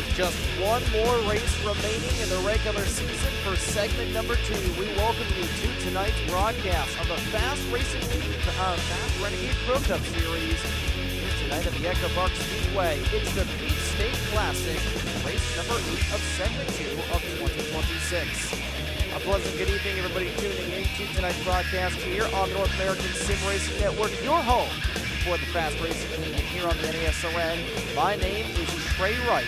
With just one more race remaining in the regular season for segment number 2, we welcome you to tonight's broadcast of the Fast Racing League, Fast Renegade Pro Cup Series. Here tonight at the Echo Park Speedway, it's the Beach State Classic, race number 8 of segment 2 of 2026. A pleasant good evening, everybody tuning in to tonight's broadcast here on the North American Sim Racing Network, your home for the Fast Racing League here on the NASRN. My name is Trey Wright,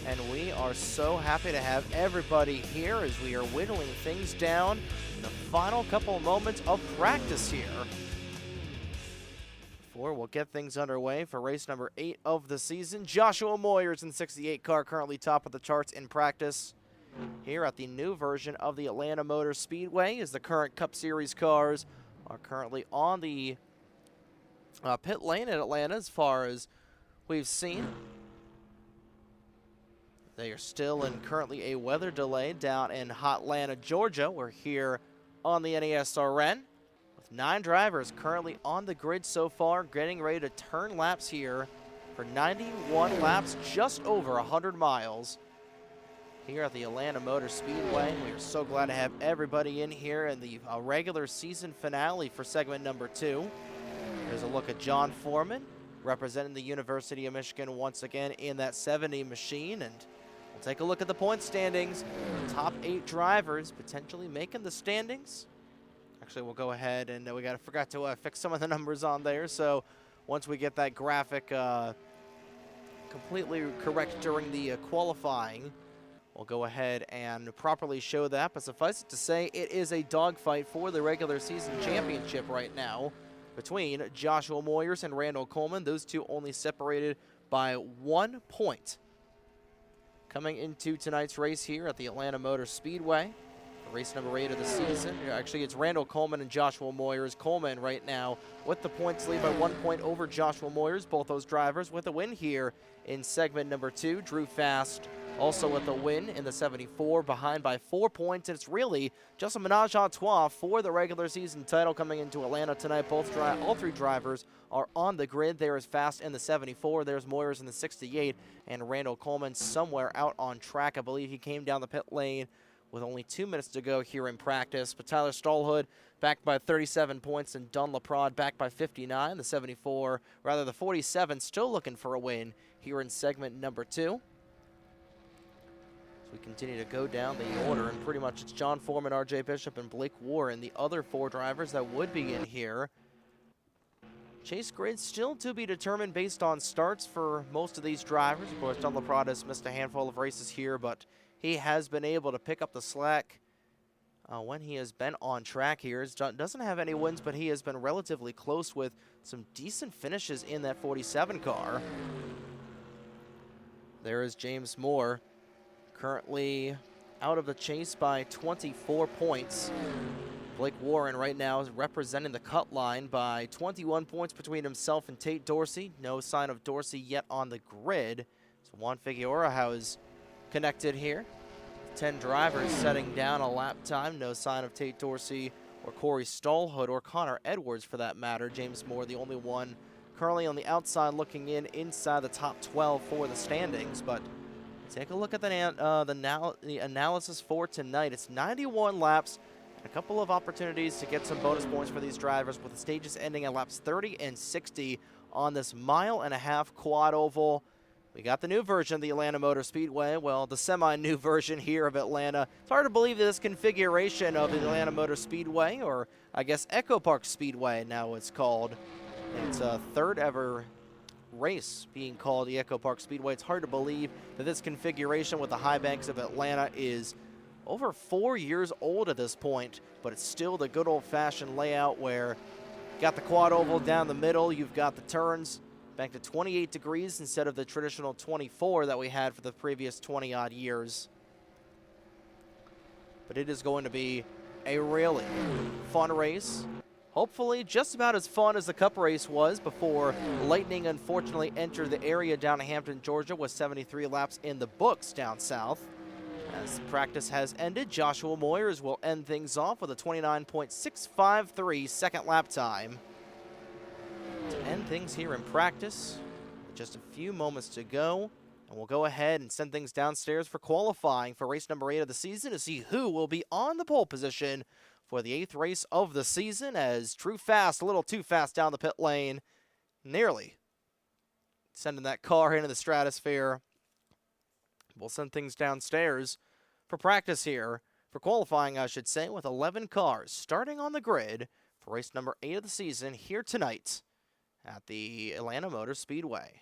and we are so happy to have everybody here as we are whittling things down in the final couple of moments of practice here. Before we'll get things underway for race number 8 of the season, Joshua Moyers in 68 car currently top of the charts in practice here at the new version of the Atlanta Motor Speedway, as the current Cup Series cars are currently on the pit lane at Atlanta. As far as we've seen, they are still in currently a weather delay down in Hotlanta, Georgia. We're here on the NASRN with 9 drivers currently on the grid so far, getting ready to turn laps here for 91 laps, just over 100 miles here at the Atlanta Motor Speedway. We are so glad to have everybody in here in the regular season finale for segment number 2. There's a look at John Foreman representing the University of Michigan once again in that 70 machine, and we'll take a look at the point standings. The top 8 drivers potentially making the standings. Actually, we'll go ahead and we forgot to fix some of the numbers on there, so once we get that graphic completely correct during the qualifying, we'll go ahead and properly show that. But suffice it to say, it is a dogfight for the regular season championship right now between Joshua Moyers and Randall Coleman. Those two only separated by 1 point. Coming into tonight's race here at the Atlanta Motor Speedway, race number 8 of the season. Actually, it's Randall Coleman and Joshua Moyers. Coleman right now with the points lead by 1 point over Joshua Moyers. Both those drivers with a win here in segment number 2. Drew Fast also with a win in the 74, behind by 4 points. And it's really just a menage a trois for the regular season title coming into Atlanta tonight. All 3 drivers are on the grid. There is Fast in the 74. There's Moyers in the 68. And Randall Coleman somewhere out on track. I believe he came down the pit lane with only 2 minutes to go here in practice. But Tyler Stallhood backed by 37 points, and Don LaPrade backed by 59. The 47 still looking for a win here in segment number 2. We continue to go down the order, and pretty much it's John Foreman, RJ Bishop, and Blake Warren, the other 4 drivers that would be in here. Chase grid still to be determined based on starts for most of these drivers. Of course, Don LaPrade has missed a handful of races here, but he has been able to pick up the slack when he has been on track here. He doesn't have any wins, but he has been relatively close with some decent finishes in that 47 car. There is James Moore, currently out of the chase by 24 points. Blake Warren right now is representing the cut line by 21 points between himself and Tate Dorsey. No sign of Dorsey yet on the grid. So Juan Figueroa has connected here. 10 drivers setting down a lap time. No sign of Tate Dorsey or Corey Stallhood or Connor Edwards for that matter. James Moore, the only one currently on the outside looking inside the top 12 for the standings. But take a look at the analysis for tonight. It's 91 laps, and a couple of opportunities to get some bonus points for these drivers, with the stages ending at laps 30 and 60 on this 1.5 mile quad oval. We got the new version of the Atlanta Motor Speedway, well, the semi-new version here of Atlanta. It's hard to believe that this configuration of the Atlanta Motor Speedway, or I guess Echo Park Speedway now it's called, it's a 3rd ever race being called the Echo Park Speedway. It's hard to believe that this configuration with the high banks of Atlanta is over 4 years old at this point, but it's still the good old-fashioned layout where you got the quad oval down the middle, you've got the turns back to 28 degrees instead of the traditional 24 that we had for the previous 20-odd years. But it is going to be a really fun race. Hopefully just about as fun as the Cup race was before lightning unfortunately entered the area down in Hampton, Georgia, with 73 laps in the books down south. As practice has ended, Joshua Moyers will end things off with a 29.653 second lap time to end things here in practice. With just a few moments to go, And we'll go ahead and send things downstairs for qualifying for race number 8 of the season to see who will be on the pole position for the 8th race of the season, as True Fast, a little too fast down the pit lane, nearly sending that car into the stratosphere. We'll send things downstairs for practice here, for qualifying, I should say, with 11 cars starting on the grid for race number 8 of the season here tonight at the Atlanta Motor Speedway.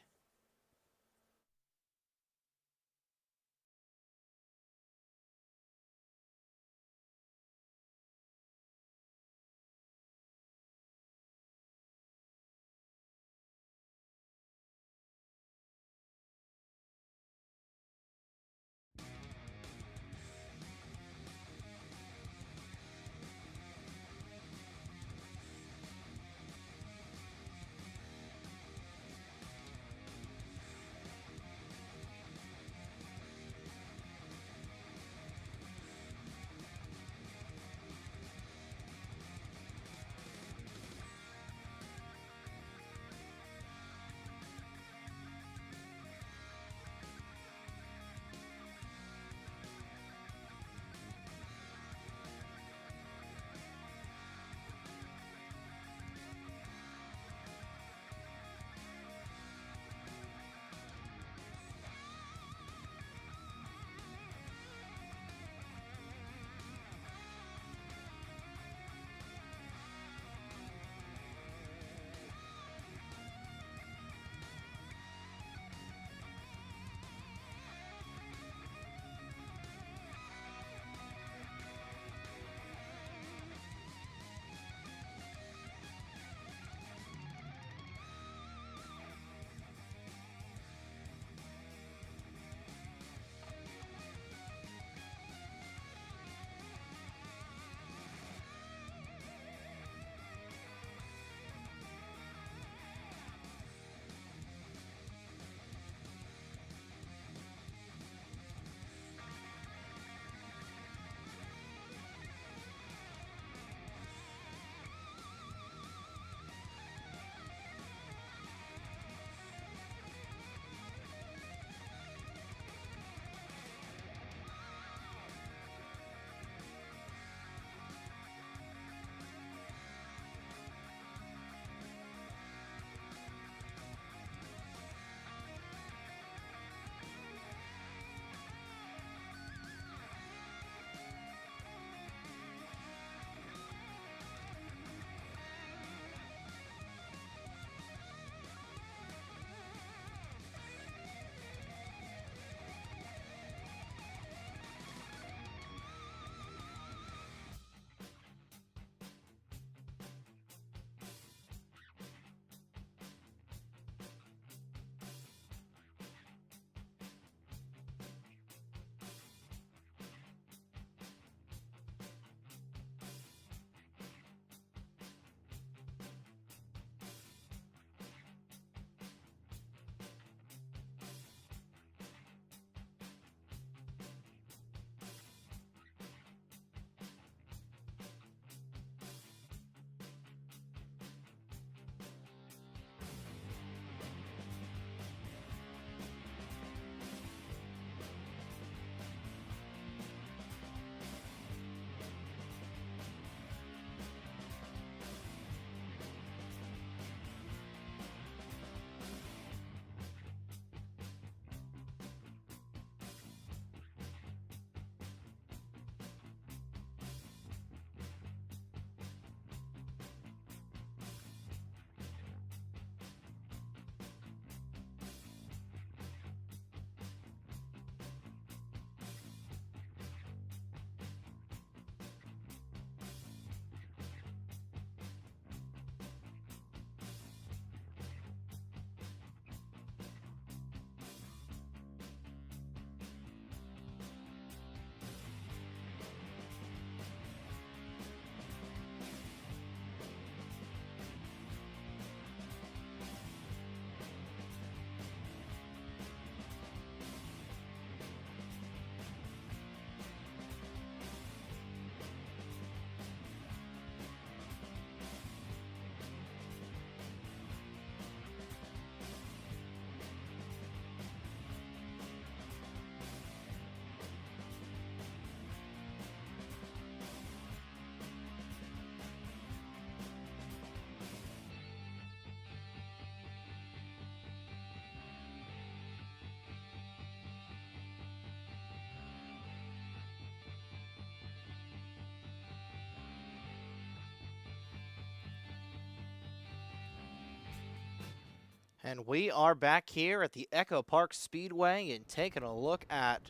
And we are back here at the Echo Park Speedway and taking a look at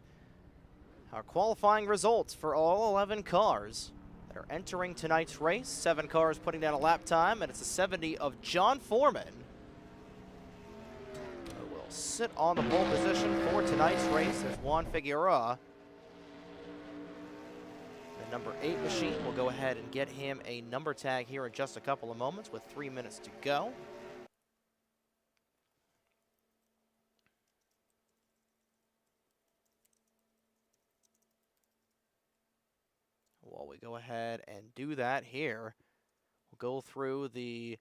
our qualifying results for all 11 cars that are entering tonight's race. 7 cars putting down a lap time, and it's a 70 of John Foreman, who will sit on the pole position for tonight's race. There's Juan Figueroa. The number 8 machine will go ahead and get him a number tag here in just a couple of moments with 3 minutes to go. While we go ahead and do that here, we'll go through the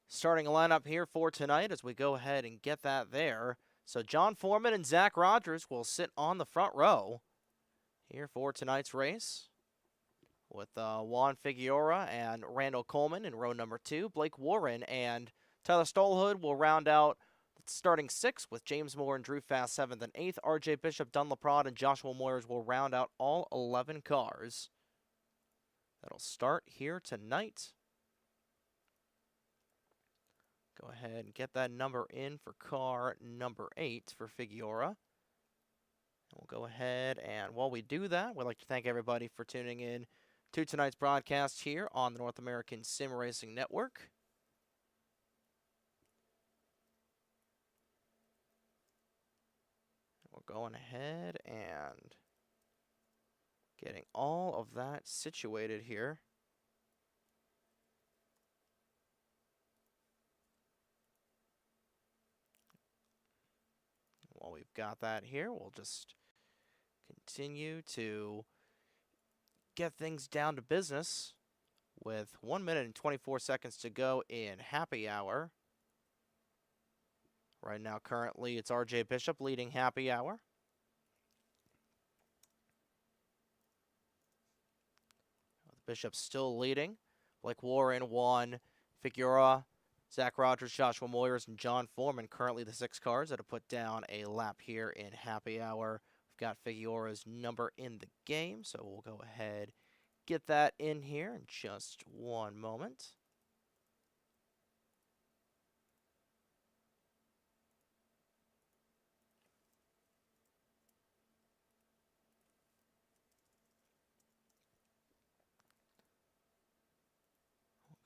starting lineup here for tonight as we go ahead and get that there. So John Foreman and Zach Rogers will sit on the front row here for tonight's race, with Juan Figueroa and Randall Coleman in row number 2. Blake Warren and Tyler Stolhood will round out the starting 6, with James Moore and Drew Fast 7th and 8th. RJ Bishop, Dunn LaPrade, and Joshua Moyers will round out all 11 cars that'll start here tonight. Go ahead and get that number in for car number 8 for Figueroa. We'll go ahead, and while we do that, we'd like to thank everybody for tuning in to tonight's broadcast here on the North American Sim Racing Network. We're going ahead and getting all of that situated here. While we've got that here, we'll just continue to get things down to business with 1 minute and 24 seconds to go in happy hour. Right now, currently, it's RJ Bishop leading happy hour. Bishop's still leading. Blake Warren, Juan Figueroa, Zach Rogers, Joshua Moyers, and John Foreman, currently the 6 cars that have put down a lap here in happy hour. We've got Figueroa's number in the game, so we'll go ahead, get that in here in just one moment.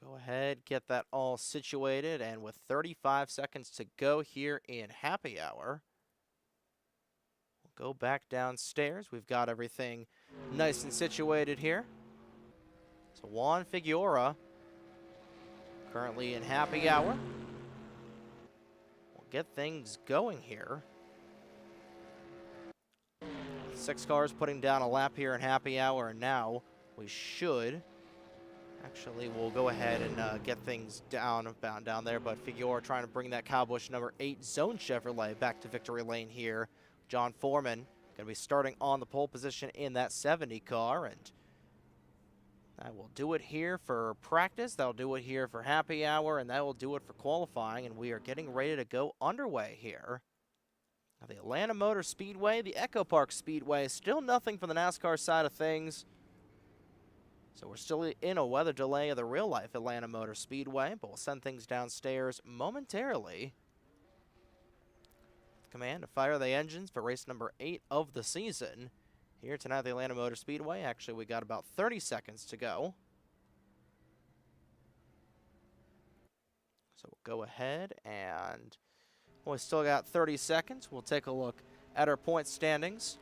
Go ahead, get that all situated, and with 35 seconds to go here in happy hour, we'll go back downstairs. We've got everything nice and situated here. So Juan Figueroa, currently in happy hour. We'll get things going here. 6 cars putting down a lap here in happy hour, and now we should... Actually, we'll go ahead and get things down there, but Figueroa trying to bring that Kyle Busch number 8 Zone Chevrolet back to victory lane here. John Foreman going to be starting on the pole position in that 70 car, and that will do it here for practice. That'll do it here for happy hour, and that will do it for qualifying, and we are getting ready to go underway here. Now, the Atlanta Motor Speedway, the Echo Park Speedway, still nothing from the NASCAR side of things. So we're still in a weather delay of the real-life Atlanta Motor Speedway, but we'll send things downstairs momentarily. Command to fire the engines for race number 8 of the season. Here tonight at the Atlanta Motor Speedway. Actually, we got about 30 seconds to go. So we'll go ahead and, well, we still got 30 seconds. We'll take a look at our point standings.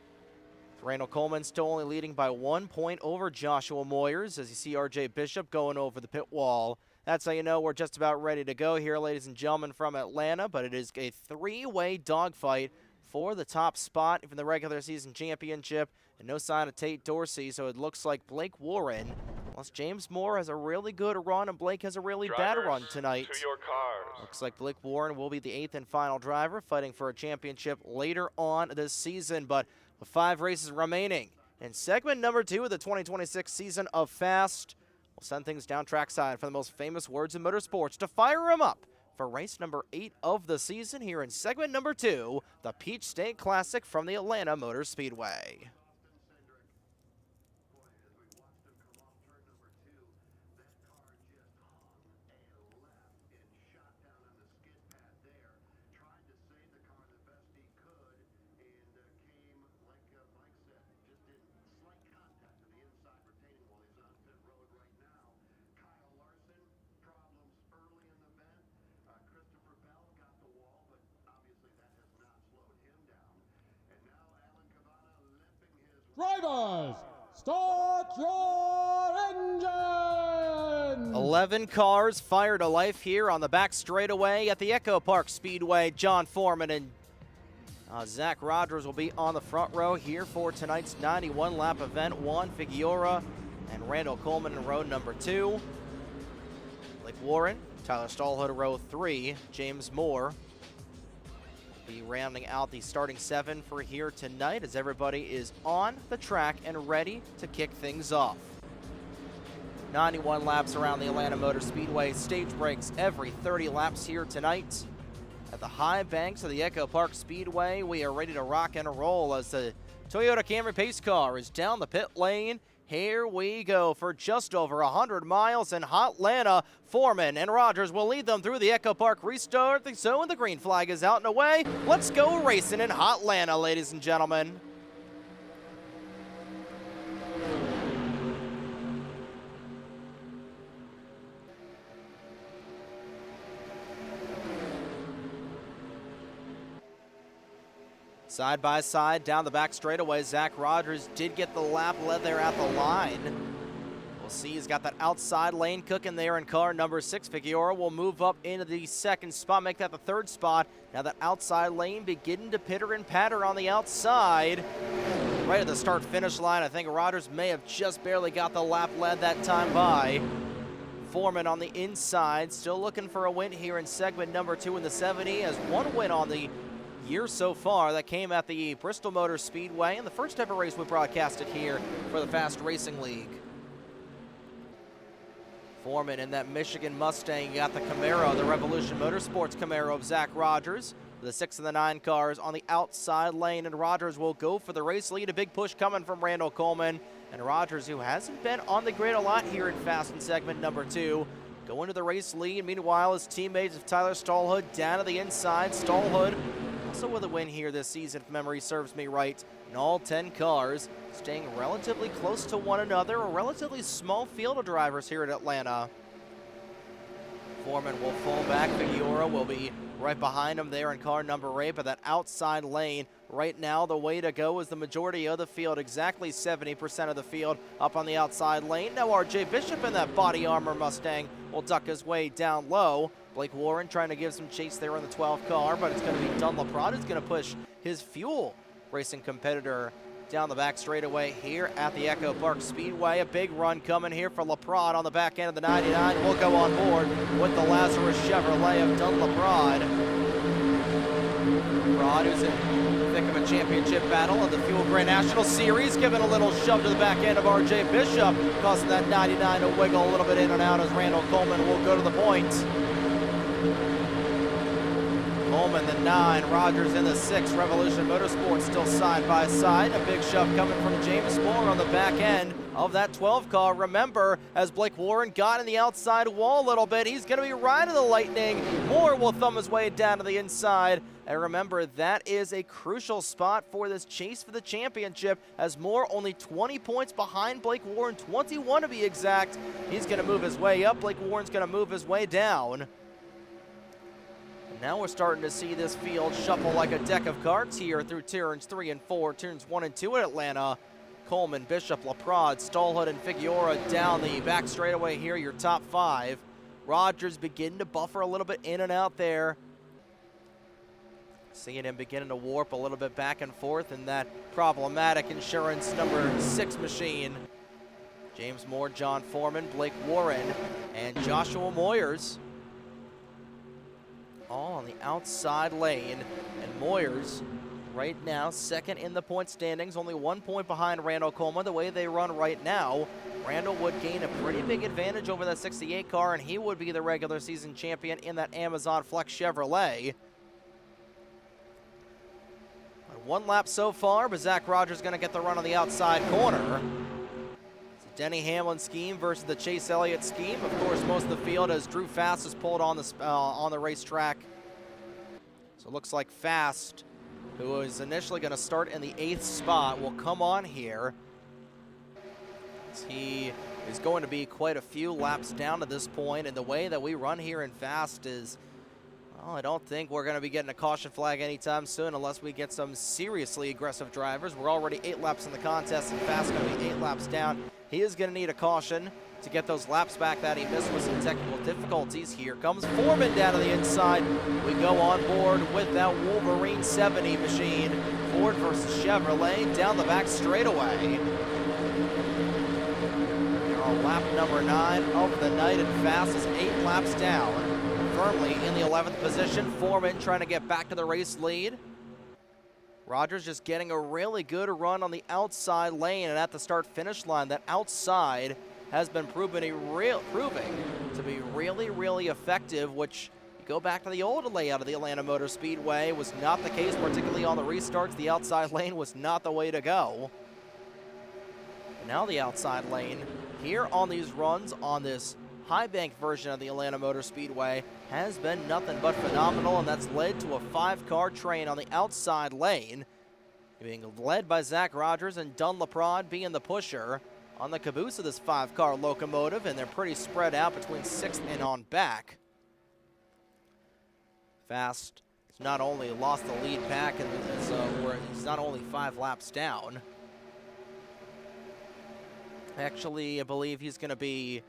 Randall Coleman still only leading by 1 point over Joshua Moyers, as you see RJ Bishop going over the pit wall. That's how you know we're just about ready to go here, ladies and gentlemen, from Atlanta, but it is a 3-way dogfight for the top spot from the regular season championship, and no sign of Tate Dorsey, so it looks like Blake Warren, unless James Moore has a really good run and Blake has a really bad run tonight. To your cars. Looks like Blake Warren will be the 8th and final driver, fighting for a championship later on this season, but with 5 races remaining in segment number 2 of the 2026 season of Fast, we'll send things down trackside for the most famous words in motorsports to fire him up for race number 8 of the season here in segment number 2, the Peach State Classic from the Atlanta Motor Speedway. Drivers, start your engine! 11 cars fire to life here on the back straightaway at the Echo Park Speedway. John Foreman and Zach Rogers will be on the front row here for tonight's 91-lap event. Juan Figueroa and Randall Coleman in row number 2. Blake Warren, Tyler Stallhood, row 3. James Moore will be rounding out the starting 7 for here tonight as everybody is on the track and ready to kick things off. 91 laps around the Atlanta Motor Speedway. Stage breaks every 30 laps here tonight. At the high banks of the Echo Park Speedway, we are ready to rock and roll as the Toyota Camry pace car is down the pit lane. Here we go for just over 100 miles in Hotlanta. Foreman and Rogers will lead them through the Echo Park restart. So when the green flag is out and away, let's go racing in Hotlanta, ladies and gentlemen. Side by side down the back straightaway, Zach Rogers did get the lap led there at the line. We'll see he's got that outside lane cooking there in car number 6. Figueroa will move up into the second spot, make that the third spot. Now that outside lane beginning to pitter and patter on the outside. Right at the start-finish line, I think Rogers may have just barely got the lap led that time by. Foreman on the inside, still looking for a win here in segment number 2 in the 70. Has one win on the year so far that came at the Bristol Motor Speedway and the first ever race we broadcasted here for the Fast Racing League. Foreman in that Michigan Mustang got the Camaro, the Revolution Motorsports Camaro of Zach Rogers. The 6 and the 9 cars on the outside lane, and Rogers will go for the race lead. A big push coming from Randall Coleman, and Rogers, who hasn't been on the grid a lot here in Fast in segment number 2, going to the race lead. Meanwhile, his teammates of Tyler Stallhood down to the inside. Stallhood also with a win here this season, if memory serves me right, in all 10 cars, staying relatively close to one another. A relatively small field of drivers here at Atlanta. Foreman will fall back. Figueroa will be right behind him there in car number 8, but that outside lane right now, the way to go is the majority of the field, exactly 70% of the field up on the outside lane. Now RJ Bishop in that body armor Mustang will duck his way down low. Blake Warren trying to give some chase there in the 12 car, but it's going to be Dunlap who's going to push his Fuel Racing competitor down the back straightaway here at the Echo Park Speedway. A big run coming here for LaPrade on the back end of the 99. We'll go on board with the Lazarus Chevrolet of Dunlap. LaPrade, who's in thick of a championship battle of the Fuel Grand National Series, giving a little shove to the back end of RJ Bishop, causing that 99 to wiggle a little bit in and out as Randall Coleman will go to the point. Coleman the 9, Rogers in the 6, Revolution Motorsports still side by side. A big shove coming from James Moore on the back end of that 12 car. Remember, as Blake Warren got in the outside wall a little bit, he's going to be riding the Lightning. Moore will thumb his way down to the inside. And remember, that is a crucial spot for this chase for the championship, as Moore only 20 points behind Blake Warren, 21 to be exact. He's going to move his way up. Blake Warren's going to move his way down. Now we're starting to see this field shuffle like a deck of cards here through turns 3 and 4, turns 1 and 2 at Atlanta. Coleman, Bishop, LaPrade, Stallhood, and Figueroa down the back straightaway here, your top 5. Rogers beginning to buffer a little bit in and out there. Seeing him beginning to warp a little bit back and forth in that problematic insurance number 6 machine. James Moore, John Foreman, Blake Warren, and Joshua Moyers all on the outside lane. And Moyers right now second in the point standings, only 1 point behind Randall Coleman. The way they run right now, Randall would gain a pretty big advantage over that 68 car, and he would be the regular season champion in that Amazon Flex Chevrolet. One lap so far, but Zach Rogers going to get the run on the outside corner. It's a Denny Hamlin scheme versus the Chase Elliott scheme. Of course, most of the field as Drew Fast is pulled on the racetrack. So it looks like Fast, who is initially going to start in the 8th spot, will come on here. He is going to be quite a few laps down to this point, and the way that we run here in Fast is Well, I don't think we're going to be getting a caution flag anytime soon unless we get some seriously aggressive drivers. We're already 8 laps in the contest, and Fast going to be 8 laps down. He is going to need a caution to get those laps back that he missed with some technical difficulties. Here comes Foreman down to the inside. We go on board with that Wolverine 70 machine. Ford versus Chevrolet down the back straightaway. We're on lap number 9 of the night, and Fast is 8 laps down. Firmly in the 11th position. Foreman trying to get back to the race lead. Rogers just getting a really good run on the outside lane, and at the start-finish line, that outside has been proving to be really, really effective, which, you go back to the old layout of the Atlanta Motor Speedway, was not the case, particularly on the restarts. The outside lane was not the way to go. But now the outside lane here on these runs on this high bank version of the Atlanta Motor Speedway has been nothing but phenomenal, and that's led to a 5-car train on the outside lane, being led by Zach Rogers and Dunlaprod being the pusher on the caboose of this 5-car locomotive, and they're pretty spread out between 6th and on back. Fast has not only lost the lead back, and he's not only 5 laps down. Actually, I believe he's going to be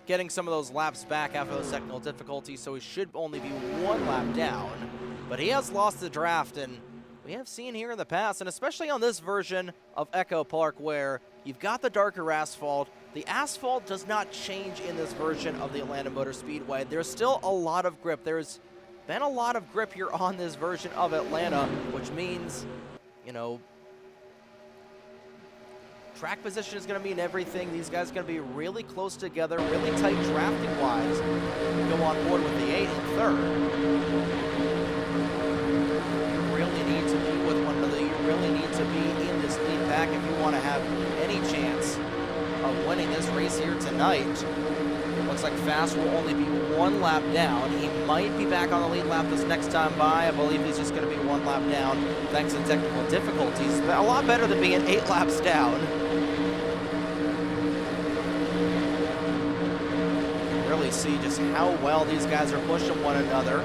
getting some of those laps back after those technical difficulties, so he should only be 1 lap down. But he has lost the draft, and we have seen here in the past, and especially on this version of Echo Park, where you've got the darker asphalt. The asphalt does not change in this version of the Atlanta Motor Speedway. There's still a lot of grip. There's been a lot of grip here on this version of Atlanta, which means, you know, track position is going to mean everything. These guys are going to be really close together, really tight drafting-wise. Go on board with the 8th and 3rd. You really need to be with one another. You really need to be in this lead pack if you want to have any chance of winning this race here tonight. Looks like Fast will only be 1 lap down. He might be back on the lead lap this next time by. I believe he's just going to be 1 lap down thanks to technical difficulties. A lot better than being 8 laps down. Really see just how well these guys are pushing one another.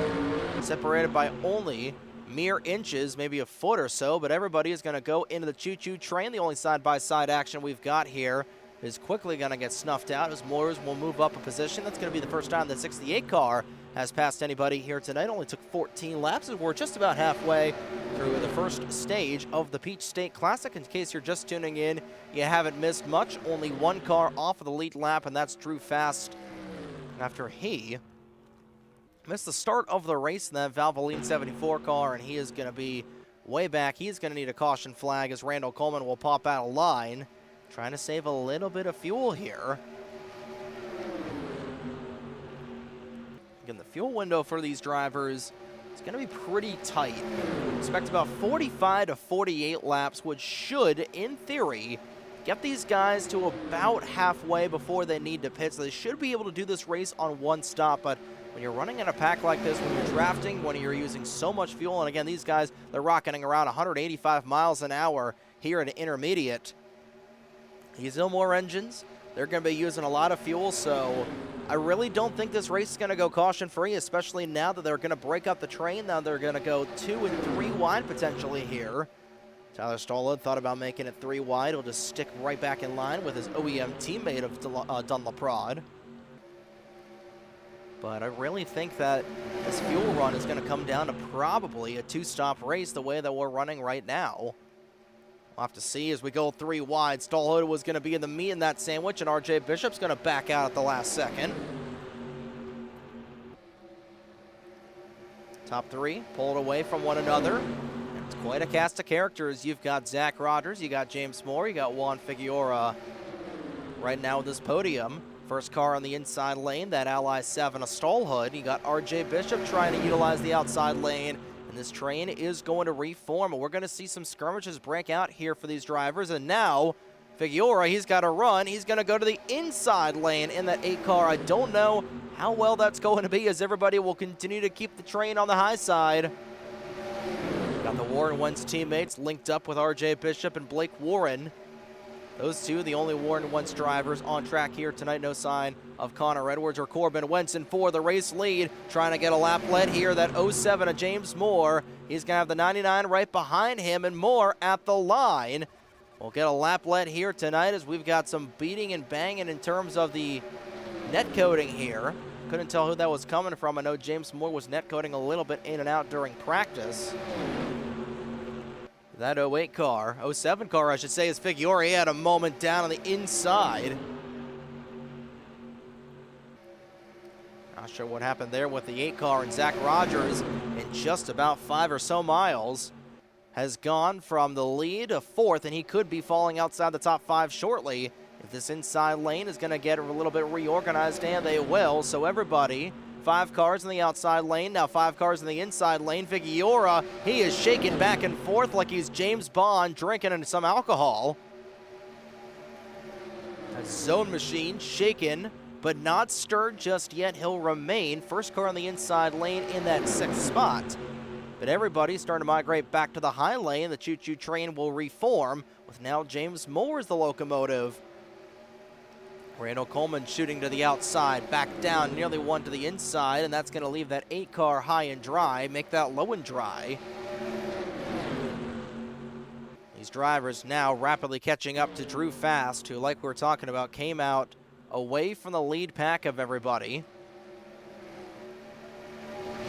Separated by only mere inches, maybe a foot or so, but everybody is going to go into the choo-choo train. The only side-by-side action we've got here is quickly going to get snuffed out as Moores will move up a position. That's going to be the first time the 68 car has passed anybody here tonight. Only took 14 laps, and we're just about halfway through the first stage of the Peach State Classic. In case you're just tuning in, you haven't missed much. Only 1 car off of the lead lap, and that's Drew Fast. After he missed the start of the race in that Valvoline 74 car, and he is going to be way back. He's going to need a caution flag as Randall Coleman will pop out of line, trying to save a little bit of fuel here. Again, the fuel window for these drivers is going to be pretty tight. Expect about 45 to 48 laps, which should, in theory, get these guys to about halfway before they need to pit, so they should be able to do this race on 1 stop. But when you're running in a pack like this, when you're drafting, when you're using so much fuel, and again, these guys, they're rocketing around 185 miles an hour here at intermediate. These Ilmore engines, they're going to be using a lot of fuel, so I really don't think this race is going to go caution-free, especially now that they're going to break up the train. Now they're going to go 2 and 3 wide potentially here. Tyler Stallwood thought about making it 3 wide. He'll just stick right back in line with his OEM teammate of Dunlaprod. But I really think that this fuel run is going to come down to probably a 2-stop race the way that we're running right now. We'll have to see as we go 3 wide. Stallwood was going to be in the meat in that sandwich, and RJ Bishop's going to back out at the last second. Top 3 pulled away from one another. It's quite a cast of characters. You've got Zach Rogers, you got James Moore, you got Juan Figueroa right now with this podium. First car on the inside lane, that Ally 7, a Stallhood. You got RJ Bishop trying to utilize the outside lane, and this train is going to reform. We're going to see some skirmishes break out here for these drivers, and now Figueroa, he's got to run. He's going to go to the inside lane in that 8 car. I don't know how well that's going to be, as everybody will continue to keep the train on the high side. Got the Warren Wentz teammates linked up with RJ Bishop and Blake Warren. Those two, the only Warren Wentz drivers on track here tonight. No sign of Connor Edwards or Corbin Wenson for the race lead. Trying to get a lap lead here. That 07 of James Moore. He's going to have the 99 right behind him and Moore at the line. We'll get a lap lead here tonight as we've got some beating and banging in terms of the net coding here. Couldn't tell who that was coming from. I know James Moore was net coding a little bit in and out during practice. That 08 car, 07 car I should say, is Figueroa. He had a moment down on the inside. Not sure what happened there with the 8 car, and Zach Rogers in just about 5 or so miles has gone from the lead to 4th, and he could be falling outside the top 5 shortly if this inside lane is going to get a little bit reorganized, and they will. So everybody, 5 cars in the outside lane, now 5 cars in the inside lane. Figueroa, he is shaking back and forth like he's James Bond drinking some alcohol. A zone machine shaken, but not stirred just yet. He'll remain first car in the inside lane in that 6th spot. But everybody's starting to migrate back to the high lane. The choo-choo train will reform with now James Moore as the locomotive. Randall Coleman shooting to the outside, back down, nearly 1 to the inside, and that's going to leave that 8 car high and dry, make that low and dry. These drivers now rapidly catching up to Drew Fast, who, like we were talking about, came out away from the lead pack of everybody.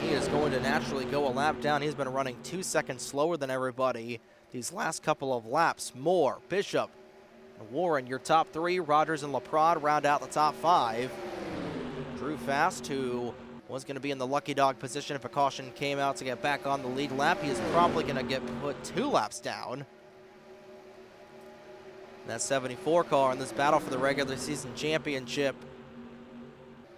He is going to naturally go a lap down. He's been running 2 seconds slower than everybody these last couple of laps. Moore, Bishop, Warren, your top 3. Rogers and LaPrade round out the top 5. Drew Fast, who was going to be in the lucky dog position if a caution came out to get back on the lead lap. He is probably going to get put 2 laps down. That 74 car in this battle for the regular season championship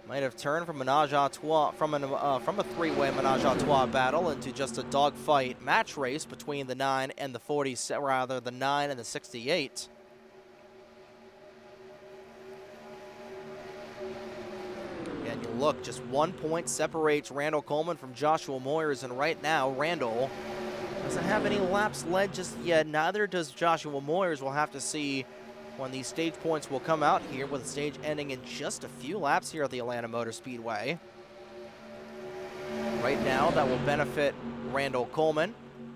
might have turned from menage a trois, from a 3-way menage a trois battle into just a dogfight match race between the 9 and the 40, rather the 9 and the 68. And you look, just 1 point separates Randall Coleman from Joshua Moyers, and right now Randall doesn't have any laps led just yet. Neither does Joshua Moyers. We'll have to see when these stage points will come out here, with the stage ending in just a few laps here at the Atlanta Motor Speedway. Right now, that will benefit Randall Coleman.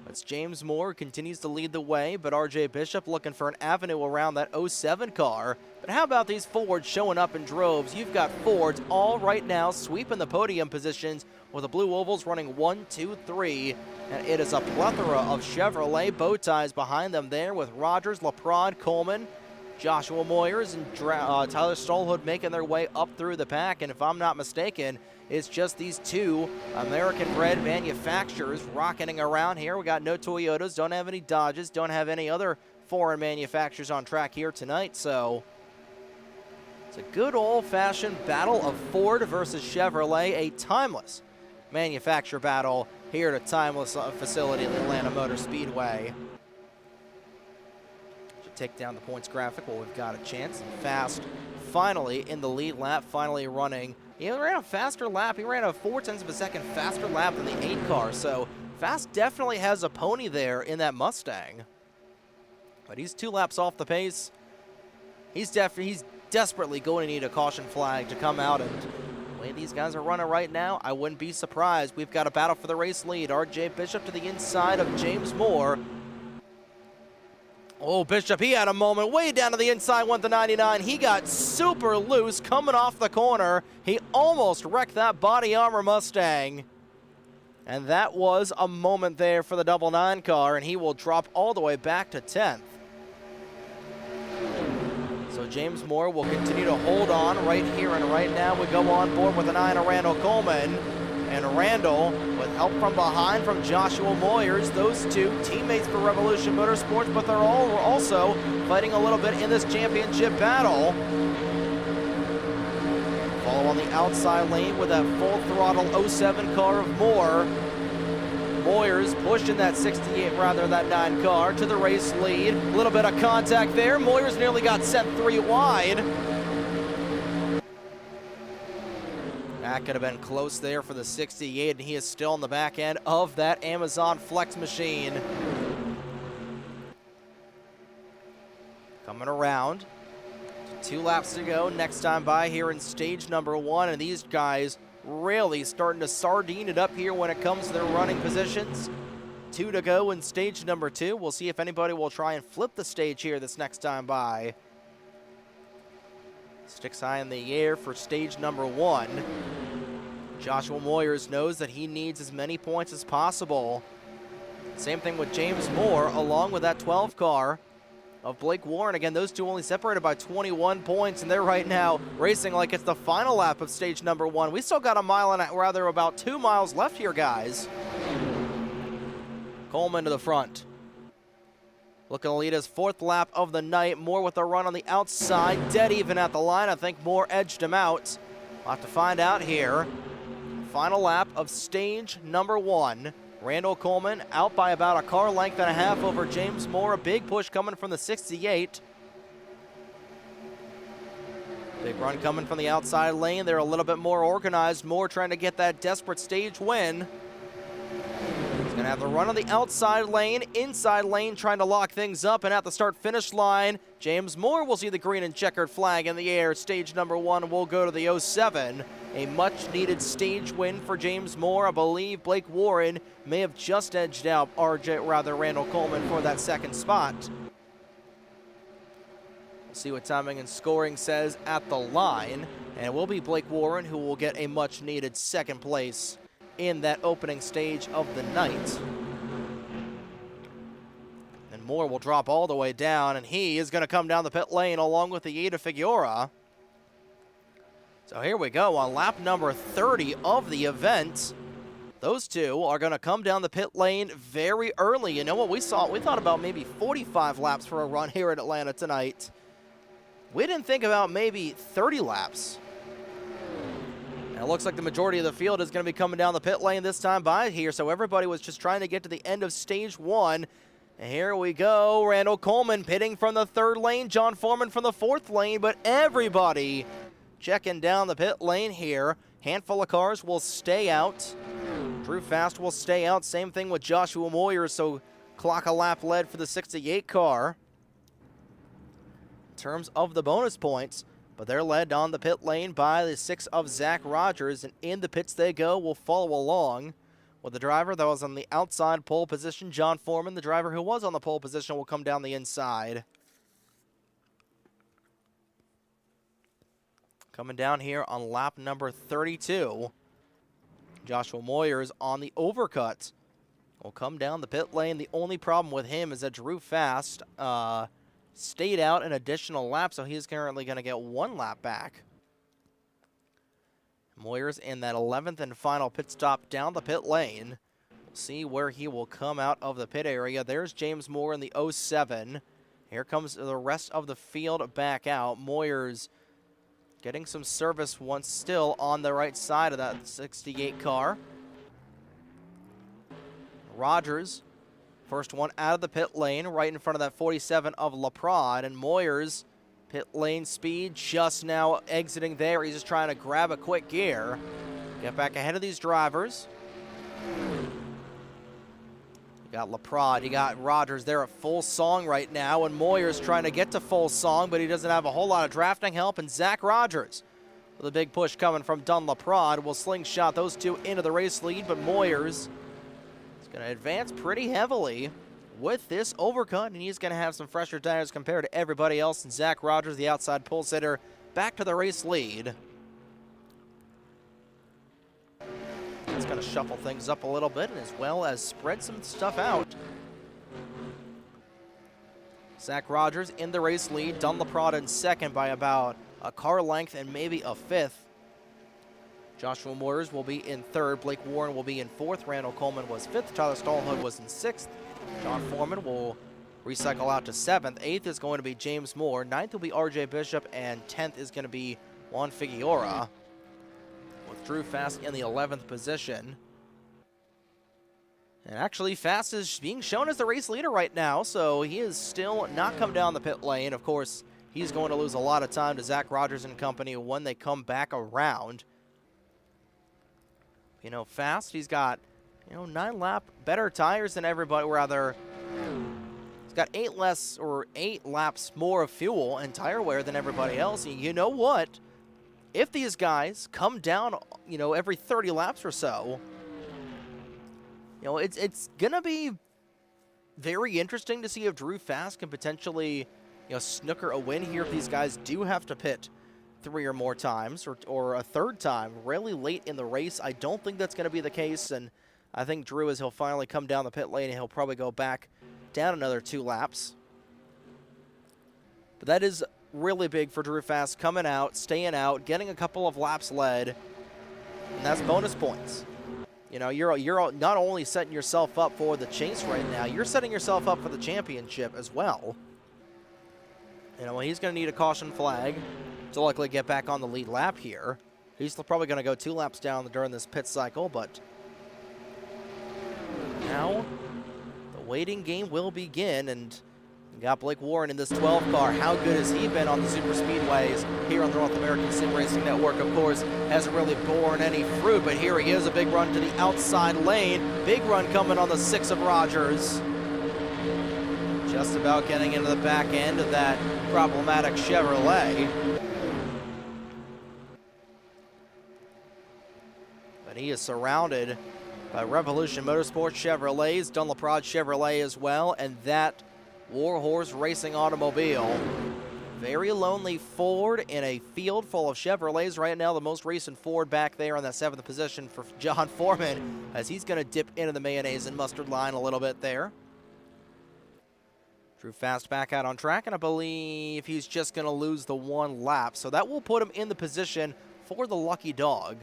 It's James Moore who continues to lead the way, but RJ Bishop looking for an avenue around that 07 car. But how about these Fords showing up in droves? You've got Fords all right now sweeping the podium positions, with the blue ovals running 1, 2, 3. And it is a plethora of Chevrolet bow ties behind them there, with Rogers, LaPrade, Coleman, Joshua Moyers, and Tyler Stolhood making their way up through the pack. And if I'm not mistaken, it's just these 2 American-bred manufacturers rocketing around here. We got no Toyotas, don't have any Dodges, don't have any other foreign manufacturers on track here tonight. So it's a good old-fashioned battle of Ford versus Chevrolet, a timeless manufacturer battle here at a timeless facility in the Atlanta Motor Speedway. Should take down the points graphic while we've got a chance. And Fast finally in the lead lap, finally running. He ran a faster lap. He ran a 0.4 of a second faster lap than the 8 car. So Fast definitely has a pony there in that Mustang. But he's 2 laps off the pace. He's desperately going to need a caution flag to come out, and the way these guys are running right now, I wouldn't be surprised. We've got a battle for the race lead. RJ Bishop to the inside of James Moore. Oh, Bishop, he had a moment way down to the inside, went the 99. He got super loose coming off the corner. He almost wrecked that body armor Mustang. And that was a moment there for the 99 car, and he will drop all the way back to 10th. So James Moore will continue to hold on right here and right now. We go on board with the 9 of Randall Coleman. And Randall, with help from behind from Joshua Moyers, those 2 teammates for Revolution Motorsports, but they're all also fighting a little bit in this championship battle. Follow on the outside lane with that full throttle 07 car of Moore. Moyers pushing that 68, rather that 9 car to the race lead. A little bit of contact there. Moyers nearly got sent 3 wide. That could have been close there for the 68, and he is still on the back end of that Amazon Flex machine. Coming around. 2 laps to go. Next time by here in stage number 1. And these guys really starting to sardine it up here when it comes to their running positions. 2 to go in stage number 2. We'll see if anybody will try and flip the stage here this next time by. Sticks high in the air for stage number 1. Joshua Moyers knows that he needs as many points as possible. Same thing with James Moore, along with that 12 car of Blake Warren. Again, those two only separated by 21 points, and they're right now racing like it's the final lap of stage number 1. We still got a mile and rather about 2 miles left here, guys. Coleman to the front. Looking to lead his 4th lap of the night. Moore with a run on the outside, dead even at the line. I think Moore edged him out. We'll have to find out here. Final lap of stage number 1. Randall Coleman out by about a car length and a half over James Moore. A big push coming from the 68. Big run coming from the outside lane. They're a little bit more organized. Moore trying to get that desperate stage win. He's going to have the run on the outside lane, inside lane trying to lock things up. And at the start-finish line, James Moore will see the green and checkered flag in the air. Stage number 1 will go to the 07. A much-needed stage win for James Moore. I believe Blake Warren may have just edged out Randall Coleman for that 2nd spot. We'll see what timing and scoring says at the line. And it will be Blake Warren who will get a much-needed 2nd place in that opening stage of the night. And Moore will drop all the way down, and he is going to come down the pit lane along with the Ada Figueroa. So here we go on lap number 30 of the event. Those two are going to come down the pit lane very early. You know what we saw? We thought about maybe 45 laps for a run here at Atlanta tonight. We didn't think about maybe 30 laps. And it looks like the majority of the field is going to be coming down the pit lane this time by here. So everybody was just trying to get to the end of stage 1. And here we go. Randall Coleman pitting from the 3rd lane. John Foreman from the 4th lane. But everybody checking down the pit lane here. Handful of cars will stay out. Drew Fast will stay out. Same thing with Joshua Moyer, so clock a lap led for the 68 car. In terms of the bonus points, but they're led on the pit lane by the 6 of Zach Rogers, and in the pits they go. Will follow along with the driver that was on the outside pole position, John Foreman. The driver who was on the pole position will come down the inside. Coming down here on lap number 32, Joshua Moyers on the overcut will come down the pit lane. The only problem with him is that Drew Fast stayed out an additional lap, so he's currently going to get 1 lap back. Moyers in that 11th and final pit stop down the pit lane. We'll see where he will come out of the pit area. There's James Moore in the 07. Here comes the rest of the field back out. Moyers getting some service once still on the right side of that 68 car. Rogers, first one out of the pit lane, right in front of that 47 of LaPrade. And Moyers, pit lane speed, just now exiting there. He's just trying to grab a quick gear. Get back ahead of these drivers. You got LaPrade, you got Rogers there at full song right now, and Moyer's trying to get to full song, but he doesn't have a whole lot of drafting help, and Zach Rogers, with a big push coming from Dunn LaPrade, will slingshot those two into the race lead, but Moyers is going to advance pretty heavily with this overcut, and he's going to have some fresher tires compared to everybody else, and Zach Rogers, the outside pole sitter, back to the race lead. It's going to shuffle things up a little bit, and as well as spread some stuff out. Zach Rogers in the race lead. Dunn LaPrade in 2nd by about a car length and maybe a 5th. Joshua Moyers will be in 3rd. Blake Warren will be in 4th. Randall Coleman was 5th. Tyler Stallhood was in 6th. John Foreman will recycle out to 7th. 8th is going to be James Moore. 9th will be RJ Bishop, and 10th is going to be Juan Figueroa, with Drew Fast in the 11th position. And actually, Fast is being shown as the race leader right now, so he is still not come down the pit lane. Of course, he's going to lose a lot of time to Zach Rogers and company when they come back around. You know, Fast, he's got, 9 lap better tires than everybody, rather, He's got 8 laps more of fuel and tire wear than everybody else. And you know what? If these guys come down, every 30 laps or so, it's going to be very interesting to see if Drew Fast can potentially, snooker a win here if these guys do have to pit 3 or more times or a third time really late in the race. I don't think that's going to be the case, and I think Drew, he'll finally come down the pit lane and he'll probably go back down another 2 laps. But that is really big for Drew Fast, coming out, staying out, getting a couple of laps led, and that's bonus points. You're not only setting yourself up for the chase right now, you're setting yourself up for the championship as well. He's going to need a caution flag to likely get back on the lead lap here. He's probably going to go 2 laps down during this pit cycle, but now the waiting game will begin, and you got Blake Warren in this 12 car. How good has he been on the super speedways here on the North American Sim Racing Network? Of course, hasn't really borne any fruit, but here he is, a big run to the outside lane. Big run coming on the 6 of Rogers. Just about getting into the back end of that problematic Chevrolet. But he is surrounded by Revolution Motorsports Chevrolets, Dunlop Chevrolet as well, and that Warhorse Racing automobile. Very lonely Ford in a field full of Chevrolets right now. The most recent Ford back there on that 7th position for John Foreman, as he's going to dip into the mayonnaise and mustard line a little bit there. Drew Fast back out on track, and I believe he's just going to lose the 1 lap. So that will put him in the position for the lucky dog.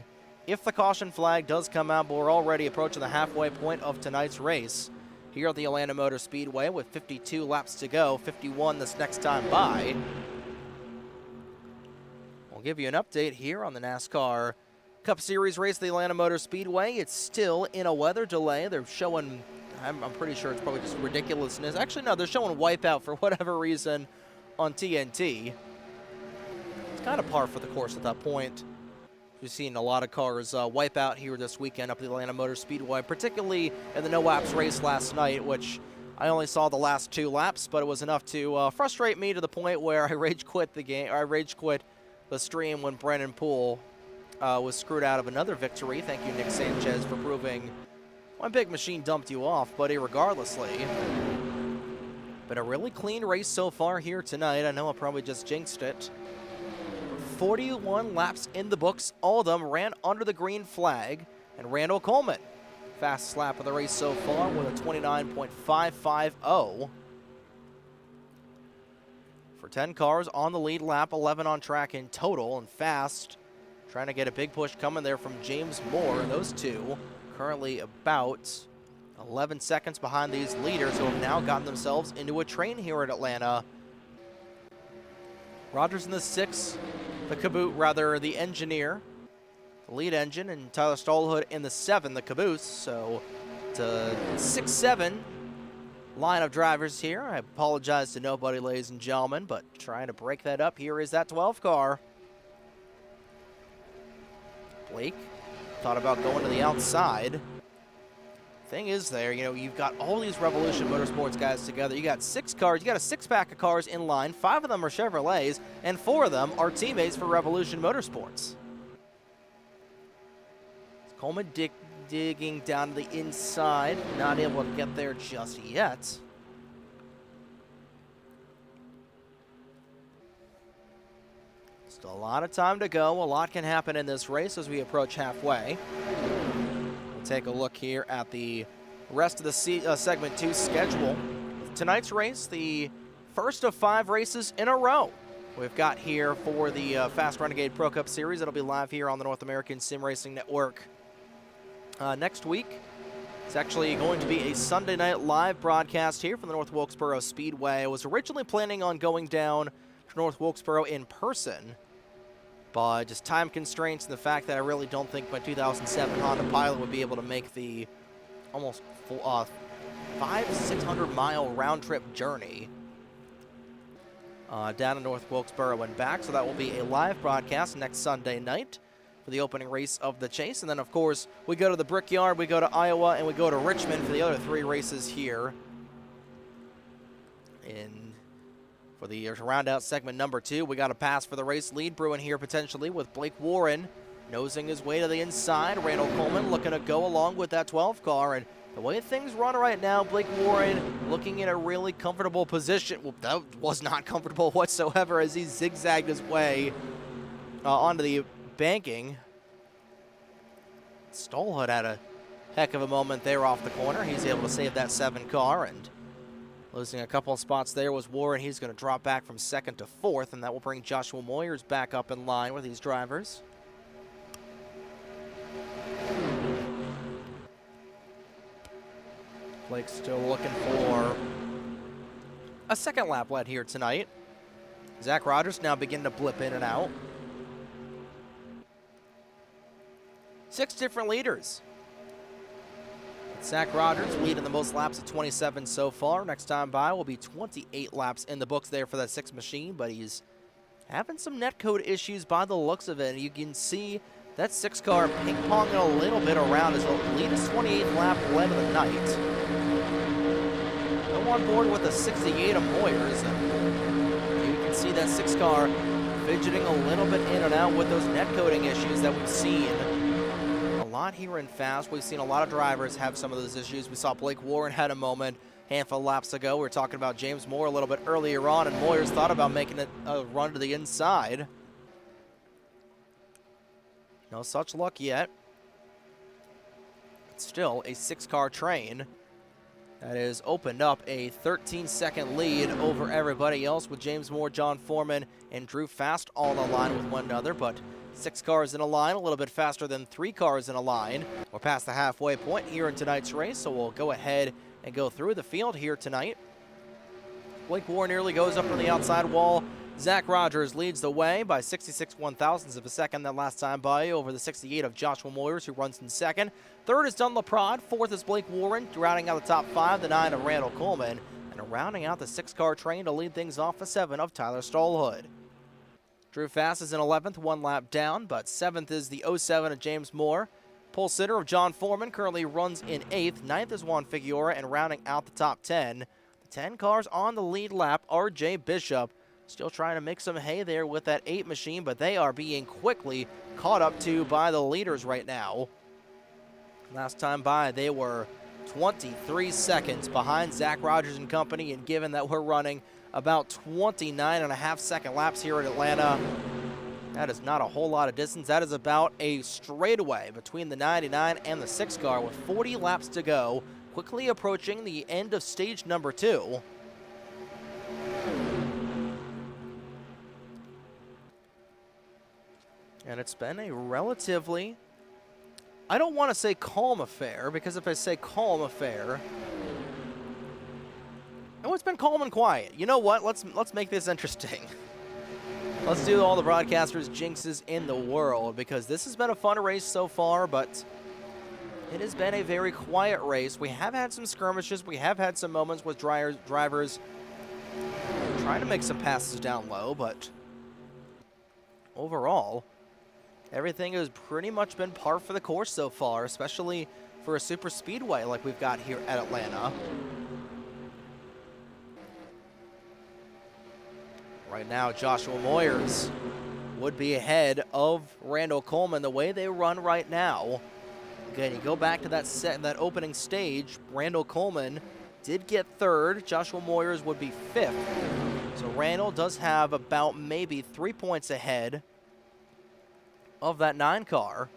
If the caution flag does come out, but we're already approaching the halfway point of tonight's race here at the Atlanta Motor Speedway with 52 laps to go, 51 this next time by. We'll give you an update here on the NASCAR Cup Series race at the Atlanta Motor Speedway. It's still in a weather delay. They're showing, I'm pretty sure it's probably just ridiculousness. Actually, no, they're showing wipeout for whatever reason on TNT. It's kind of par for the course at that point. We've seen a lot of cars wipe out here this weekend up at the Atlanta Motor Speedway, particularly in the no-laps race last night, which I only saw the last 2 laps, but it was enough to frustrate me to the point where I rage quit the game. I rage quit the stream when Brennan Poole was screwed out of another victory. Thank you, Nick Sanchez, for proving my big machine dumped you off, buddy, regardlessly. Been a really clean race so far here tonight. I know I probably just jinxed it. 41 laps in the books. All of them ran under the green flag. And Randall Coleman, fastest lap of the race so far with a 29.550. For 10 cars on the lead lap, 11 on track in total. And Fast trying to get a big push coming there from James Moore. And those two currently about 11 seconds behind these leaders who have now gotten themselves into a train here at Atlanta. Rogers in the 6, the the engineer, the lead engine, and Tyler Stallhood in the 7, the caboose. So it's a 6-7 line of drivers here. I apologize to nobody, ladies and gentlemen, but trying to break that up. Here is that 12 car. Blake thought about going to the outside. Thing is there, you've got all these Revolution Motorsports guys together. You got 6 cars, you got a 6-pack of cars in line. 5 of them are Chevrolets, and 4 of them are teammates for Revolution Motorsports. Coleman digging down to the inside, not able to get there just yet. Still a lot of time to go. A lot can happen in this race as we approach halfway. Take a look here at the rest of the segment 2 schedule. Tonight's race, the first of 5 races in a row we've got here for the Fast Renegade Pro Cup Series. It'll be live here on the North American Sim Racing Network next week. It's actually going to be a Sunday night live broadcast here from the North Wilkesboro Speedway. I was originally planning on going down to North Wilkesboro in person, but just time constraints and the fact that I really don't think my 2007 Honda Pilot would be able to make the almost 600 mile round trip journey down to North Wilkesboro and back. So that will be a live broadcast next Sunday night for the opening race of the chase. And then, of course, we go to the Brickyard, we go to Iowa, and we go to Richmond for the other 3 races here For the round out segment number 2, we got a pass for the race lead brewing here potentially with Blake Warren nosing his way to the inside. Randall Coleman looking to go along with that 12 car, and the way things run right now, Blake Warren looking in a really comfortable position. Well, that was not comfortable whatsoever as he zigzagged his way onto the banking. Stallhood had a heck of a moment there off the corner. He's able to save that 7 car, and losing a couple of spots there was Warren. He's going to drop back from 2nd to 4th, and that will bring Joshua Moyers back up in line with these drivers. Blake's still looking for a second lap led here tonight. Zach Rogers now beginning to blip in and out. 6 different leaders. Zach Rogers leading the most laps at 27 so far. Next time by will be 28 laps in the books there for that 6 machine, but he's having some netcode issues by the looks of it. You can see that 6 car ping-ponging a little bit around as the lead is 28th lap led of the night. Go on board with a 68 of Moyers, and you can see that 6 car fidgeting a little bit in and out with those netcoding issues that we've seen a lot here in Fast. We've seen a lot of drivers have some of those issues. We saw Blake Warren had a moment handful of laps ago. We were talking about James Moore a little bit earlier on, and Moyers thought about making it a run to the inside. No such luck yet. It's still a 6-car train that has opened up a 13-second lead over everybody else with James Moore, John Foreman, and Drew Fast all in a line with one another, but 6 cars in a line, a little bit faster than 3 cars in a line. We're past the halfway point here in tonight's race, so we'll go ahead and go through the field here tonight. Blake Warren nearly goes up on the outside wall. Zach Rogers leads the way by 66 1/1000ths of a second that last time by over the 68 of Joshua Moyers, who runs in 2nd. 3rd is Dunlop Prod. 4th is Blake Warren, rounding out the top 5, the 9 of Randall Coleman, and rounding out the 6-car train to lead things off the 7 of Tyler Stallhood. Drew Fast is in 11th, 1 lap down, but 7th is the 07 of James Moore. Pole sitter of John Foreman currently runs in 8th. 9th is Juan Figueroa, and rounding out the top 10. The 10 cars on the lead lap, RJ Bishop, still trying to make some hay there with that 8 machine, but they are being quickly caught up to by the leaders right now. Last time by, they were 23 seconds behind Zach Rogers and company, and given that we're running about 29.5-second laps here at Atlanta, that is not a whole lot of distance. That is about a straightaway between the 99 and the 6 car with 40 laps to go, quickly approaching the end of stage number 2. And it's been a relatively, I don't want to say calm affair, because if I say calm affair, oh, it's been calm and quiet. You know what? Let's make this interesting. Let's do all the broadcasters' jinxes in the world, because this has been a fun race so far, but it has been a very quiet race. We have had some skirmishes. We have had some moments with drivers trying to make some passes down low, but overall, everything has pretty much been par for the course so far, especially for a super speedway like we've got here at Atlanta. Right now, Joshua Moyers would be ahead of Randall Coleman the way they run right now. Again, you go back to that opening stage, Randall Coleman did get 3rd. Joshua Moyers would be 5th. So Randall does have about maybe 3 points ahead of that 9 car.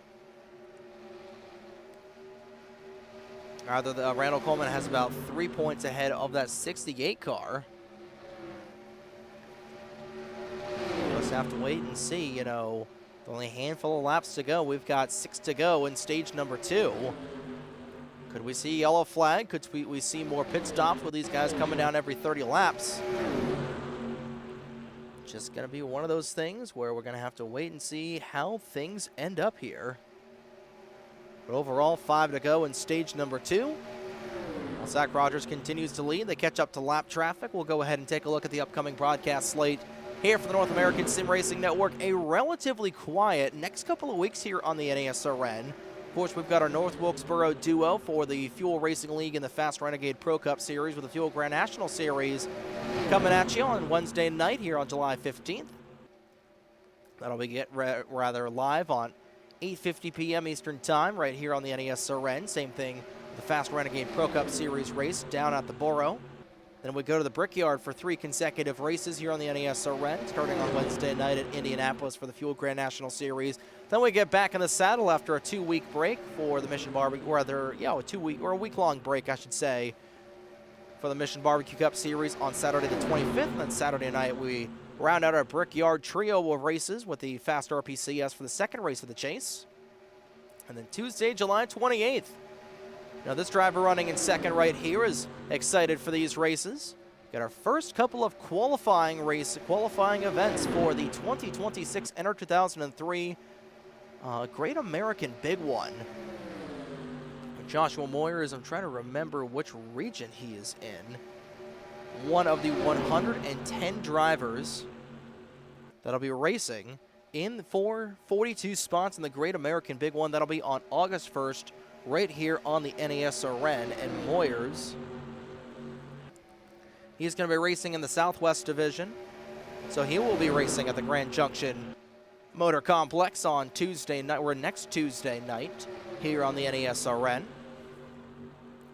Rather, Randall Coleman has about 3 points ahead of that 68 car. We'll just have to wait and see, you know, only a handful of laps to go. We've got 6 to go in stage number 2. Could we see yellow flag? Could we see more pit stops with these guys coming down every 30 laps? Just going to be one of those things where we're going to have to wait and see how things end up here. But overall, 5 to go in stage number 2. While Zach Rogers continues to lead, they catch up to lap traffic. We'll go ahead and take a look at the upcoming broadcast slate here for the North American Sim Racing Network. A relatively quiet next couple of weeks here on the NASRN. Of course, we've got our North Wilkesboro duo for the Fuel Racing League and the Fast Renegade Pro Cup Series with the Fuel Grand National Series coming at you on Wednesday night here on July 15th. That'll be rather live on 8:50 p.m. Eastern Time right here on the NESRN. Same thing, the Fast Renegade Pro Cup Series race down at the Borough. Then we go to the Brickyard for 3 consecutive races here on the NESRN, starting on Wednesday night at Indianapolis for the Fuel Grand National Series. Then we get back in the saddle after a 2-week break for the Mission Barbecue, or rather, yeah, a week-long break, I should say, for the Mission Barbecue Cup Series on Saturday the 25th. And then Saturday night we round out our Brickyard trio of races with the Fast RPCS for the second race of the chase. And then Tuesday, July 28th. Now this driver running in second right here is excited for these races. Got our first couple of qualifying events for the 2026 NR2003 Great American Big One. Joshua Moyers, I'm trying to remember which region he is in. One of the 110 drivers that'll be racing in 42 spots in the Great American Big One. That'll be on August 1st. Right here on the NESRN. And Moyers, he's going to be racing in the Southwest Division, so he will be racing at the Grand Junction Motor Complex on Tuesday night, or next Tuesday night, here on the NESRN.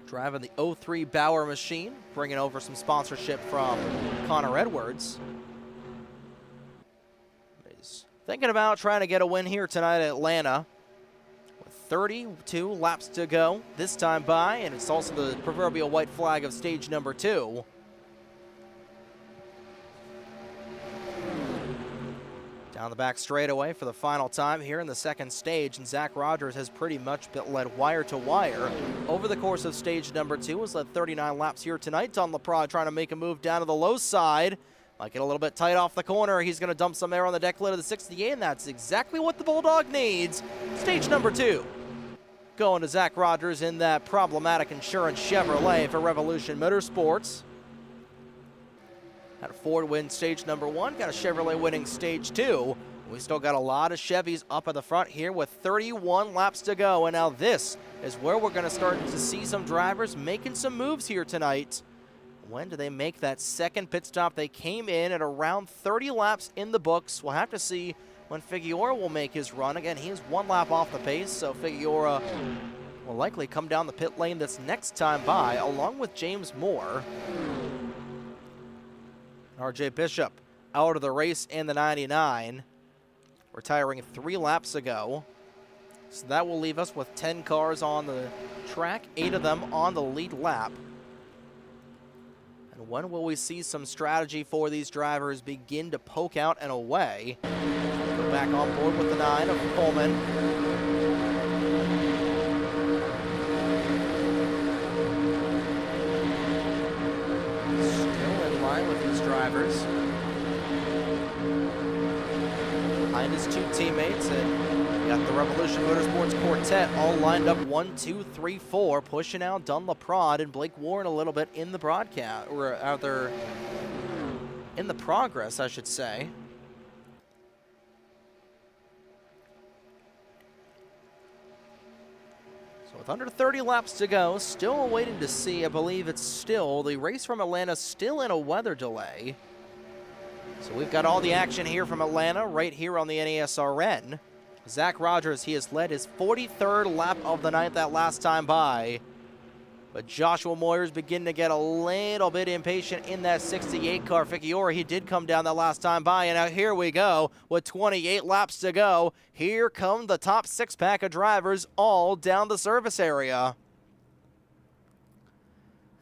Driving the 03 Bauer machine, bringing over some sponsorship from Connor Edwards. He's thinking about trying to get a win here tonight at Atlanta. 32 laps to go this time by, and it's also the proverbial white flag of stage number 2. Down the back straightaway for the final time here in the second stage, and Zach Rogers has pretty much been led wire to wire over the course of stage number 2. Has led 39 laps here tonight. Don LaPrade trying to make a move down to the low side. Might get a little bit tight off the corner. He's going to dump some air on the deck lid of the 68, and that's exactly what the Bulldog needs. Stage number 2. Going to Zach Rogers in that problematic insurance Chevrolet for Revolution Motorsports. Had a Ford win stage number 1. Got a Chevrolet winning stage 2. We still got a lot of Chevys up at the front here with 31 laps to go. And now this is where we're going to start to see some drivers making some moves here tonight. When do they make that second pit stop? They came in at around 30 laps in the books. We'll have to see when Figueroa will make his run. Again, he is 1 lap off the pace, so Figueroa will likely come down the pit lane this next time by, along with James Moore. RJ Bishop out of the race in the 99, retiring 3 laps ago. So that will leave us with 10 cars on the track, 8 of them on the lead lap. And when will we see some strategy for these drivers begin to poke out and away? Go back on board with the 9 of Coleman. Still in line with these drivers. Behind his 2 teammates, and got the Revolution Motorsports quartet all lined up 1, 2, 3, 4, pushing out Don LaPrade and Blake Warren a little bit in the broadcast, or rather in the progress, I should say. So with under 30 laps to go, still waiting to see, I believe it's still, the race from Atlanta still in a weather delay. So we've got all the action here from Atlanta right here on the NESRN. Zach Rogers, he has led his 43rd lap of the night that last time by. But Joshua Moyers beginning to get a little bit impatient in that 68 car. Figueroa, he did come down that last time by, and now here we go with 28 laps to go. Here come the top 6-pack of drivers all down the service area.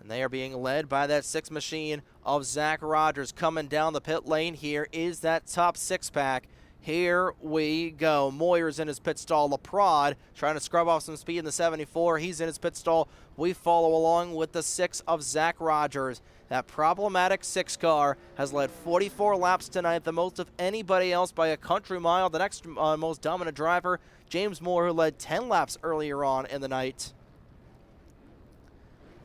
And they are being led by that 6 machine of Zach Rogers coming down the pit lane. Here is that top 6-pack. Here we go. Moyers in his pit stall. LaPrade trying to scrub off some speed in the 74. He's in his pit stall. We follow along with the 6 of Zach Rogers. That problematic 6 car has led 44 laps tonight, the most of anybody else by a country mile. The next most dominant driver, James Moore, who led 10 laps earlier on in the night.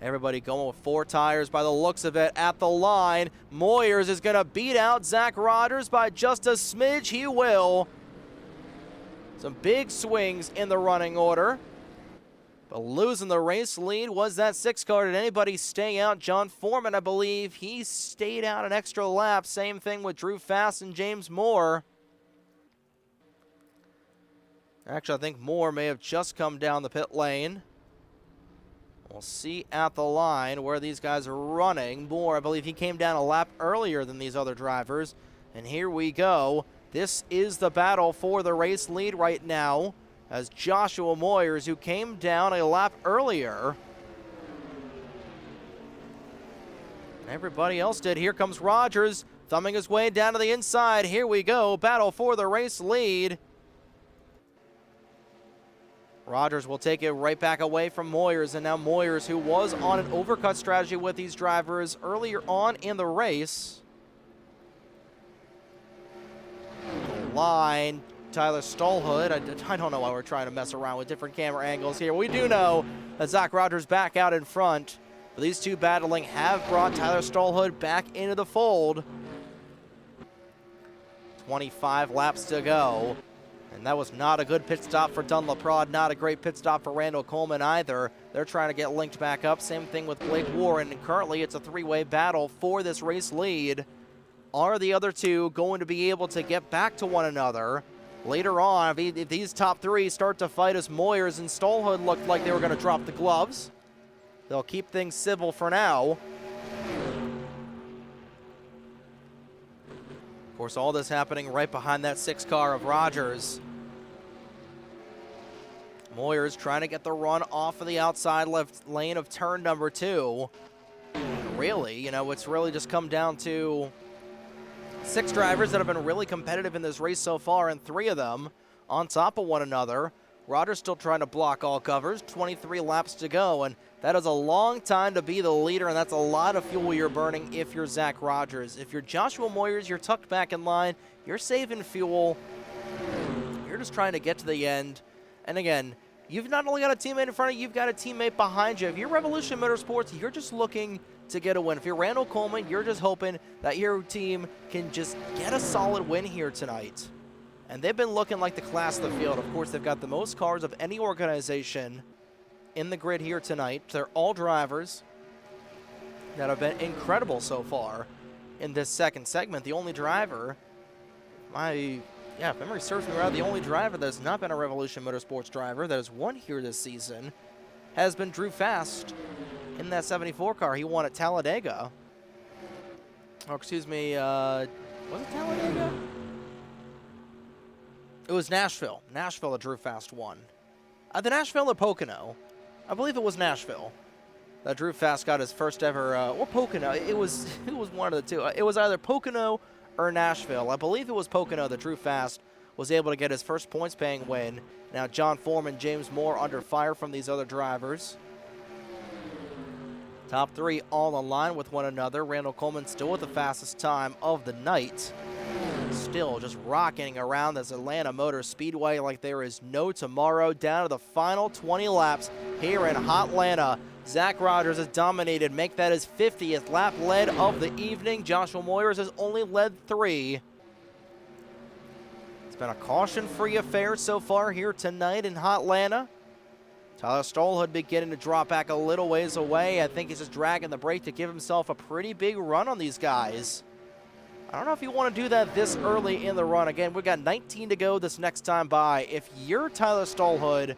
Everybody going with 4 tires by the looks of it at the line. Moyers is going to beat out Zach Rogers by just a smidge. He will. Some big swings in the running order. But losing the race lead was that 6 car. Did anybody stay out? John Foreman, I believe, he stayed out an extra lap. Same thing with Drew Fast and James Moore. Actually, I think Moore may have just come down the pit lane. We'll see at the line where these guys are running. Moore, I believe he came down a lap earlier than these other drivers. And here we go. This is the battle for the race lead right now, as Joshua Moyers, who came down a lap earlier. Everybody else did. Here comes Rogers, thumbing his way down to the inside. Here we go. Battle for the race lead. Rogers will take it right back away from Moyers, and now Moyers, who was on an overcut strategy with these drivers earlier on in the race. Line, Tyler Stallhood. I don't know why we're trying to mess around with different camera angles here. We do know that Zach Rogers back out in front. But these two battling have brought Tyler Stallhood back into the fold. 25 laps to go. And that was not a good pit stop for Dunlap, not a great pit stop for Randall Coleman either. They're trying to get linked back up. Same thing with Blake Warren. And currently it's a three-way battle for this race lead. Are the other two going to be able to get back to one another? Later on, if these top three start to fight, as Moyers and Stallhood looked like they were going to drop the gloves, they'll keep things civil for now. Of course, all this happening right behind that 6 car of Rogers. Moyers trying to get the run off of the outside left lane of turn number 2. Really, you know, it's really just come down to 6 drivers that have been really competitive in this race so far, and 3 of them on top of one another. Rogers still trying to block all covers. 23 laps to go, and that is a long time to be the leader, and that's a lot of fuel you're burning if you're Zach Rogers. If you're Joshua Moyers, you're tucked back in line, you're saving fuel, you're just trying to get to the end. And again, you've not only got a teammate in front of you, you've got a teammate behind you. If you're Revolution Motorsports, you're just looking to get a win. If you're Randall Coleman, you're just hoping that your team can just get a solid win here tonight. And they've been looking like the class of the field. Of course, they've got the most cars of any organization in the grid here tonight. They're all drivers that have been incredible so far in this second segment. The only driver, if memory serves me right, the only driver that has not been a Revolution Motorsports driver that has won here this season has been Drew Fast in that 74 car. He won at Talladega. Or excuse me, was it Talladega? It was Nashville. Nashville that Drew Fast won. The Nashville or Pocono? I believe it was Nashville that Drew Fast got his first ever, or Pocono. It was one of the two. It was either Pocono or Nashville. I believe it was Pocono that Drew Fast was able to get his first points-paying win. Now John Foreman, James Moore under fire from these other drivers. Top 3 all in line with one another. Randall Coleman still with the fastest time of the night. Still just rocking around this Atlanta Motor Speedway like there is no tomorrow. Down to the final 20 laps here in Hotlanta. Zach Rogers has dominated. Make that his 50th lap led of the evening. Joshua Moyers has only led 3. It's been a caution-free affair so far here tonight in Hotlanta. Tyler Stallhood beginning to drop back a little ways away. I think he's just dragging the brake to give himself a pretty big run on these guys. I don't know if you want to do that this early in the run. Again, we've got 19 to go this next time by. If you're Tyler Stallhood,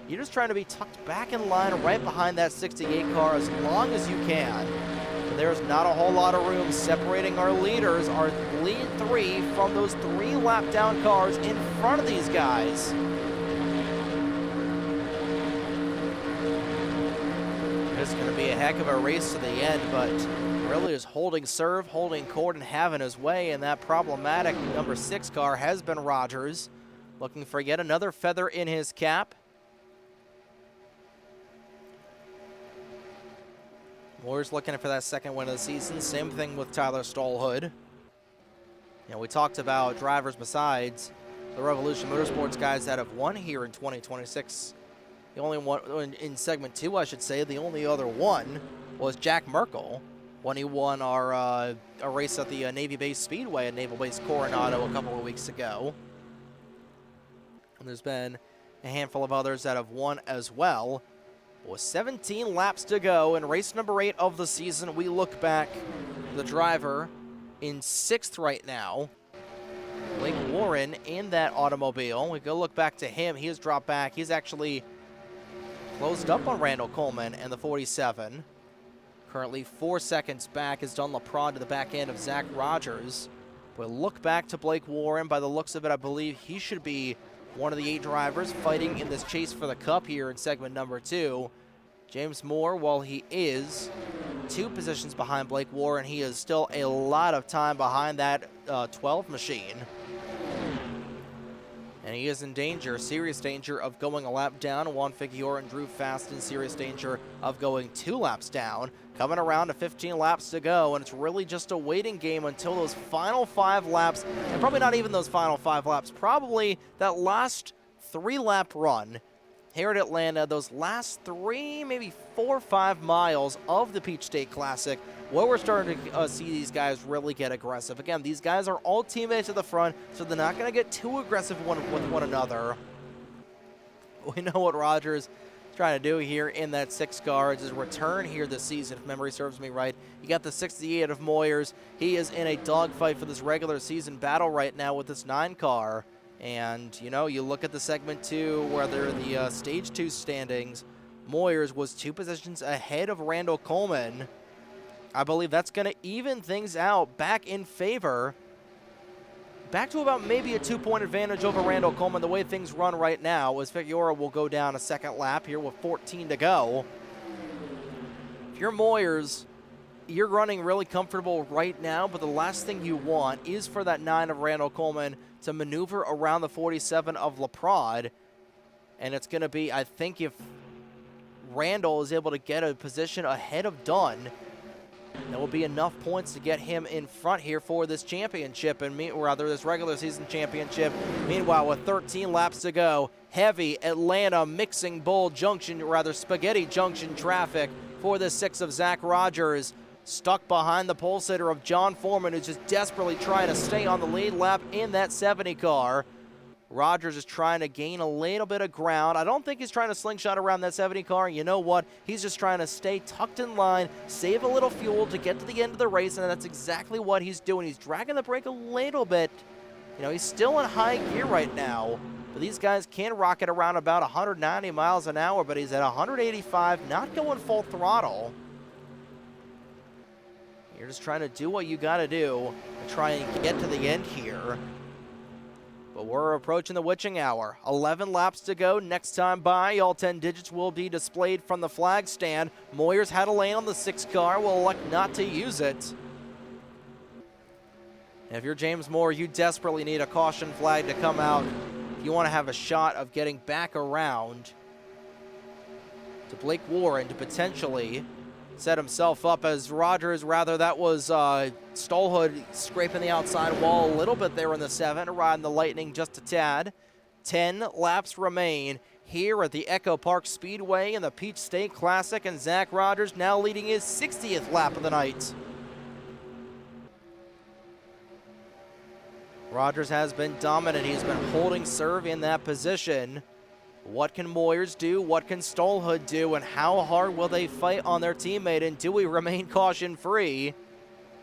you're just trying to be tucked back in line right behind that 68 car as long as you can. There's not a whole lot of room separating our leaders, our lead 3, from those 3 lap down cars in front of these guys. It's going to be a heck of a race to the end, but really is holding serve, holding court, and having his way. And that problematic number 6 car has been Rogers, looking for yet another feather in his cap. Moore's looking for that second win of the season. Same thing with Tyler Stallhood. You know, we talked about drivers besides the Revolution Motorsports guys that have won here in 2026. The only one in segment 2, I should say, the only other one was Jack Merkel when he won our a race at the Navy Base Speedway at Naval Base Coronado a couple of weeks ago. And there's been a handful of others that have won as well. With 17 laps to go in race number 8 of the season, we look back. The driver in 6th right now, Blake Warren, in that automobile. We go look back to him. He has dropped back. He's actually closed up on Randall Coleman and the 47. Currently 4 seconds back is Don LaPrade to the back end of Zach Rogers. We'll look back to Blake Warren. By the looks of it, I believe he should be one of the 8 drivers fighting in this chase for the Cup here in segment number 2. James Moore, while he is 2 positions behind Blake Warren, he is still a lot of time behind that 12 machine. And he is in danger, serious danger of going a lap down. Juan Figueroa and Drew Fast in serious danger of going 2 laps down. Coming around to 15 laps to go, and it's really just a waiting game until those final 5 laps, and probably not even those final 5 laps, probably that last 3-lap run here at Atlanta, those last 3, maybe 4 or 5 miles of the Peach State Classic, where we're starting to see these guys really get aggressive. Again, these guys are all teammates at the front, so they're not going to get too aggressive with one another. We know what Rogers is trying to do here in that 6 car. It's his return here this season, if memory serves me right. You got the 68 of Moyers. He is in a dogfight for this regular season battle right now with this 9 car. And, you know, you look at the segment 2, where they're the stage 2 standings. Moyers was 2 positions ahead of Randall Coleman. I believe that's going to even things out back in favor. Back to about maybe a 2-point advantage over Randall Coleman the way things run right now, as Figueroa will go down a 2nd lap here with 14 to go. If you're Moyers, you're running really comfortable right now, but the last thing you want is for that 9 of Randall Coleman to maneuver around the 47 of LaPrade. And it's going to be, I think, if Randall is able to get a position ahead of Dunn, there will be enough points to get him in front here for this championship, and this regular season championship. Meanwhile, with 13 laps to go, heavy Atlanta Mixing Bowl Junction, Spaghetti Junction traffic for the 6 of Zach Rogers. Stuck behind the pole sitter of John Foreman, who's just desperately trying to stay on the lead lap in that 70 car. Rogers is trying to gain a little bit of ground. I don't think he's trying to slingshot around that 70 car. You know what? He's just trying to stay tucked in line, save a little fuel to get to the end of the race, and that's exactly what he's doing. He's dragging the brake a little bit. You know, he's still in high gear right now, but these guys can rocket around about 190 miles an hour, but he's at 185, not going full throttle. You're just trying to do what you got to do and try and get to the end here. But we're approaching the witching hour. 11 laps to go. Next time by, all 10 digits will be displayed from the flag stand. Moyers had a lane on the 6 car, will elect not to use it. And if you're James Moore, you desperately need a caution flag to come out if you want to have a shot of getting back around to Blake Warren to potentially set himself up as Rogers. That was Stolhood scraping the outside wall a little bit there in the 7, riding the Lightning just a tad. 10 laps remain here at the Echo Park Speedway in the Peach State Classic, and Zach Rogers now leading his 60th lap of the night. Rogers has been dominant. He's been holding serve in that position. What can Moyers do? What can Stolhood do? And how hard will they fight on their teammate? And do we remain caution-free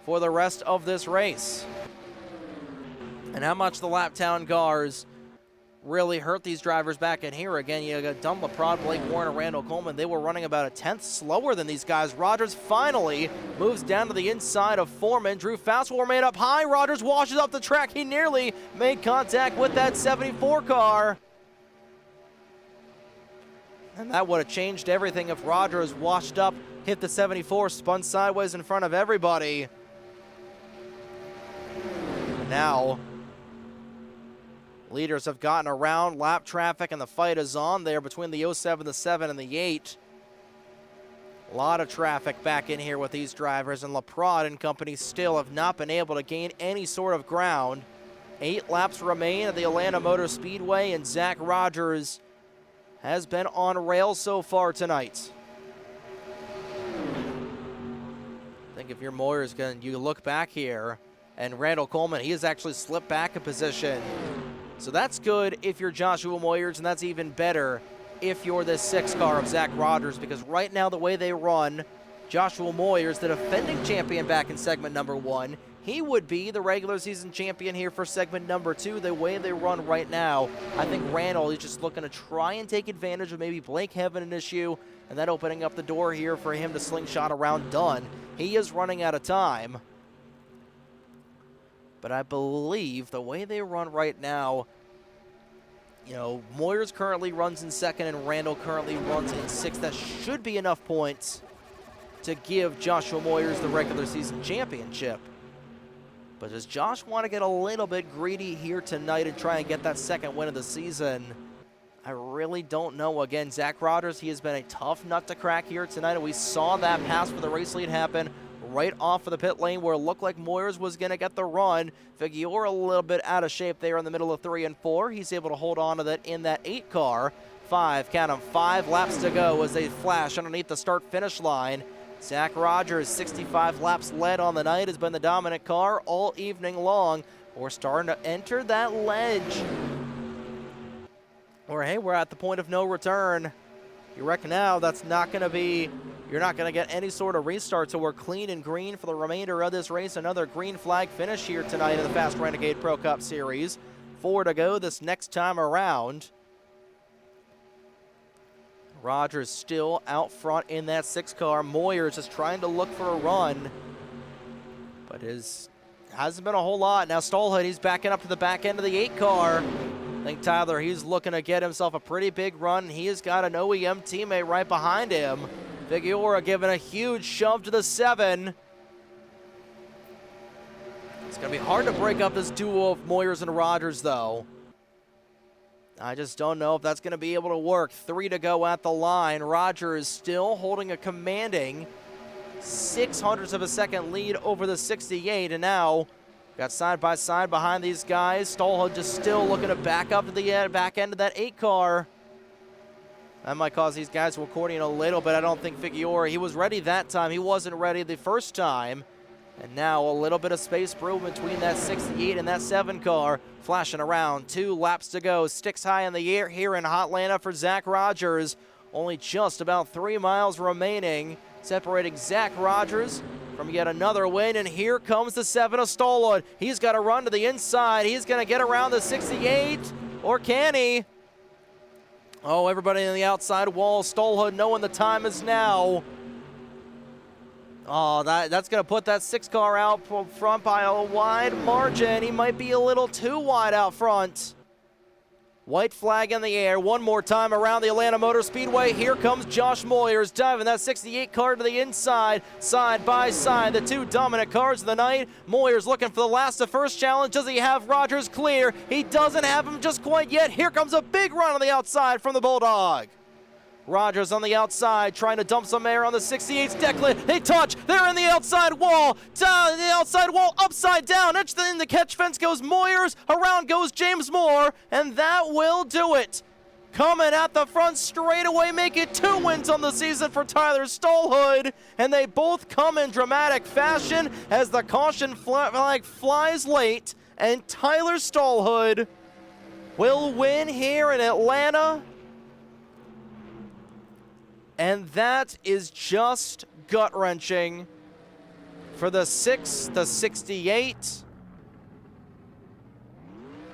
for the rest of this race? And how much the Laptown cars really hurt these drivers back in here. Again, you got Dunn LaPrade, Blake Warren, and Randall Coleman. They were running about a 10th slower than these guys. Rogers finally moves down to the inside of Foreman. Drew Fastwell made up high. Rogers washes up the track. He nearly made contact with that 74 car. And that would have changed everything if Rogers washed up, hit the 74, spun sideways in front of everybody. And now, leaders have gotten around lap traffic, and the fight is on there between the 07, the 7, and the 8. A lot of traffic back in here with these drivers, and LaPrade and company still have not been able to gain any sort of ground. 8 laps remain at the Atlanta Motor Speedway, and Zach Rogers has been on rails so far tonight. I think if you're Moyers, you look back here, and Randall Coleman, he has actually slipped back a position. So that's good if you're Joshua Moyers, and that's even better if you're this 6 car of Zach Rogers, because right now the way they run, Joshua Moyers, the defending champion back in segment number 1, he would be the regular season champion here for segment number 2. The way they run right now, I think Randall is just looking to try and take advantage of maybe Blake having an issue, and then opening up the door here for him to slingshot around Dunn. He is running out of time. But I believe the way they run right now, you know, Moyers currently runs in 2nd and Randall currently runs in 6th. That should be enough points to give Joshua Moyers the regular season championship. But does Josh want to get a little bit greedy here tonight and try and get that 2nd win of the season? I really don't know. Again, Zach Rogers, he has been a tough nut to crack here tonight, and we saw that pass for the race lead happen right off of the pit lane where it looked like Moyers was going to get the run. Figueroa a little bit out of shape there in the middle of 3 and 4. He's able to hold on to that in that 8 car. 5 laps to go as they flash underneath the start-finish line. Zach Rogers, 65 laps led on the night, has been the dominant car all evening long. We're starting to enter that ledge. Or hey, we're at the point of no return. You reckon now that's not going to be, you're not going to get any sort of restart, so we're clean and green for the remainder of this race. Another green flag finish here tonight in the Fast Renegade Pro Cup Series. 4 to go this next time around. Rogers still out front in that 6 car. Moyers is trying to look for a run, but hasn't been a whole lot. Now Stallhood, he's backing up to the back end of the 8 car. I think Tyler, he's looking to get himself a pretty big run. He has got an OEM teammate right behind him. Figueroa giving a huge shove to the 7. It's going to be hard to break up this duo of Moyers and Rogers, though. I just don't know if that's going to be able to work. 3 to go at the line. Rogers still holding a commanding 0.06 of a second lead over the 68, and now got side by side behind these guys. Stallhood just still looking to back up to the back end of that 8 car. That might cause these guys to accordion a little bit. I don't think Figueroa, he was ready that time. He wasn't ready the first time. And now a little bit of space brewing between that 68 and that 7 car. Flashing around, 2 laps to go. Sticks high in the air here in Hotlanta for Zach Rogers. Only just about 3 miles remaining, separating Zach Rogers from yet another win. And here comes the 7 of Stallhood. He's got to run to the inside. He's going to get around the 68, or can he? Oh, everybody in the outside wall. Stallhood knowing the time is now. Oh, that's going to put that 6 car out front by a wide margin. He might be a little too wide out front. White flag in the air. One more time around the Atlanta Motor Speedway. Here comes Josh Moyers driving that 68 car to the inside, side by side. The 2 dominant cars of the night. Moyers looking for the last of first challenge. Does he have Rogers clear? He doesn't have him just quite yet. Here comes a big run on the outside from the Bulldog. Rogers on the outside, trying to dump some air on the 68's Declan. They touch. They're in the outside wall. Down the outside wall, upside down. In the catch fence goes Moyers. Around goes James Moore, and that will do it. Coming at the front straight away, make it 2 wins on the season for Tyler Stallhood. And they both come in dramatic fashion as the caution flag flies late, and Tyler Stallhood will win here in Atlanta. And that is just gut-wrenching for the 6, the 68.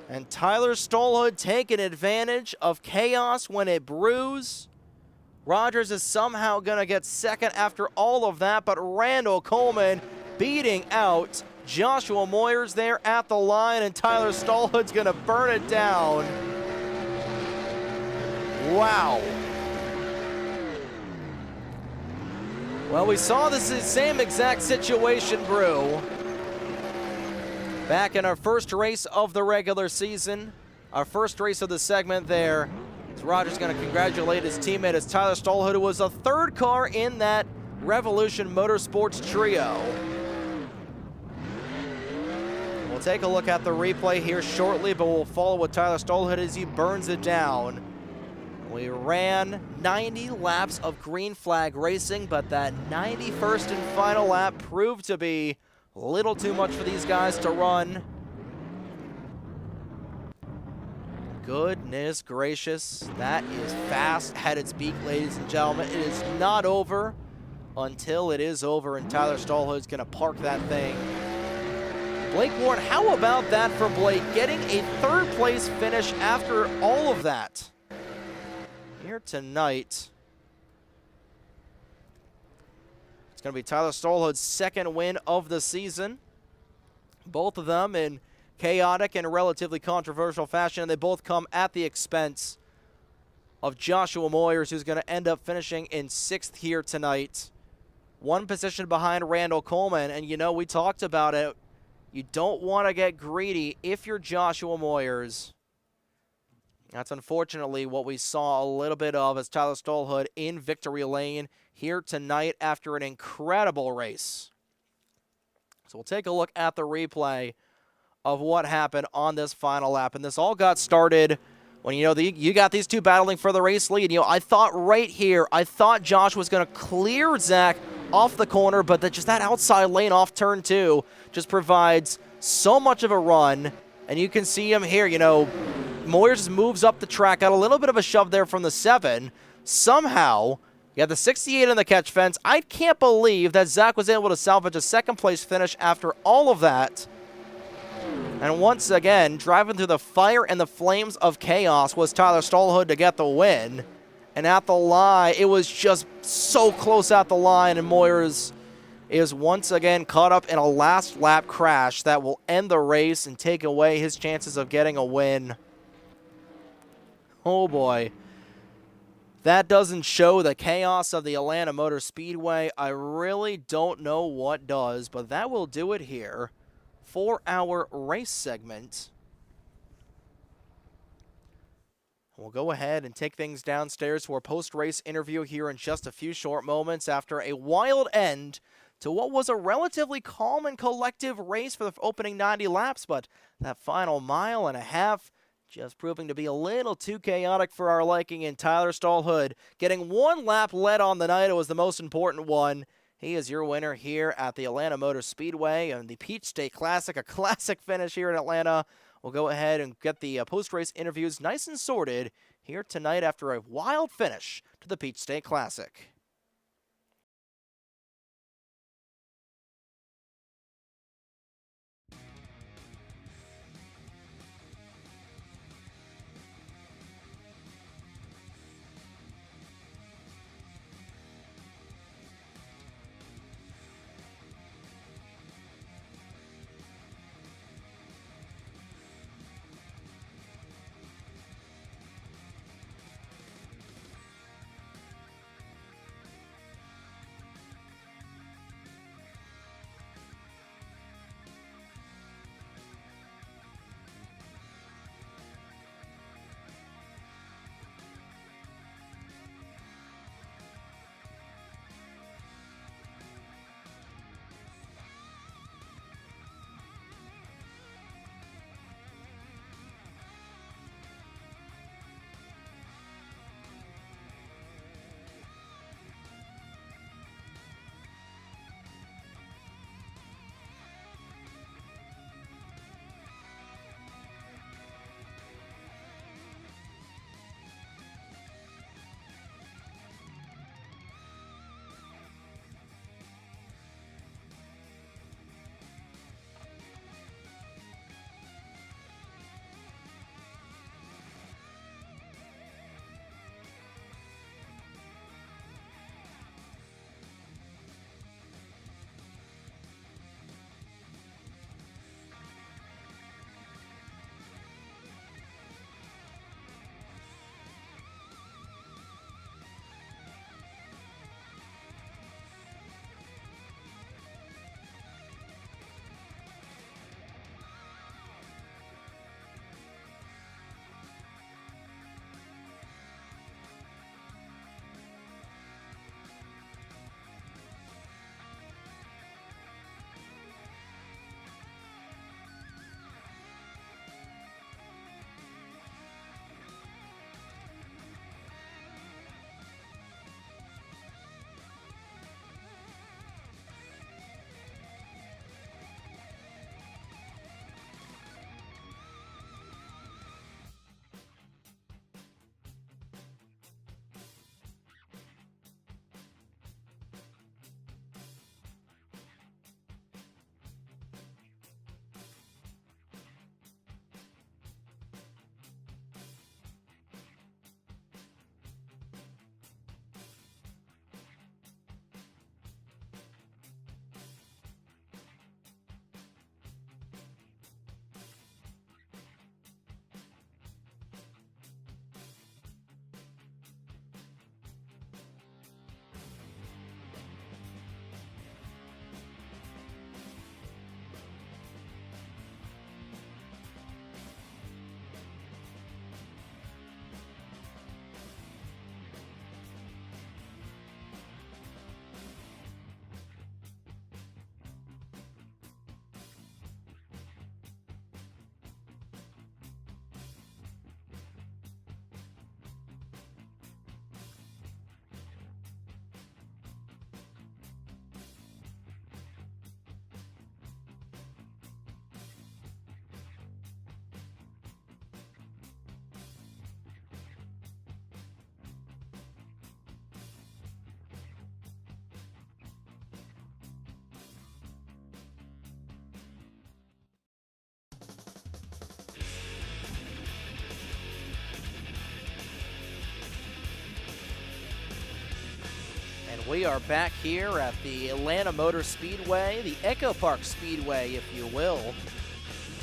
And Tyler Stallhood taking advantage of chaos when it brews. Rogers is somehow going to get 2nd after all of that, but Randall Coleman beating out Joshua Moyers there at the line, and Tyler Stallhood's going to burn it down. Wow. Well, we saw this same exact situation brew back in our first race of the regular season, our first race of the segment there. So Rogers going to congratulate his teammate as Tyler Stallhood, who was the 3rd car in that Revolution Motorsports trio. We'll take a look at the replay here shortly, but we'll follow with Tyler Stallhood as he burns it down. We ran 90 laps of green flag racing, but that 91st and final lap proved to be a little too much for these guys to run. Goodness gracious. That is fast at its peak, ladies and gentlemen. It is not over until it is over, and Tyler Stallhood's going to park that thing. Blake Warren, how about that for Blake? Getting a third-place finish after all of that. Here tonight, it's going to be Tyler Stallhood's second win of the season. Both of them in chaotic and relatively controversial fashion, and they both come at the expense of Joshua Moyers, who's going to end up finishing in 6th here tonight. One position behind Randall Coleman, and you know, we talked about it. You don't want to get greedy if you're Joshua Moyers. That's unfortunately what we saw a little bit of as Tyler Stallhood in victory lane here tonight after an incredible race. So we'll take a look at the replay of what happened on this final lap. And this all got started when, you know, you got these two battling for the race lead. You know, I thought right here, Josh was going to clear Zach off the corner, but just that outside lane off turn 2 just provides so much of a run. And you can see him here, you know, Moyers just moves up the track, got a little bit of a shove there from the 7. Somehow, you got the 68 on the catch fence. I can't believe that Zach was able to salvage a second-place finish after all of that. And once again, driving through the fire and the flames of chaos was Tyler Stallhood to get the win. And at the line, it was just so close at the line, and Moyers is once again caught up in a last lap crash that will end the race and take away his chances of getting a win. Oh boy. That doesn't show the chaos of the Atlanta Motor Speedway. I really don't know what does, but that will do it here for our race segment. We'll go ahead and take things downstairs for a post-race interview here in just a few short moments after a wild end to what was a relatively calm and collective race for the opening 90 laps, but that final mile and a half just proving to be a little too chaotic for our liking, and Tyler Stallhood getting one lap led on the night. It was the most important one. He is your winner here at the Atlanta Motor Speedway and the Peach State Classic, a classic finish here in Atlanta. We'll go ahead and get the post-race interviews nice and sorted here tonight after a wild finish to the Peach State Classic. We are back here at the Atlanta Motor Speedway, the Echo Park Speedway, if you will,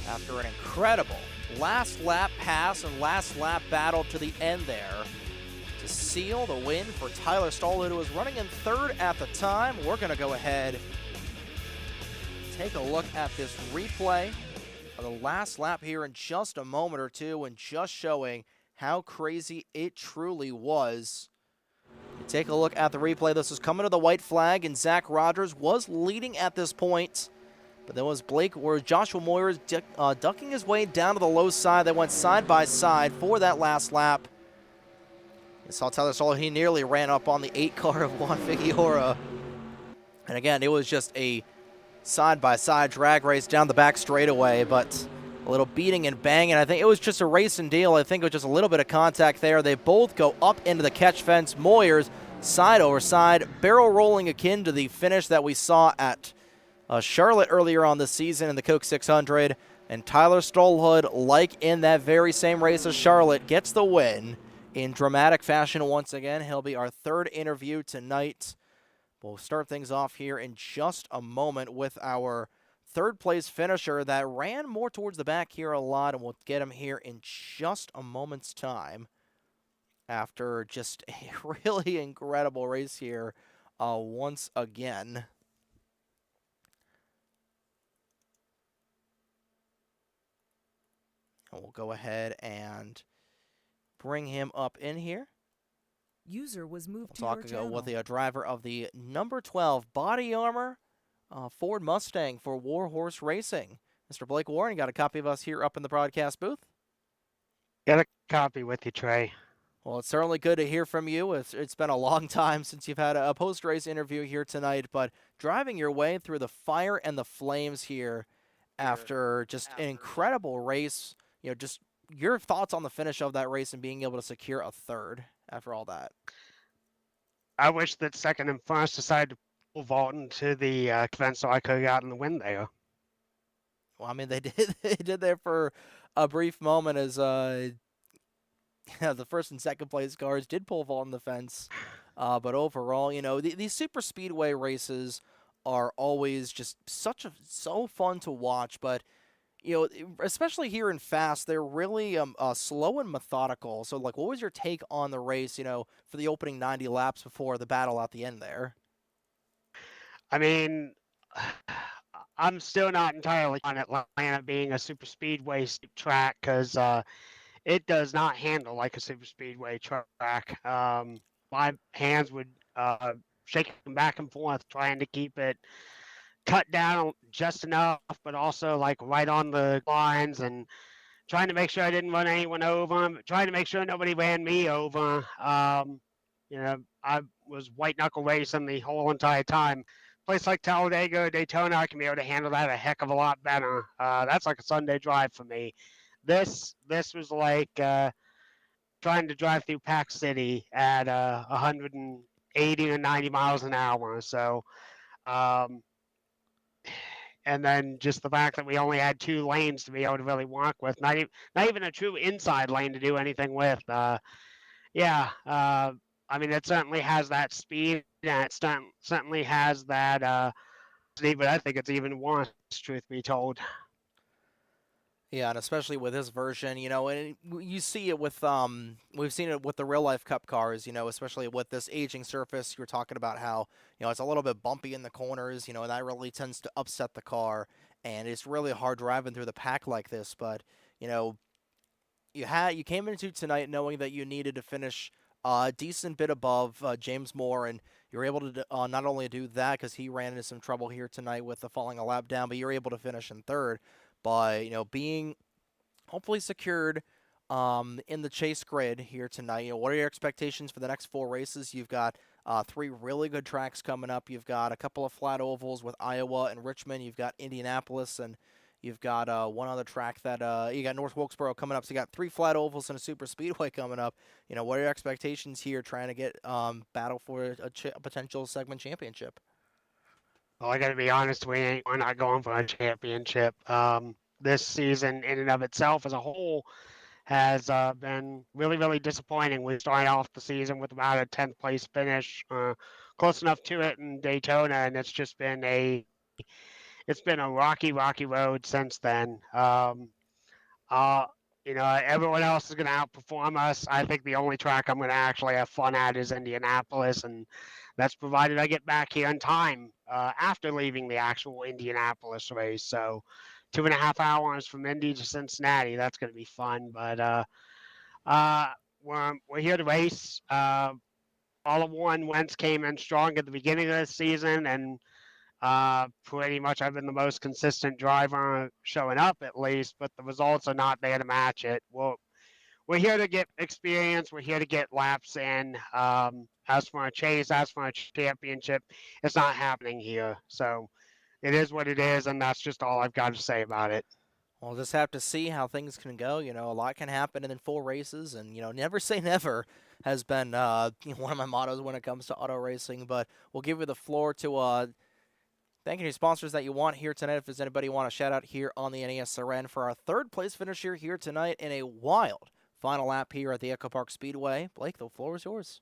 after an incredible last lap pass and last lap battle to the end there to seal the win for Tyler Stallwood, who was running in third at the time. We're going to go ahead and take a look at this replay of the last lap here in just a moment or two, and just showing how crazy it truly was. Take a look at the replay. This was coming to the white flag, and Zach Rogers was leading at this point. But then was Joshua Moyers ducking his way down to the low side. They went side by side for that last lap. You saw Tyler Stallwood, he nearly ran up on the 8 car of Juan Figueroa. And again, it was just a side-by-side drag race down the back straightaway, but a little beating and banging. I think it was just a racing deal. I think it was just a little bit of contact there. They both go up into the catch fence. Moyers, side over side, barrel rolling akin to the finish that we saw at Charlotte earlier on this season in the Coke 600. And Tyler Stallwood, like in that very same race as Charlotte, gets the win in dramatic fashion once again. He'll be our third interview tonight. We'll start things off here in just a moment with our third place finisher that ran more towards the back here a lot, and we'll get him here in just a moment's time after just a really incredible race here once again. And we'll go ahead and bring him up in here. User was moved to We'll your talk channel. with the driver of the number 12 body armor Ford Mustang for Warhorse Racing. Mr. Blake Warren, you got a copy of us here up in the broadcast booth? Got a copy with you, Trey. Well, it's certainly good to hear from you. It's been a long time since you've had a post-race interview here tonight, but driving your way through the fire and the flames here after just an incredible race, just your thoughts on the finish of that race and being able to secure a third after all that. I wish that second and first decided to pull vault into the event so I could have gotten the win there. Well, I mean, they did there for a brief moment as the first and second place cars did pull vault in the fence. But overall, these super speedway races are always just so fun to watch. But, especially here in Fast, they're really slow and methodical. So, what was your take on the race, for the opening 90 laps before the battle at the end there? I mean, I'm still not entirely on Atlanta being a super speedway track because it does not handle like a super speedway track. My hands would shake back and forth trying to keep it cut down just enough, but also right on the lines and trying to make sure I didn't run anyone over, trying to make sure nobody ran me over. I was white knuckle racing the whole entire time. Place like Talladega, Daytona, I can be able to handle that a heck of a lot better. That's like a Sunday drive for me. This was like trying to drive through Pack City at 180 or 90 miles an hour. So, and then just the fact that we only had 2 lanes to be able to really work with, not even a true inside lane to do anything with. I mean, it certainly has that speed, and it certainly has that but I think it's even worse, truth be told. Yeah, and especially with this version, and you see it with we've seen it with the real life Cup cars, especially with this aging surface. You were talking about how it's a little bit bumpy in the corners, and that really tends to upset the car, and it's really hard driving through the pack like this. But you came into tonight knowing that you needed to finish a decent bit above James Moore, and you're able to not only do that because he ran into some trouble here tonight with the falling a lap down, but you're able to finish in third by being hopefully secured in the chase grid here tonight. What are your expectations for the next 4 races? You've got 3 really good tracks coming up. You've got a couple of flat ovals with Iowa and Richmond. You've got Indianapolis, and you've got one other track that you got North Wilkesboro coming up. So you got 3 flat ovals and a super speedway coming up. What are your expectations here trying to get battle for a potential segment championship? Well, I got to be honest, we're not going for a championship. This season, in and of itself, as a whole, has been really, really disappointing. We started off the season with about a 10th place finish, close enough to it in Daytona, and it's been a rocky, rocky road since then. Uh, everyone else is going to outperform us. I think the only track I'm going to actually have fun at is Indianapolis, and that's provided I get back here in time after leaving the actual Indianapolis race. So 2.5 hours from Indy to Cincinnati, that's going to be fun. But we're here to race. All of one Wentz came in strong at the beginning of the season, and pretty much I've been the most consistent driver showing up at least, but the results are not there to match it. We're here to get experience. We're here to get laps in. As for a chase, as for a championship, it's not happening here. So it is what it is, and that's just all I've got to say about it. We'll just have to see how things can go. A lot can happen in 4 races, and never say never has been one of my mottos when it comes to auto racing. But we'll give you the floor to thank any sponsors that you want here tonight. If there's anybody you want to shout out here on the NESRN for our 3rd place finisher here tonight in a wild final lap here at the Echo Park Speedway. Blake, the floor is yours.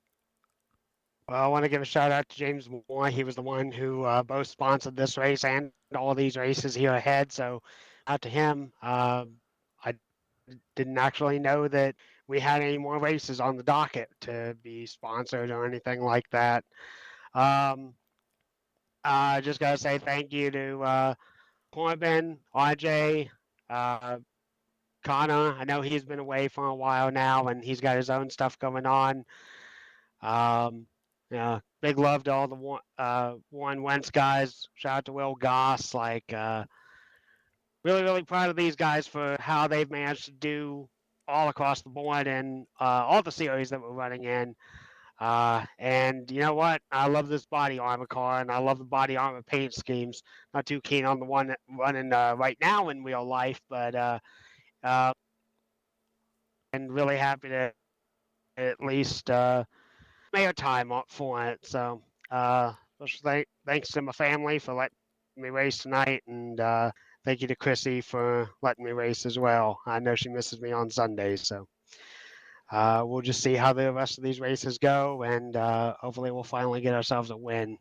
Well, I want to give a shout out to James Moore. He was the one who both sponsored this race and all these races here ahead. So out to him. I didn't actually know that we had any more races on the docket to be sponsored or anything like that. Just got to say thank you to Corbin, RJ, Connor. I know he's been away for a while now, and he's got his own stuff going on. Big love to all the Warren Wentz guys. Shout out to Will Goss. Really, really proud of these guys for how they've managed to do all across the board and all the series that we're running in. And you know what? I love this body armor car, and I love the body armor paint schemes. Not too keen on the one running right now in real life, but and really happy to at least make a time up for it. So thanks to my family for letting me race tonight, and thank you to Chrissy for letting me race as well. I know she misses me on Sundays, so we'll just see how the rest of these races go, and hopefully we'll finally get ourselves a win.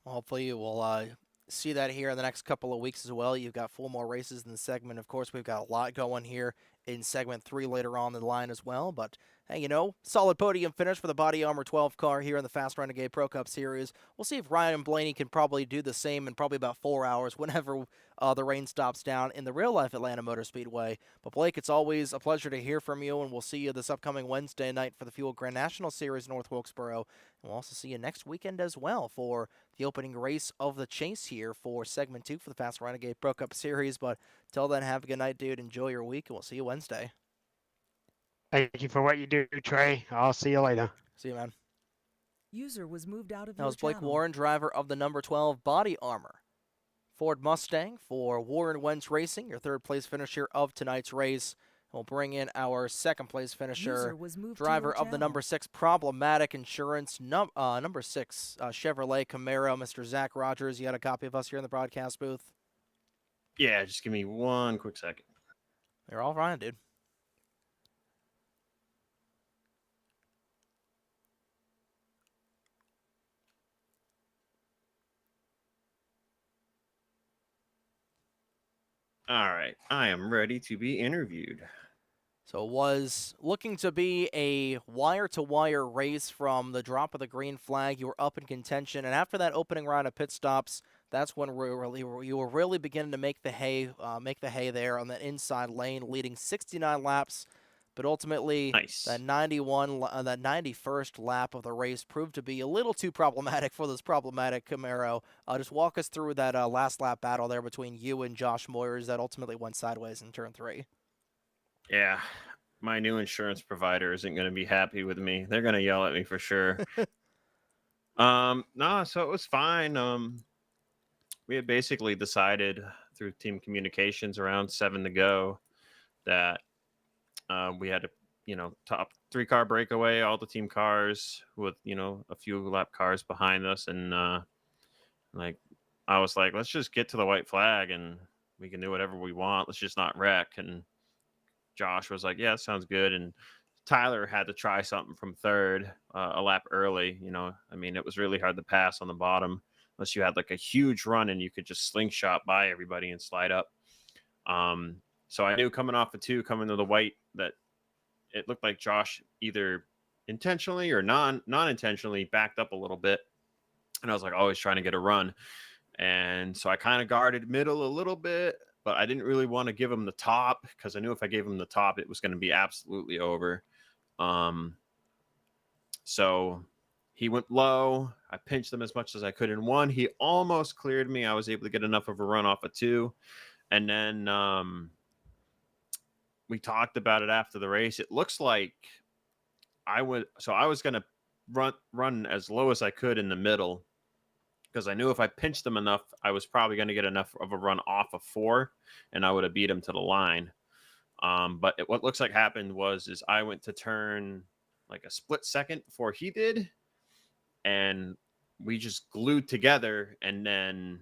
Hopefully you will see that here in the next couple of weeks as well. You've got 4 more races in the segment. Of course, we've got a lot going here in segment 3 later on the line as well. But, hey, solid podium finish for the Body Armor 12 car here in the Fast Renegade Pro Cup Series. We'll see if Ryan Blaney can probably do the same in probably about 4 hours whenever the rain stops down in the real-life Atlanta Motor Speedway. But, Blake, it's always a pleasure to hear from you, and we'll see you this upcoming Wednesday night for the Fuel Grand National Series North Wilkesboro. And we'll also see you next weekend as well for the opening race of the chase here for segment 2 for the Fast Renegade Pro Cup Series. But till then, have a good night, dude. Enjoy your week, and we'll see you Wednesday. Thank you for what you do, Trey. I'll see you later. See you, man. User was moved out of That your was Blake channel. Warren, driver of the number 12 Body Armor Ford Mustang for Warren Wentz Racing, your 3rd place finisher of tonight's race. We'll bring in our 2nd place finisher, driver of the number 6 Problematic Insurance, number 6 Chevrolet Camaro, Mr. Zach Rogers. You got a copy of us here in the broadcast booth? Yeah, just give me 1 quick second. You're all right, dude. All right, I am ready to be interviewed. So it was looking to be a wire-to-wire race from the drop of the green flag. You were up in contention, and after that opening round of pit stops, that's when you were really beginning to make the hay there on the inside lane, leading 69 laps. But ultimately, Nice. that 91st lap of the race proved to be a little too problematic for this problematic Camaro. Just walk us through that last lap battle there between you and Josh Moyers that ultimately went sideways in turn 3. Yeah, my new insurance provider isn't going to be happy with me. They're going to yell at me for sure. No, so it was fine. We had basically decided through team communications around 7 to go that we had to, top 3-car breakaway, all the team cars with, a few lap cars behind us. And I was like, let's just get to the white flag and we can do whatever we want. Let's just not wreck. And Josh was like, yeah, that sounds good. And Tyler had to try something from third a lap early. I mean, it was really hard to pass on the bottom unless you had like a huge run and you could just slingshot by everybody and slide up. So I knew coming off of 2, coming to the white, that it looked like Josh either intentionally or non-intentionally backed up a little bit. And I was like always trying to get a run. And so I kind of guarded middle a little bit, but I didn't really want to give him the top because I knew if I gave him the top, it was going to be absolutely over. So he went low. I pinched him as much as I could in 1. He almost cleared me. I was able to get enough of a run off of 2. And then we talked about it after the race. It looks like I was going to run as low as I could in the middle because I knew if I pinched him enough, I was probably going to get enough of a run off of 4 and I would have beat him to the line. But what looks like happened is I went to turn like a split second before he did, and we just glued together, and then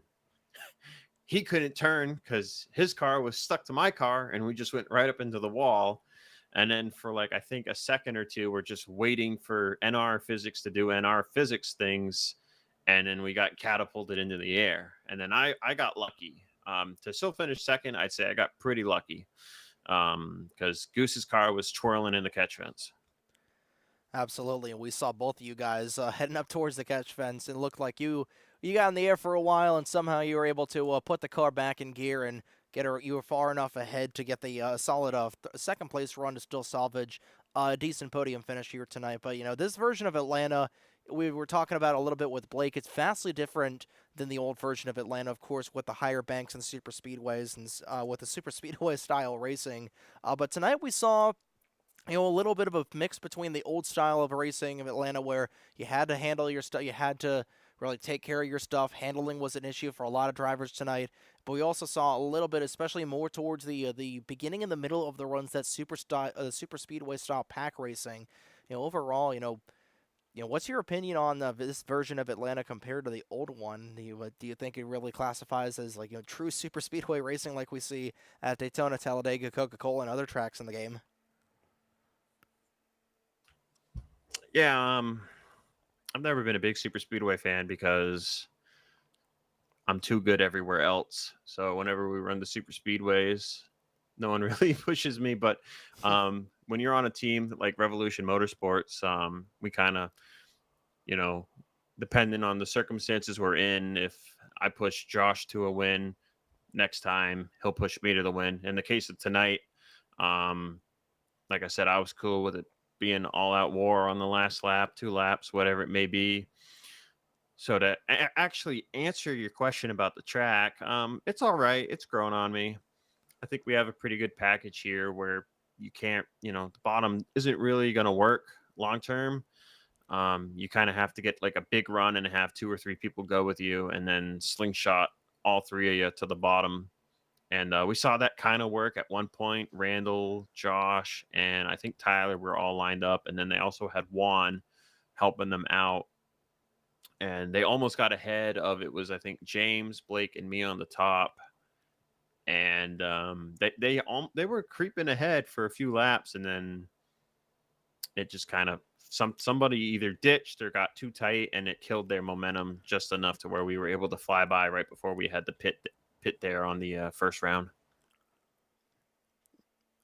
he couldn't turn because his car was stuck to my car, and we just went right up into the wall. And then for like, I think a second or two, we're just waiting for NR physics to do NR physics things. And then we got catapulted into the air. And then I got lucky. To still finish second, I'd say I got pretty lucky because Goose's car was twirling in the catch fence. Absolutely, and we saw both of you guys heading up towards the catch fence, and it looked like you got in the air for a while, and somehow you were able to put the car back in gear and you were far enough ahead to get the solid second place run to still salvage a decent podium finish here tonight. But this version of Atlanta, we were talking about a little bit with Blake. It's vastly different than the old version of Atlanta, of course, with the higher banks and super speedways and with the super speedway style racing. But tonight we saw a little bit of a mix between the old style of racing of Atlanta where you had to handle your stuff, you had to really take care of your stuff. Handling was an issue for a lot of drivers tonight, but we also saw a little bit, especially more towards the beginning and the middle of the runs, that super speedway style pack racing. Overall, what's your opinion on this version of Atlanta compared to the old one? Do you think it really classifies as like true super speedway racing like we see at Daytona, Talladega, Coca-Cola, and other tracks in the game? Yeah, I've never been a big super speedway fan because I'm too good everywhere else. So whenever we run the super speedways, no one really pushes me. But when you're on a team like Revolution Motorsports, we kind of, depending on the circumstances we're in, if I push Josh to a win, next time he'll push me to the win. In the case of tonight, like I said, I was cool with it being all-out war on the last lap, 2 laps, whatever it may be. So to actually answer your question about the track, it's all right. It's grown on me. I think we have a pretty good package here where you can't, the bottom isn't really going to work long-term. You kind of have to get like a big run and have 2 or 3 people go with you and then slingshot all 3 of you to the bottom. And we saw that kind of work at one point. Randall, Josh, and I think Tyler were all lined up. And then they also had Juan helping them out. And they almost got ahead of, it was, I think, James, Blake, and me on the top. And they were creeping ahead for a few laps. And then it just kind of, somebody either ditched or got too tight, and it killed their momentum just enough to where we were able to fly by right before we had to pit there on the first round.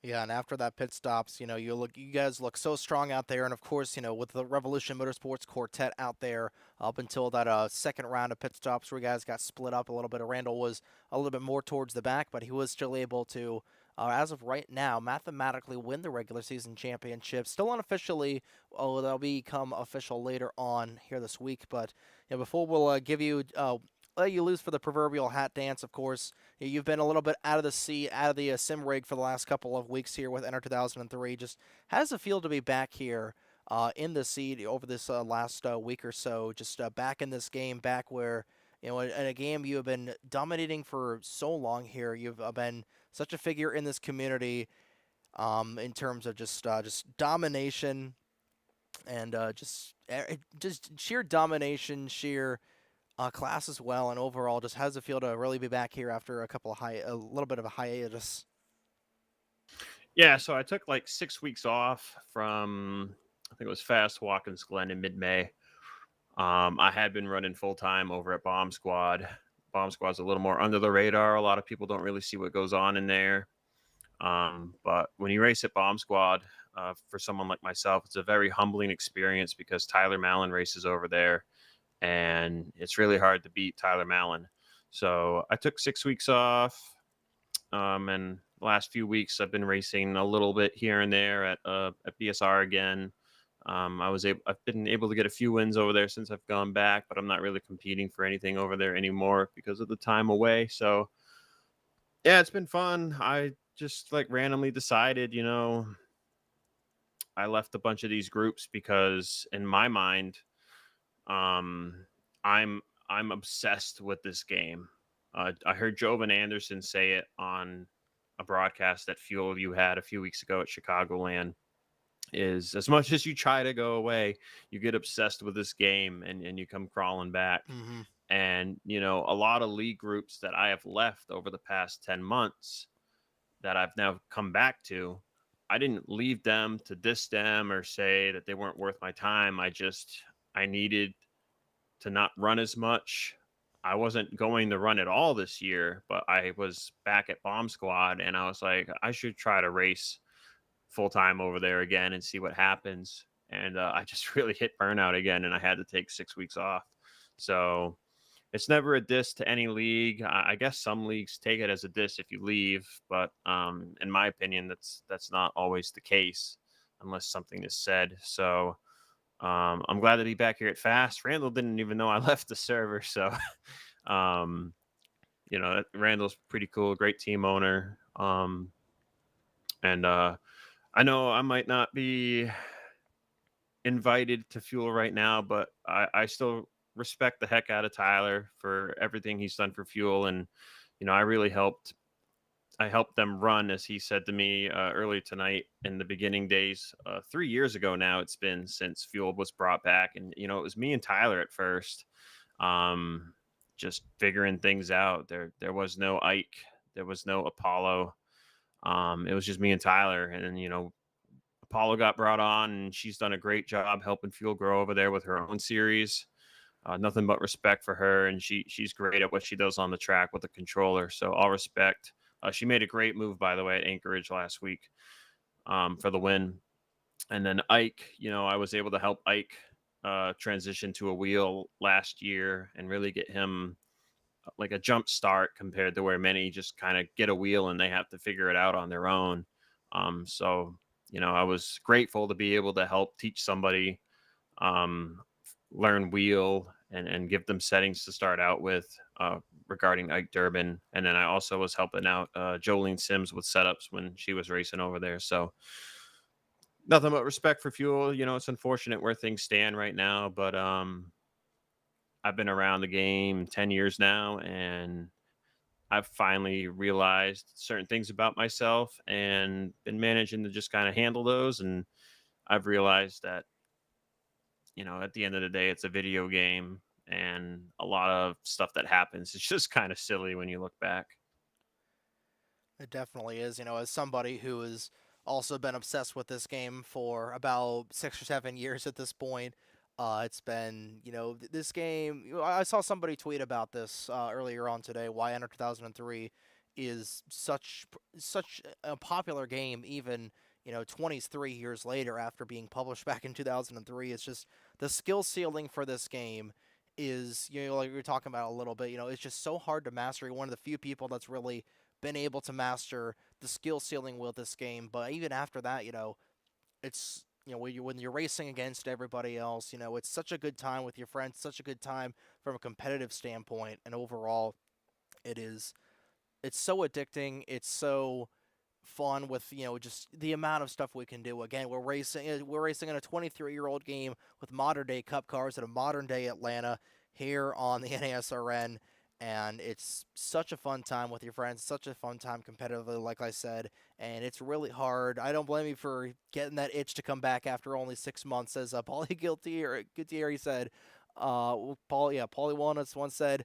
Yeah, and after that pit stops, you guys look so strong out there, and of course, with the Revolution Motorsports quartet out there up until that second round of pit stops where you guys got split up a little bit. Randall was a little bit more towards the back, but he was still able to, as of right now, mathematically win the regular season championship. Still unofficially, that'll become official later on here this week. But before we'll give you. Let you lose for the proverbial hat dance, of course. You've been a little bit out of the sim rig for the last couple of weeks here with NR2003. Just how does it feel to be back here in the seat over this last week or so? Just back in this game, back where, in a game you have been dominating for so long here. You've been such a figure in this community in terms of just domination and just sheer domination, sheer class as well, and overall, just how does it feel to really be back here after a little bit of a hiatus? Yeah, so I took like 6 weeks off from, I think it was Fast Watkins Glen in mid-May. I had been running full time over at Bomb Squad. Bomb Squad's a little more under the radar. A lot of people don't really see what goes on in there. But when you race at Bomb Squad, for someone like myself, it's a very humbling experience because Tyler Mallon races over there, and it's really hard to beat Tyler Mallon. So I took 6 weeks off, and the last few weeks I've been racing a little bit here and there at BSR again. I've been able to get a few wins over there since I've gone back, but I'm not really competing for anything over there anymore because of the time away. So yeah, it's been fun. I just like randomly decided, I left a bunch of these groups because in my mind, um, I'm I'm obsessed with this game. I heard Jovan Anderson say it on a broadcast that Fuel You had a few weeks ago at Chicagoland. Is as much as you try to go away, you get obsessed with this game and you come crawling back. Mm-hmm. And a lot of league groups that I have left over the past 10 months that I've now come back to, I didn't leave them to diss them or say that they weren't worth my time. I needed to not run as much. I wasn't going to run at all this year, but I was back at Bomb Squad and I was like, I should try to race full time over there again and see what happens. And I just really hit burnout again, and I had to take 6 weeks off. So it's never a diss to any league. I guess some leagues take it as a diss if you leave, but in my opinion, that's not always the case unless something is said. So I'm glad to be back here at Fast. Randall didn't even know I left the server, so um, Randall's pretty cool, great team owner, and I know I might not be invited to Fuel right now, but I still respect the heck out of Tyler for everything he's done for Fuel, and I really I helped them run, as he said to me earlier tonight in the beginning days. 3 years ago now, it's been since Fuel was brought back, and it was me and Tyler at first, um, just figuring things out. There was no Ike, there was no Apollo. It was just me and Tyler, and then Apollo got brought on, and she's done a great job helping Fuel grow over there with her own series. Nothing but respect for her, and she's great at what she does on the track with the controller. So all respect. She made a great move, by the way, at Anchorage last week for the win. And then Ike, I was able to help Ike transition to a wheel last year and really get him like a jump start compared to where many just kind of get a wheel and they have to figure it out on their own. So I was grateful to be able to help teach somebody um, learn wheel and give them settings to start out with regarding Ike Durbin. And then I also was helping out Jolene Sims with setups when she was racing over there. So nothing but respect for Fuel. It's unfortunate where things stand right now, but I've been around the game 10 years now, and I've finally realized certain things about myself and been managing to just kind of handle those. And I've realized that, at the end of the day, it's a video game, and a lot of stuff that happens is just kind of silly when you look back. It definitely is. As somebody who has also been obsessed with this game for about 6 or 7 years at this point, it's been, this game. I saw somebody tweet about this earlier on today. Why NR2003 is such a popular game, even 23 years later after being published back in 2003. It's just the skill ceiling for this game is, like we were talking about a little bit. It's just so hard to master. You're one of the few people that's really been able to master the skill ceiling with this game. But even after that, it's when you're racing against everybody else, it's such a good time with your friends, such a good time from a competitive standpoint, and overall, it is it's so addicting. It's so fun with just the amount of stuff we can do. Again, we're racing in a 23-year-old game with modern day cup cars at a modern day Atlanta here on the NASRN, and it's such a fun time with your friends, such a fun time competitively, like I said, and it's really hard. I don't blame you for getting that itch to come back after only 6 months, as Paulie Gutierrez said. Paulie Walnuts once said,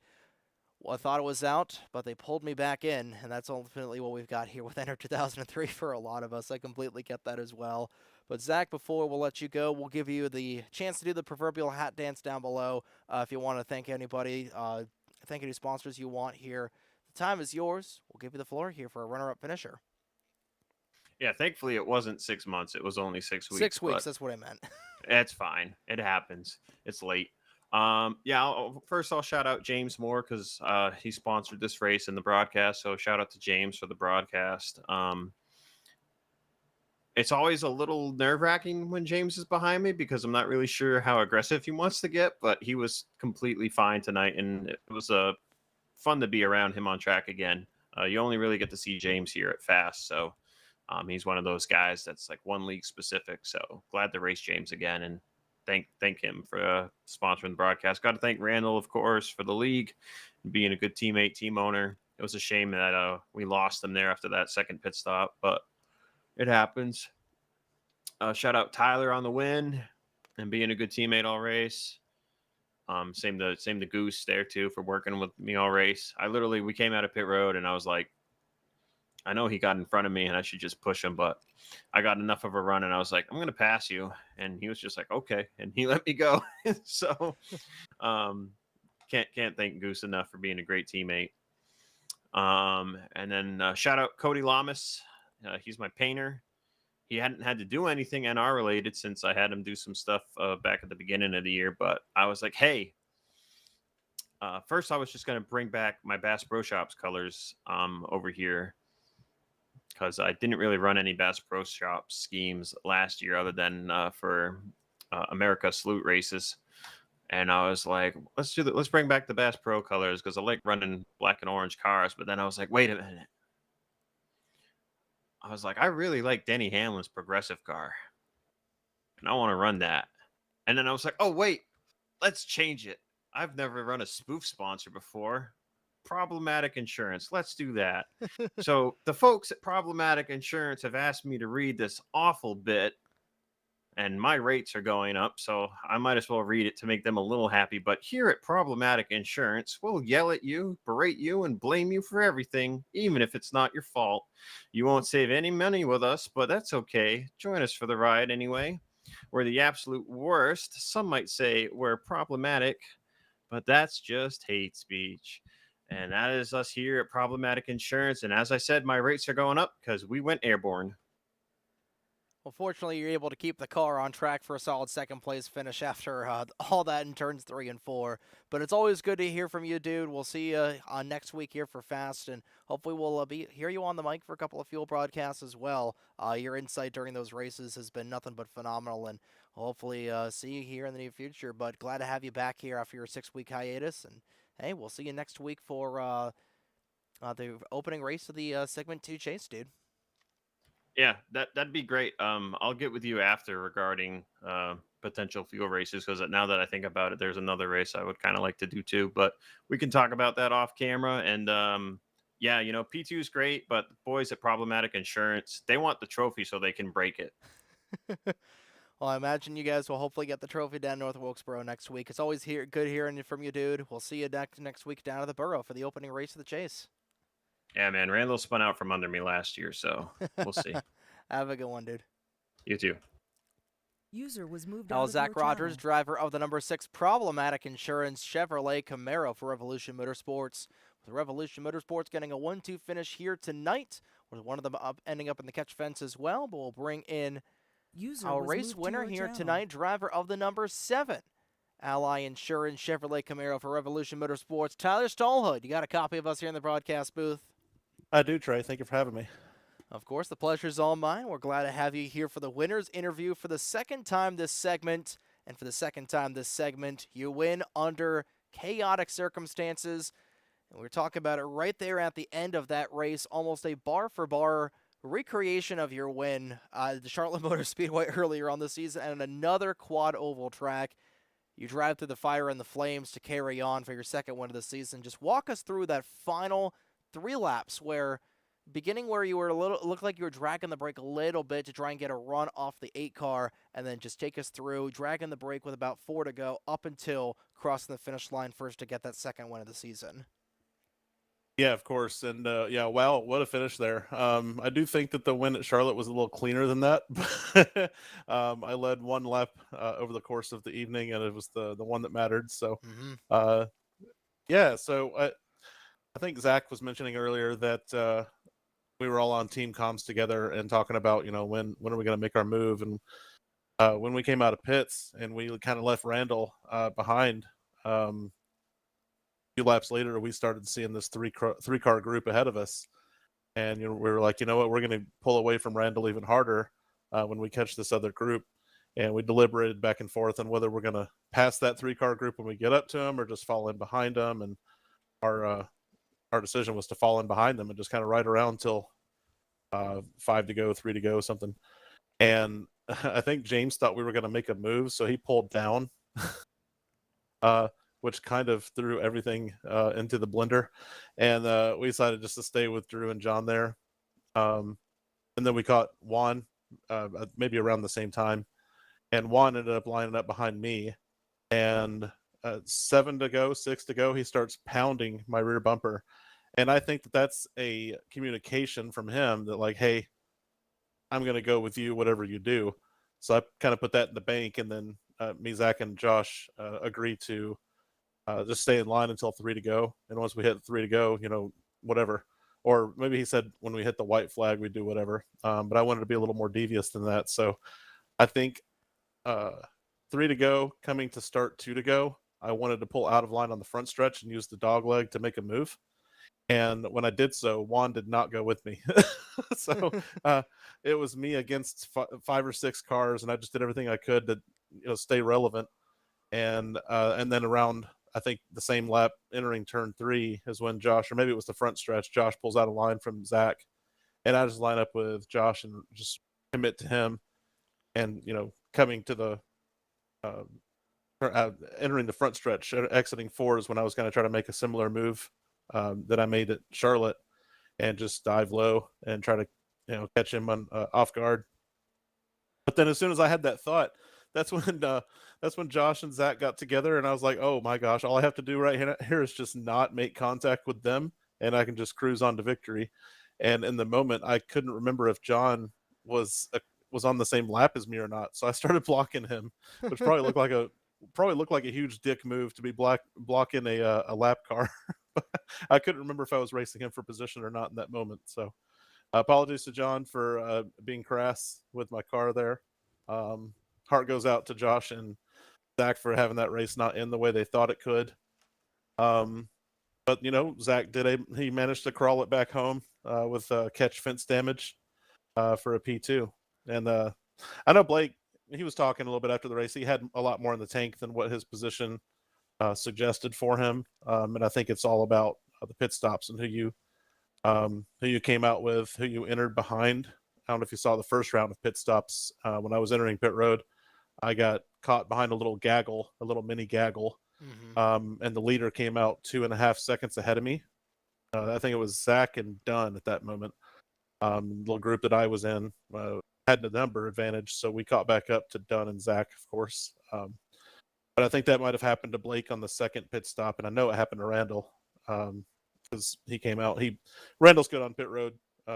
Well, I thought it was out, but they pulled me back in, and that's ultimately what we've got here with NR2003 for a lot of us. I completely get that as well. But Zach, before we'll let you go, we'll give you the chance to do the proverbial hat dance down below. If you want to thank anybody, thank any sponsors you want here. The time is yours. We'll give you the floor here for a runner-up finisher. Yeah, thankfully it wasn't 6 months. It was only 6 weeks. 6 weeks, but that's what I meant. it's fine. It happens. It's late. Yeah, first I'll shout out James Moore because he sponsored this race in the broadcast. So shout out to James for the broadcast. It's always a little nerve-wracking when James is behind me because I'm not really sure how aggressive he wants to get, but he was completely fine tonight, and it was fun to be around him on track again. You only really get to see James here at Fast, so he's one of those guys that's like one league specific. So glad to race James again, and thank him for sponsoring the broadcast. Got to thank Randall, of course, for the league and being a good teammate, team owner. It was a shame that we lost him there after that second pit stop, but it happens. Shout out Tyler on the win and being a good teammate all race. Same to Goose there too for working with me all race. We came out of pit road and I was like, I know he got in front of me and I should just push him, but I got enough of a run and I was like, I'm gonna pass you, and he was just like, okay, and he let me go. So, can't thank Goose enough for being a great teammate. And then shout out Cody Lamas. He's my painter. He hadn't had to do anything NR related since I had him do some stuff back at the beginning of the year. But I was like, hey, first I was just going to bring back my Bass Pro Shops colors over here because I didn't really run any Bass Pro Shops schemes last year other than for America Salute races. And I was like, let's bring back the Bass Pro colors because I like running black and orange cars. But then I was like, wait a minute. I was like, I really like Denny Hamlin's progressive car, and I want to run that. And then I was like, oh, wait, let's change it. I've never run a spoof sponsor before. Problematic Insurance. Let's do that. So the folks at Problematic Insurance have asked me to read this awful bit, and my rates are going up, so I might as well read it to make them a little happy. But here at Problematic Insurance, we'll yell at you, berate you, and blame you for everything, even if it's not your fault. You won't save any money with us, but that's okay. Join us for the ride anyway. We're the absolute worst. Some might say we're problematic, but that's just hate speech. And that is us here at Problematic Insurance. And as I said, my rates are going up because we went airborne. Well, fortunately, you're able to keep the car on track for a solid second place finish after all that in turns 3 and 4. But it's always good to hear from you, dude. We'll see you next week here for Fast, and hopefully we'll hear you on the mic for a couple of fuel broadcasts as well. Your insight during those races has been nothing but phenomenal, and hopefully see you here in the near future. But glad to have you back here after your 6-week hiatus, and hey, we'll see you next week for the opening race of the Segment 2 Chase, dude. Yeah, that'd be great. I'll get with you after regarding potential fuel races because now that I think about it, there's another race I would kind of like to do too. But we can talk about that off camera. And yeah, P2 is great, but the boys at Problematic Insurance, they want the trophy so they can break it. Well, I imagine you guys will hopefully get the trophy down North Wilkesboro next week. It's always good hearing from you, dude. We'll see you next week down at the Borough for the opening race of the Chase. Yeah, man. Randall spun out from under me last year, so we'll see. Have a good one, dude. You too. User was moved Now out of Zach your Rogers, channel. driver of the number 6 Problematic Insurance Chevrolet Camaro for Revolution Motorsports. With Revolution Motorsports getting a 1-2 finish here tonight, with one of them ending up in the catch fence as well. But we'll bring in User our was race moved to winner your here channel. tonight, driver of the number 7 Ally Insurance Chevrolet Camaro for Revolution Motorsports, Tyler Stallhood. You got a copy of us here in the broadcast booth? I do, Trey. Thank you for having me. Of course, the pleasure's all mine. We're glad to have you here for the winner's interview for the second time this segment. And for the second time this segment, you win under chaotic circumstances. And we're talking about it right there at the end of that race, almost a bar-for-bar recreation of your win at the Charlotte Motor Speedway earlier on the season and another quad oval track. You drive through the fire and the flames to carry on for your second win of the season. Just walk us through that final 3 laps where you were looked like you were dragging the brake a little bit to try and get a run off the 8 car, and then just take us through dragging the brake with about 4 to go up until crossing the finish line first to get that second win of the season. Yeah, of course. And yeah, wow, what a finish there. I do think that the win at Charlotte was a little cleaner than that. But I led one lap over the course of the evening, and it was the one that mattered. So Mm-hmm. uh, yeah, so I think Zach was mentioning earlier that we were all on team comms together and talking about, when are we going to make our move. And when we came out of pits and we kind of left Randall behind, few laps later, we started seeing this three car group ahead of us, and we were like, you know what, we're going to pull away from Randall even harder when we catch this other group. And we deliberated back and forth on whether we're going to pass that three-car group when we get up to them or just fall in behind them. And our decision was to fall in behind them and just kind of ride around till 5 to go, 3 to go, something. And I think James thought we were going to make a move, so he pulled down. Which kind of threw everything into the blender. And we decided just to stay with Drew and John there. And then we caught Juan maybe around the same time. And Juan ended up lining up behind me. And 7 to go, 6 to go, he starts pounding my rear bumper. And I think that that's a communication from him that, like, hey, I'm going to go with you, whatever you do. So I kind of put that in the bank. And then me, Zach, and Josh agreed to just stay in line until 3 to go. And once we hit 3 to go, whatever. Or maybe he said when we hit the white flag, we'd do whatever. But I wanted to be a little more devious than that. So I think 3 to go, coming to start 2 to go, I wanted to pull out of line on the front stretch and use the dog leg to make a move. And when I did so, Juan did not go with me. So it was me against 5 or 6 cars, and I just did everything I could to stay relevant. And then around, I think the same lap entering turn 3 is when Josh, or maybe it was the front stretch, Josh pulls out a line from Zach, and I just line up with Josh and just commit to him. And coming to the entering the front stretch, exiting 4 is when I was going to try to make a similar move that I made at Charlotte, and just dive low and try to catch him on off guard. But then as soon as I had that thought, that's when Josh and Zach got together, and I was like, oh my gosh, all I have to do right here is just not make contact with them, and I can just cruise on to victory. And in the moment, I couldn't remember if John was on the same lap as me or not, so I started blocking him, which probably looked like a huge dick move to be blocking a lap car. I couldn't remember if I was racing him for position or not in that moment. So apologies to John for being crass with my car there. Heart goes out to Josh and Zach for having that race not end the way they thought it could. But Zach he managed to crawl it back home with catch fence damage for a P2. And I know Blake, he was talking a little bit after the race. He had a lot more in the tank than what his position suggested for him. And I think it's all about the pit stops and who you came out with, who you entered behind. I don't know if you saw the first round of pit stops. When I was entering pit road, I got caught behind a little mini gaggle. Mm-hmm. And the leader came out 2.5 seconds ahead of me. I think it was Zach and Dunn at that moment. The little group that I was in had the number advantage, so we caught back up to Dunn and Zach, of course. But I think that might have happened to Blake on the second pit stop, and I know it happened to Randall because he came out. Randall's good on pit road,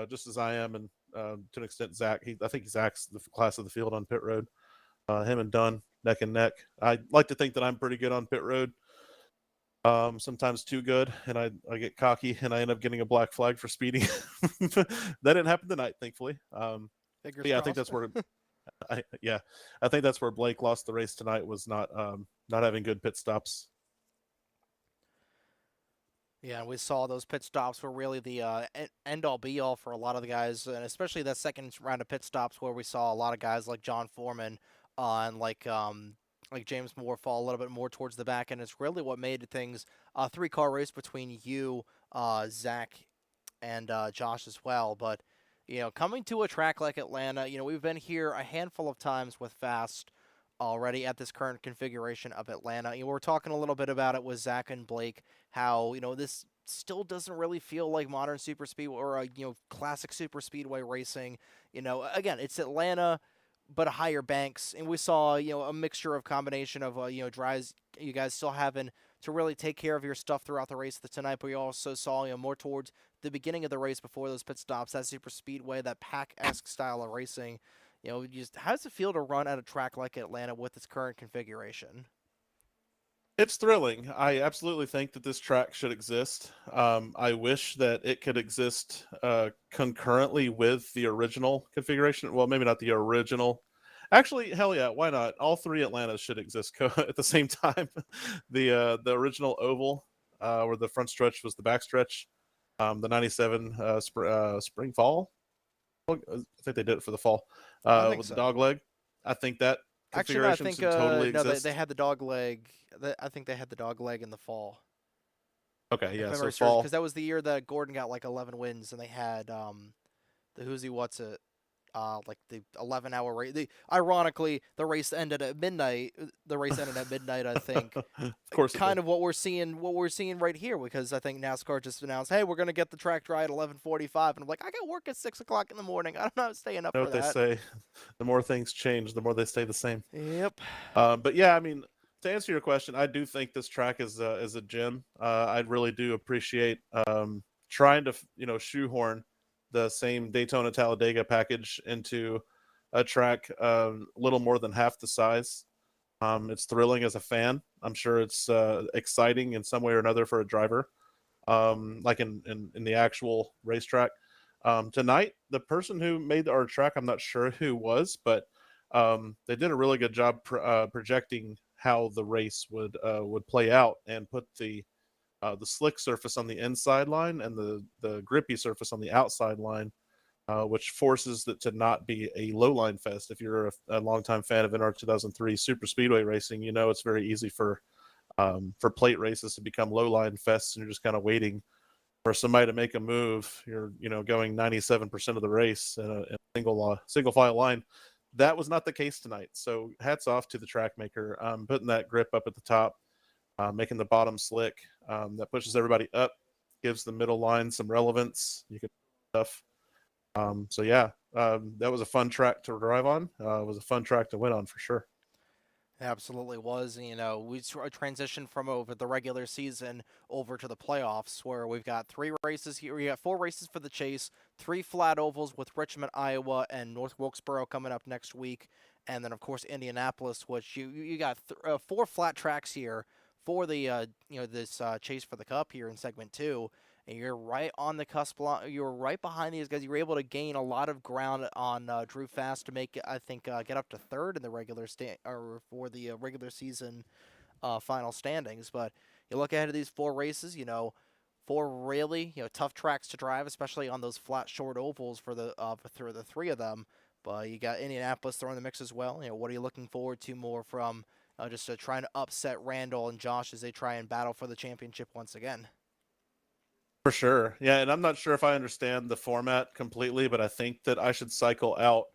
just as I am, and to an extent Zach. I think Zach's the class of the field on pit road. Him and Dunn neck and neck. I like to think that I'm pretty good on pit road. Sometimes too good, and I get cocky and I end up getting a black flag for speeding. That didn't happen tonight, thankfully. Yeah, I think that's where I think that's where Blake lost the race tonight, was not having good pit stops. Yeah, we saw those pit stops were really the end-all be-all for a lot of the guys, and especially that second round of pit stops where we saw a lot of guys like John Foreman and like James Moore fall a little bit more towards the back, and it's really what made things a three-car race between you, Zach, and Josh as well. But coming to a track like Atlanta, we've been here a handful of times with Fast already at this current configuration of Atlanta. We're talking a little bit about it with Zach and Blake, how this still doesn't really feel like modern super speed or classic super speedway racing. Again, it's Atlanta, but higher banks, and we saw a mixture of combination of drives. You guys still having to really take care of your stuff throughout the race tonight, but we also saw more towards the beginning of the race before those pit stops, that super speedway, that pack-esque style of racing. Just how does it feel to run at a track like Atlanta with its current configuration? It's thrilling. I absolutely think that this track should exist. I wish that it could exist concurrently with the original configuration. Well, maybe not the original. Actually, hell yeah, why not? All three Atlantas should exist at the same time. The original oval, where the front stretch was the back stretch, the '97 spring fall. I think they did it for the fall with the dog leg. I think that Actually, no, I configuration think should totally no, exist. they had the dog leg. I think they had the dog leg in the fall. Okay, yeah, so Because fall. that was the year that Gordon got like 11 wins, and they had the Who's He What's It, like the 11-hour race. Ironically, the race ended at midnight. The race ended at midnight, I think. Of course, Kind of what we're seeing right here, because I think NASCAR just announced, hey, we're gonna get the track dry at 11:45, and I'm like, I got work at 6 o'clock in the morning. I'm not staying up know for what they that. say: the more things change, the more they stay the same. Yep. But yeah, I mean, to answer your question, I do think this track is a gem. I really do appreciate trying to shoehorn the same Daytona Talladega package into a track little more than half the size. It's thrilling as a fan. I'm sure it's exciting in some way or another for a driver, like in the actual racetrack. Tonight, the person who made our track, I'm not sure who was, but they did a really good job projecting how the race would play out, and put the slick surface on the inside line and the grippy surface on the outside line, which forces it to not be a low line fest. If you're a longtime fan of NR2003 super speedway racing, it's very easy for plate races to become low line fests, and you're just kind of waiting for somebody to make a move. You're going 97% of the race in a single file line. That was not the case tonight. So hats off to the track maker, putting that grip up at the top, making the bottom slick. That pushes everybody up, gives the middle line some relevance. You can stuff. So yeah, that was a fun track to drive on. It was a fun track to win on for sure. It absolutely was. We transitioned from over the regular season over to the playoffs, where we've got 3 races here. We got 4 races for the chase, 3 flat ovals with Richmond, Iowa, and North Wilkesboro coming up next week, and then of course Indianapolis, which you got 4 flat tracks here for the this chase for the Cup here in segment 2. And you're right on the cusp. You're right behind these guys. You were able to gain a lot of ground on Drew Fast to make, I think, get up to 3rd in the regular for the regular season final standings. But you look ahead of these 4 races. 4 really tough tracks to drive, especially on those flat short ovals for the 3 of them. But you got Indianapolis throwing the mix as well. What are you looking forward to more from just trying to upset Randall and Josh as they try and battle for the championship once again? For sure. Yeah, and I'm not sure if I understand the format completely, but I think that I should cycle out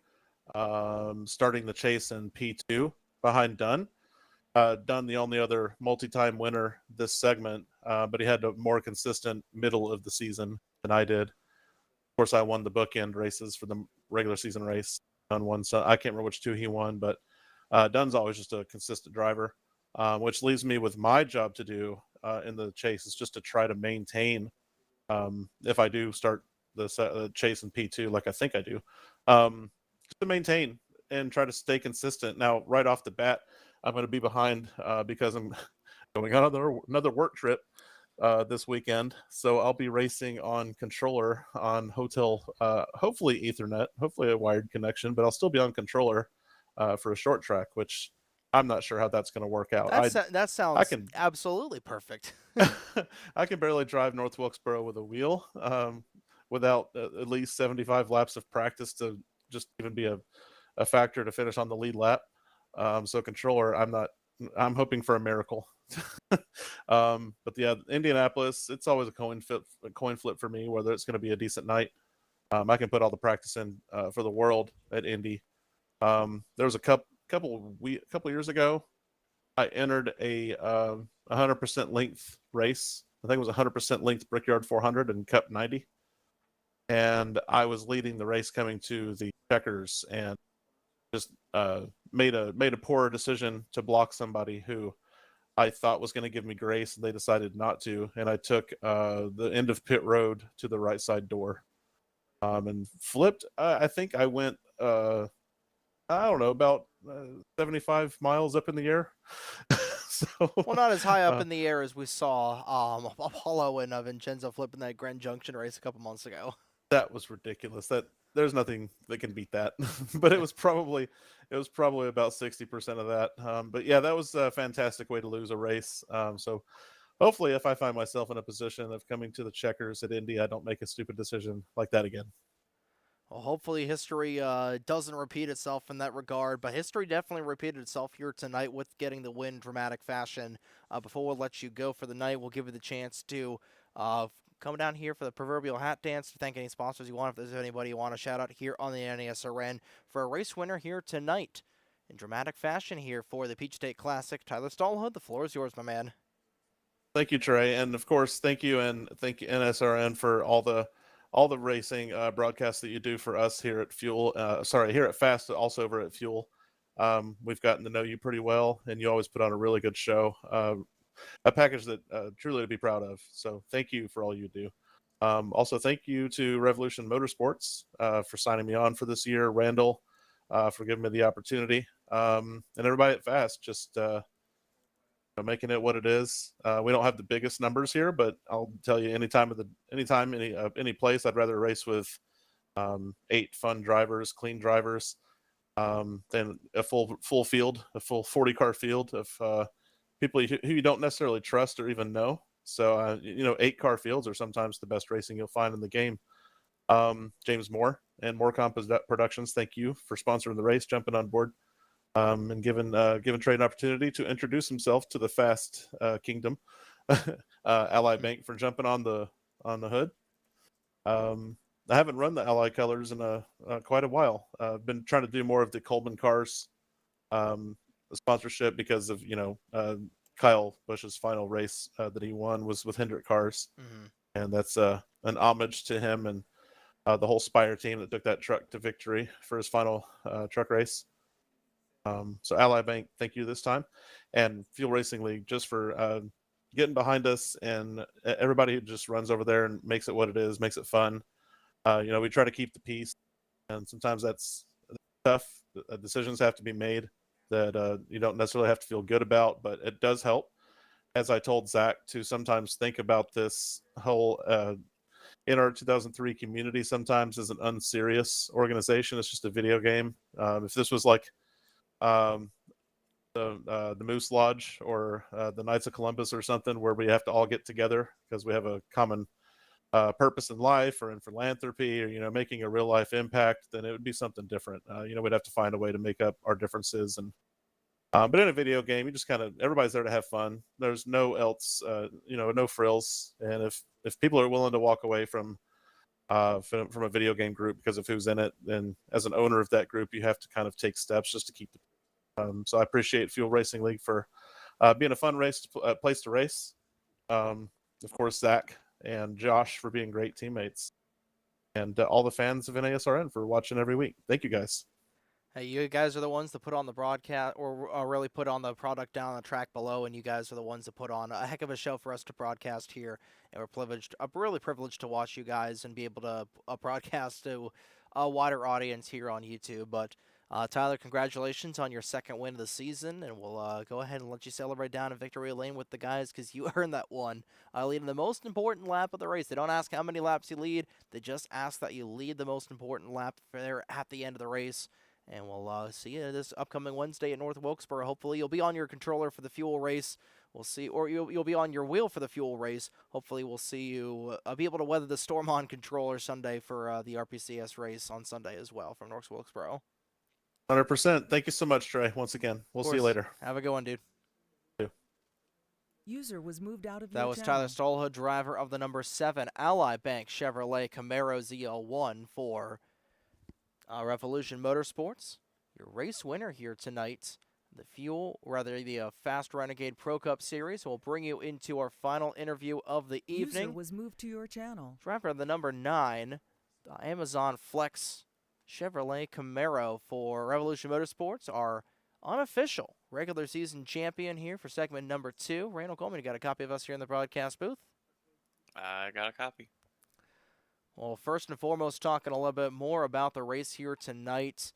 starting the chase in P2 behind Dunn. Dunn, the only other multi-time winner this segment, but he had a more consistent middle of the season than I did. Of course, I won the bookend races for the regular season race. Dunn won, so I can't remember which 2 he won, but Dunn's always just a consistent driver, which leaves me with my job to do in the chase is just to try to maintain. If I do start the chase in P2, like I think I do, just to maintain and try to stay consistent. Now, right off the bat, I'm going to be behind because I'm going on another work trip this weekend. So I'll be racing on controller on hotel, hopefully Ethernet, hopefully a wired connection, but I'll still be on controller for a short track, which I'm not sure how that's going to work out. That sounds absolutely perfect. I can barely drive North Wilkesboro with a wheel without at least 75 laps of practice to just even be a factor to finish on the lead lap. So controller, I'm hoping for a miracle. But yeah, Indianapolis, it's always a coin flip for me, whether it's going to be a decent night. I can put all the practice in for the world at Indy. There was a couple years ago, I entered a 100% length race. I think it was 100% length Brickyard 400 and Cup 90. And I was leading the race coming to the checkers and just made a poor decision to block somebody who I thought was going to give me grace, and they decided not to. And I took the end of pit road to the right side door, and flipped. I think I went, I don't know, about 75 miles up in the air. So, Well, not as high up in the air as we saw Apollo and Vincenzo flipping that Grand Junction race a couple months ago. that was ridiculous. That there's nothing that can beat that. But it was probably about 60% of that. But yeah, that was a fantastic way to lose a race. So hopefully, if I find myself in a position of coming to the checkers at Indy, I don't make a stupid decision like that again. Well, hopefully history doesn't repeat itself in that regard, but history definitely repeated itself here tonight with getting the win in dramatic fashion. Before we'll let you go for the night, we'll give you the chance to come down here for the proverbial hat dance to thank any sponsors you want. If there's anybody you want to shout out here on the NASRN for a race winner here tonight in dramatic fashion here for the Peach State Classic. Tyler Stallhood, the floor is yours, my man. Thank you, Trey, and of course, thank you NSRN for all the racing broadcasts that you do for us here at here at Fast, also over at Fuel. We've gotten to know you pretty well, and you always put on a really good show. A package that truly to be proud of. So thank you for all you do. Also, thank you to Revolution Motorsports for signing me on for this year. Randall for giving me the opportunity, and everybody at Fast just making it what it is. We don't have the biggest numbers here, but I'll tell you, any place, I'd rather race with 8 fun drivers, clean drivers, than a full field, a full 40-car field of people who you don't necessarily trust or even know. So 8-car fields are sometimes the best racing you'll find in the game. James Moore and Morecom Productions, thank you for sponsoring the race, jumping on board. And given Trey an opportunity to introduce himself to the Fast Kingdom. Ally Bank for jumping on the hood. I haven't run the Ally colors in quite a while. I've been trying to do more of the Coleman cars sponsorship because of Kyle Busch's final race that he won was with Hendrick cars, and that's an homage to him and the whole Spire team that took that truck to victory for his final truck race. So Ally Bank, thank you this time, and Fuel Racing League just for getting behind us, and everybody who just runs over there and makes it what it is, makes it fun. We try to keep the peace, and sometimes that's tough. Decisions have to be made that you don't necessarily have to feel good about, but it does help. As I told Zach, to sometimes think about this whole NR2003 community sometimes as an unserious organization. It's just a video game. If this was like the Moose Lodge or the Knights of Columbus or something where we have to all get together because we have a common purpose in life or in philanthropy or making a real life impact, then it would be something different. We'd have to find a way to make up our differences. And but in a video game, you just kind of, everybody's there to have fun. There's no no frills. And if people are willing to walk away from a video game group because of who's in it, then as an owner of that group, you have to kind of take steps just to keep the so I appreciate Fuel Racing League for being a fun place to race. Of course, Zach and Josh for being great teammates, and all the fans of NASRN for watching every week. Thank you, guys. Hey, you guys are the ones that put on the broadcast, or really put on the product down on the track below, and you guys are the ones that put on a heck of a show for us to broadcast here. And we're really privileged to watch you guys and be able to broadcast to a wider audience here on YouTube. But Tyler, congratulations on your second win of the season, and we'll go ahead and let you celebrate down in victory lane with the guys because you earned that one. Leading the most important lap of the race. They don't ask how many laps you lead. They just ask that you lead the most important lap there at the end of the race. And we'll see you this upcoming Wednesday at North Wilkesboro. Hopefully you'll be on your controller for the Fuel race. We'll see, or you'll be on your wheel for the Fuel race. Hopefully we'll see you be able to weather the storm on controller Sunday for the RPCS race on Sunday as well from North Wilkesboro. 100%. Thank you so much, Trey. Once again, we'll see you later. Have a good one, dude. User was moved out of That your was channel. Tyler Stallhood, driver of the number 7 Ally Bank Chevrolet Camaro ZL1 for Revolution Motorsports. Your race winner here tonight, the Fast Renegade Pro Cup Series. We'll bring you into our final interview of the evening. User was moved to your channel. Driver of the number 9, the Amazon Flex Chevrolet Camaro for Revolution Motorsports, our unofficial regular season champion here for segment number 2. Randall Coleman, you got a copy of us here in the broadcast booth? I got a copy. Well, first and foremost, talking a little bit more about the race here tonight.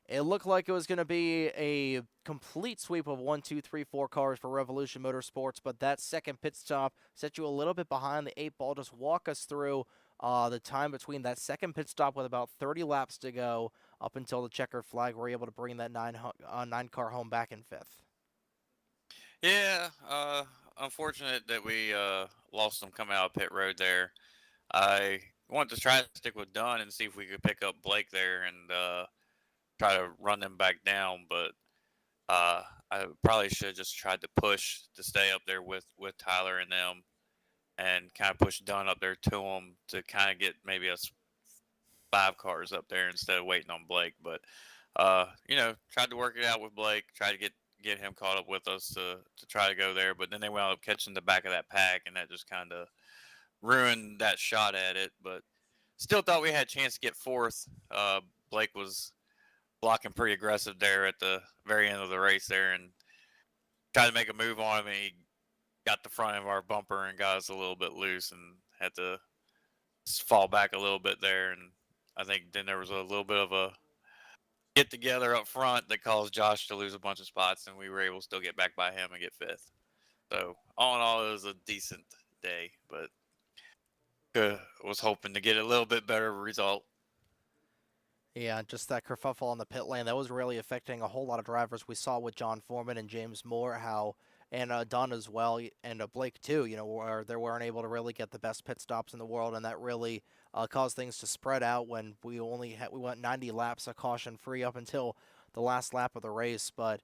It looked like it was going to be a complete sweep of 1, 2, 3, 4 cars for Revolution Motorsports, but that second pit stop set you a little bit behind the 8 ball. Just walk us through the time between that second pit stop with about 30 laps to go up until the checkered flag. We're able to bring that 9-car home back in 5th. Yeah, unfortunate that we lost them coming out of pit road there. I wanted to try to stick with Dunn and see if we could pick up Blake there and try to run them back down, but I probably should have just tried to push to stay up there with Tyler and them and kind of push Dunn up there to him to kind of get maybe us 5 cars up there instead of waiting on Blake. But, tried to work it out with Blake, tried to get him caught up with us to try to go there, but then they wound up catching the back of that pack, and that just kind of ruined that shot at it. But still thought we had a chance to get 4th. Blake was blocking pretty aggressive there at the very end of the race there and tried to make a move on him, and he got the front of our bumper and got us a little bit loose and had to fall back a little bit there. And I think then there was a little bit of a get together up front that caused Josh to lose a bunch of spots, and we were able to still get back by him and get 5th. So all in all, it was a decent day, but was hoping to get a little bit better result. Yeah, just that kerfuffle on the pit lane, that was really affecting a whole lot of drivers. We saw with John Foreman and James Moore and Dunn as well, and Blake too, where they weren't able to really get the best pit stops in the world, and that really caused things to spread out when we went 90 laps of caution free up until the last lap of the race. But,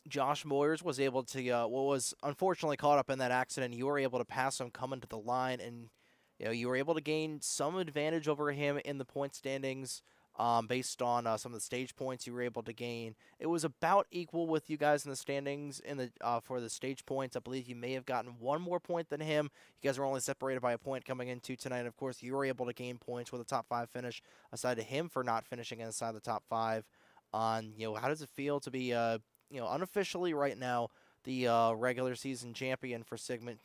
Josh Moyers was able to, was unfortunately caught up in that accident. You were able to pass him coming to the line, and you were able to gain some advantage over him in the point standings based on some of the stage points you were able to gain. It was about equal with you guys in the standings for the stage points. I believe you may have gotten one more point than him. You guys were only separated by a point coming into tonight. Of course, you were able to gain points with a top 5 finish, aside to him for not finishing inside the top 5. How does it feel to be, unofficially right now, the regular season champion for segment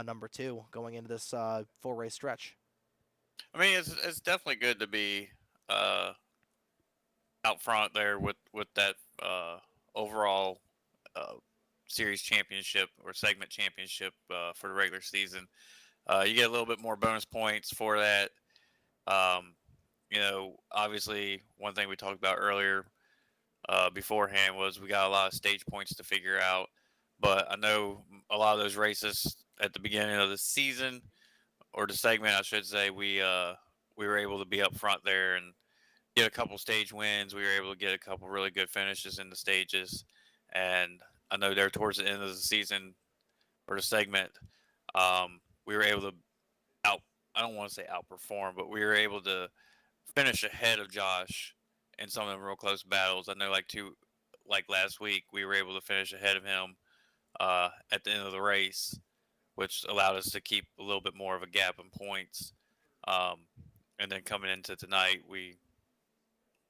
number 2 going into this 4-race stretch? I mean, it's definitely good to be out front there with that overall series championship or segment championship for the regular season. You get a little bit more bonus points for that. Obviously, one thing we talked about earlier beforehand was we got a lot of stage points to figure out. But I know a lot of those races at the beginning of the season, or the segment, I should say, we were able to be up front there and get a couple stage wins. We were able to get a couple really good finishes in the stages. And I know there towards the end of the season, or the segment, we were able to I don't want to say outperform, but we were able to finish ahead of Josh in some of them real close battles. I know like last week, we were able to finish ahead of him at the end of the race, which allowed us to keep a little bit more of a gap in points. And then coming into tonight, we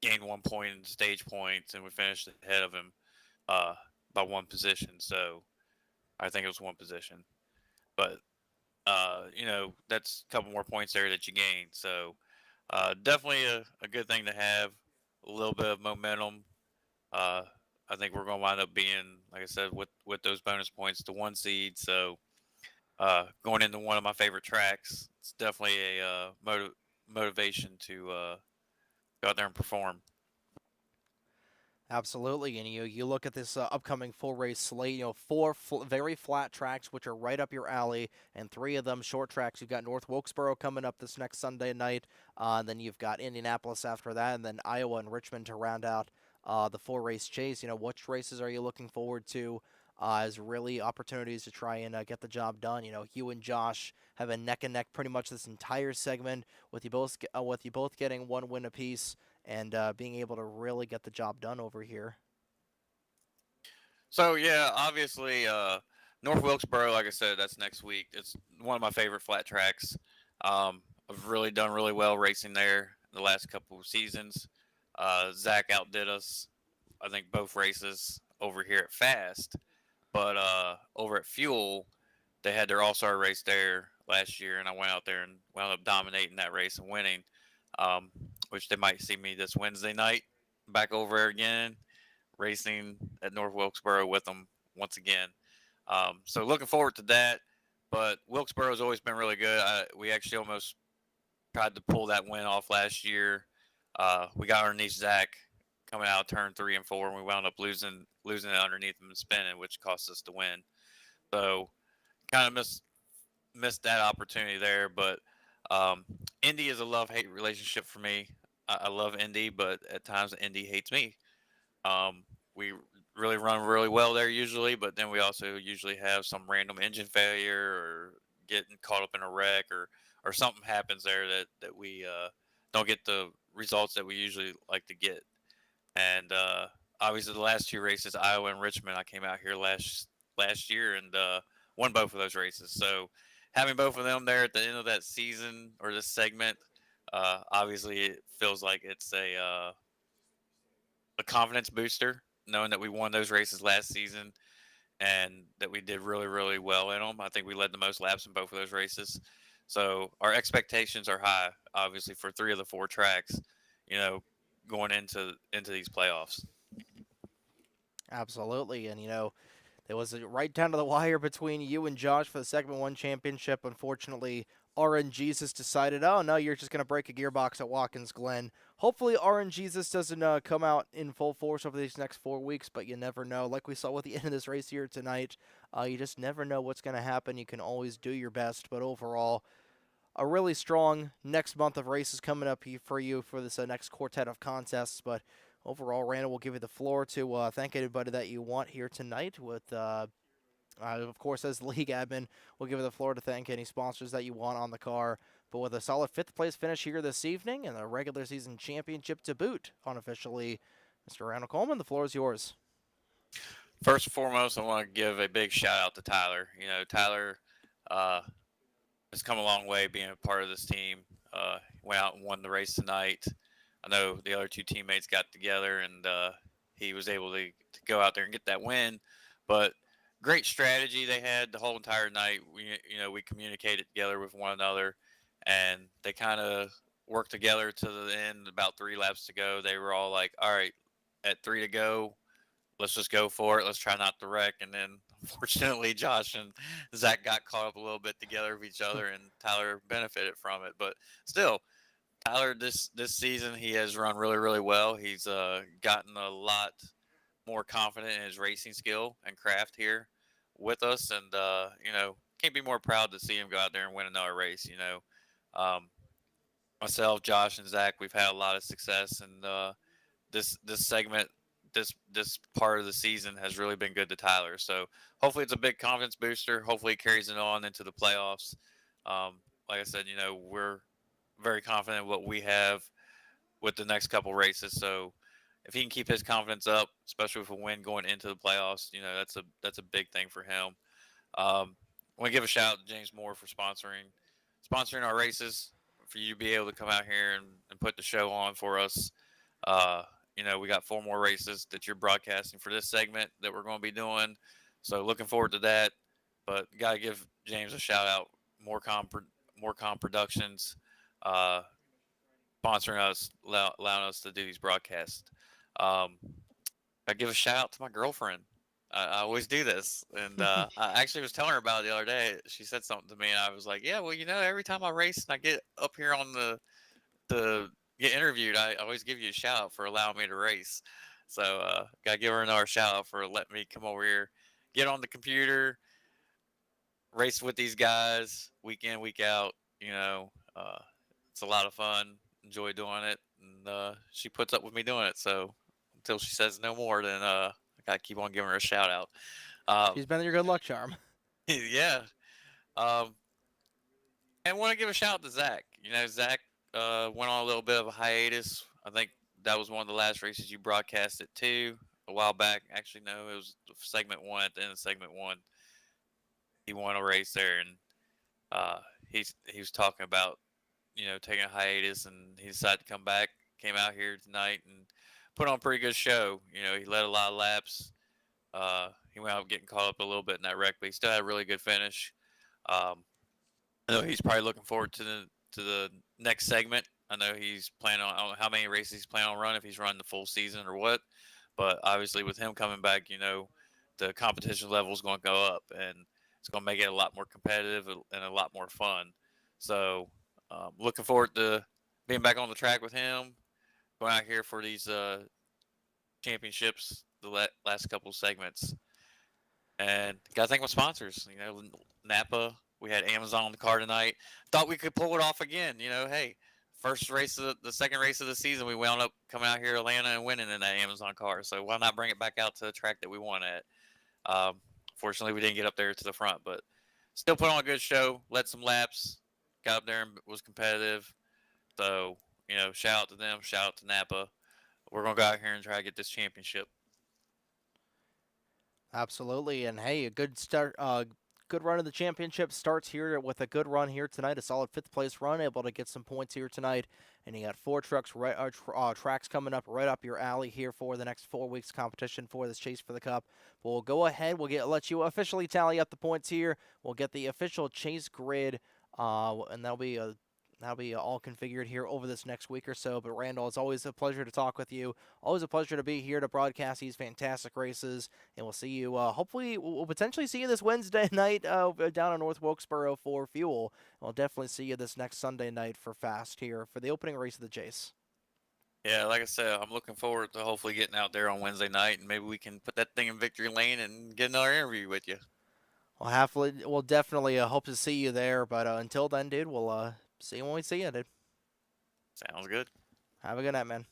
gained 1 point in stage points, and we finished ahead of him by 1 position. So I think it was 1 position. But, that's a couple more points there that you gain. So definitely a good thing to have, a little bit of momentum. I think we're going to wind up being, like I said, with those bonus points, the 1 seed. So going into one of my favorite tracks, it's definitely a motivation to go out there and perform. Absolutely, and you look at this upcoming 4-race slate. 4 very flat tracks, which are right up your alley, and 3 of them short tracks. You've got North Wilkesboro coming up this next Sunday night, and then you've got Indianapolis after that, and then Iowa and Richmond to round out the 4-race chase. Which races are you looking forward to as really opportunities to try and get the job done? You and Josh have a neck and neck pretty much this entire segment, with you both getting 1 win apiece and being able to really get the job done over here. So, yeah, obviously, North Wilkesboro, like I said, that's next week. It's one of my favorite flat tracks. I've really done really well racing there the last couple of seasons. Zach outdid us I think both races over here at Fast, but over at Fuel, they had their All-Star race there last year, and I went out there and wound up dominating that race and winning. Um, which they might see me this Wednesday night back over there again, racing at North Wilkesboro with them once again. So looking forward to that. But Wilkesboro's always been really good. We actually almost tried to pull that win off last year. We got underneath Zach coming out of turn 3 and 4, and we wound up losing it underneath him and spinning, which cost us the win. So kind of missed that opportunity there. But Indy is a love-hate relationship for me. I love Indy, but at times Indy hates me. We really run really well there usually, but then we also usually have some random engine failure or getting caught up in a wreck or something happens there that we don't get the results that we usually like to get. And obviously the last 2 races, Iowa and Richmond, I came out here last year and won both of those races. So having both of them there at the end of that season or this segment, obviously it feels like it's a confidence booster, knowing that we won those races last season and that we did really, really well in them. I think we led the most laps in both of those races. So our expectations are high, obviously, for 3 of the 4 tracks, going into these playoffs. Absolutely. And, it was right down to the wire between you and Josh for the Segment 1 championship. Unfortunately, RNGesus decided, oh, no, you're just going to break a gearbox at Watkins Glen. Hopefully, RNGesus doesn't come out in full force over these next 4 weeks, but you never know. Like we saw with the end of this race here tonight, you just never know what's going to happen. You can always do your best, but overall, a really strong next month of races coming up for you for this next quartet of contests. But overall, Randall will give you the floor to thank anybody that you want here tonight. With, of course, as the league admin, we'll give you the floor to thank any sponsors that you want on the car. But with a solid 5th place finish here this evening and a regular season championship to boot, unofficially, Mr. Randall Coleman, the floor is yours. First and foremost, I want to give a big shout out to Tyler. Tyler has come a long way being a part of this team. Went out and won the race tonight. I know the other 2 teammates got together and he was able to go out there and get that win. But great strategy they had the whole entire night. We communicated together with one another, and they kind of worked together to the end. About 3 laps to go, they were all like, "All right, at 3 to go, let's just go for it. Let's try not to wreck." And then, unfortunately, Josh and Zach got caught up a little bit together with each other, and Tyler benefited from it. But still, Tyler, this season, he has run really, really well. He's gotten a lot more confident in his racing skill and craft here with us, and can't be more proud to see him go out there and win another race. Myself, Josh, and Zach, we've had a lot of success, and this segment, this part of the season has really been good to Tyler. So hopefully it's a big confidence booster. Hopefully it carries it on into the playoffs. Like I said, we're very confident in what we have with the next couple races. So if he can keep his confidence up, especially with a win going into the playoffs, that's a big thing for him. I want to give a shout out to James Moore for sponsoring our races, for you to be able to come out here and put the show on for us. We got 4 more races that you're broadcasting for this segment that we're going to be doing. So looking forward to that. But got to give James a shout out. Morecom Productions, sponsoring us, allowing us to do these broadcasts. I give a shout out to my girlfriend. I always do this, and I actually was telling her about it the other day. She said something to me, and I was like, "Yeah, well, every time I race and I get up here on the get interviewed, I always give you a shout out for allowing me to race." So gotta give her another shout out for letting me come over here, get on the computer, race with these guys week in, week out. It's a lot of fun. Enjoy doing it, and she puts up with me doing it. So until she says no more, then I gotta keep on giving her a shout out. She's been your good luck charm. Yeah. And want to give a shout out to Zach. Zach went on a little bit of a hiatus. I think that was one of the last races you broadcasted too a while back. Actually, no, it was segment 1. At the end of segment 1, he won a race there, and he was talking about taking a hiatus, and he decided to come back. Came out here tonight and put on a pretty good show. You know, he led a lot of laps. He went out getting caught up a little bit in that wreck, but he still had a really good finish. I know he's probably looking forward to the next segment. I know he's planning on, I don't know how many races he's planning on running, if he's running the full season or what. But obviously, with him coming back, you know, the competition level is going to go up, and it's going to make it a lot more competitive and a lot more fun. So, looking forward to being back on the track with him, going out here for these championships, the last couple segments. And got to thank my sponsors. You know, Napa. We had Amazon on the car tonight. Thought we could pull it off again. You know, hey, first race of the second race of the season, we wound up coming out here to Atlanta and winning in that Amazon car. So why not bring it back out to the track that we won at? Fortunately, we didn't get up there to the front, but still put on a good show. Led some laps. Got up there and was competitive. So, you know, shout out to them. Shout out to Napa. We're going to go out here and try to get this championship. Absolutely, and hey, a good start. Good run of the championship starts here with a good run here tonight. A solid fifth place run, able to get some points here tonight. And you got four tracks coming up right up your alley here for the next 4 weeks competition for this chase for the cup. We'll go ahead. We'll let you officially tally up the points here. We'll get the official chase grid, and that'll be all configured here over this next week or so. But Randall, it's always a pleasure to talk with you. Always a pleasure to be here to broadcast these fantastic races. And we'll see you, hopefully, we'll potentially see you this Wednesday night down in North Wilkesboro for Fuel. And we'll definitely see you this next Sunday night for Fast here for the opening race of the chase. Yeah, like I said, I'm looking forward to hopefully getting out there on Wednesday night, and maybe we can put that thing in victory lane and get another interview with you. We'll definitely hope to see you there. But until then, dude, we'll see you when we see you, dude. Sounds good. Have a good night, man.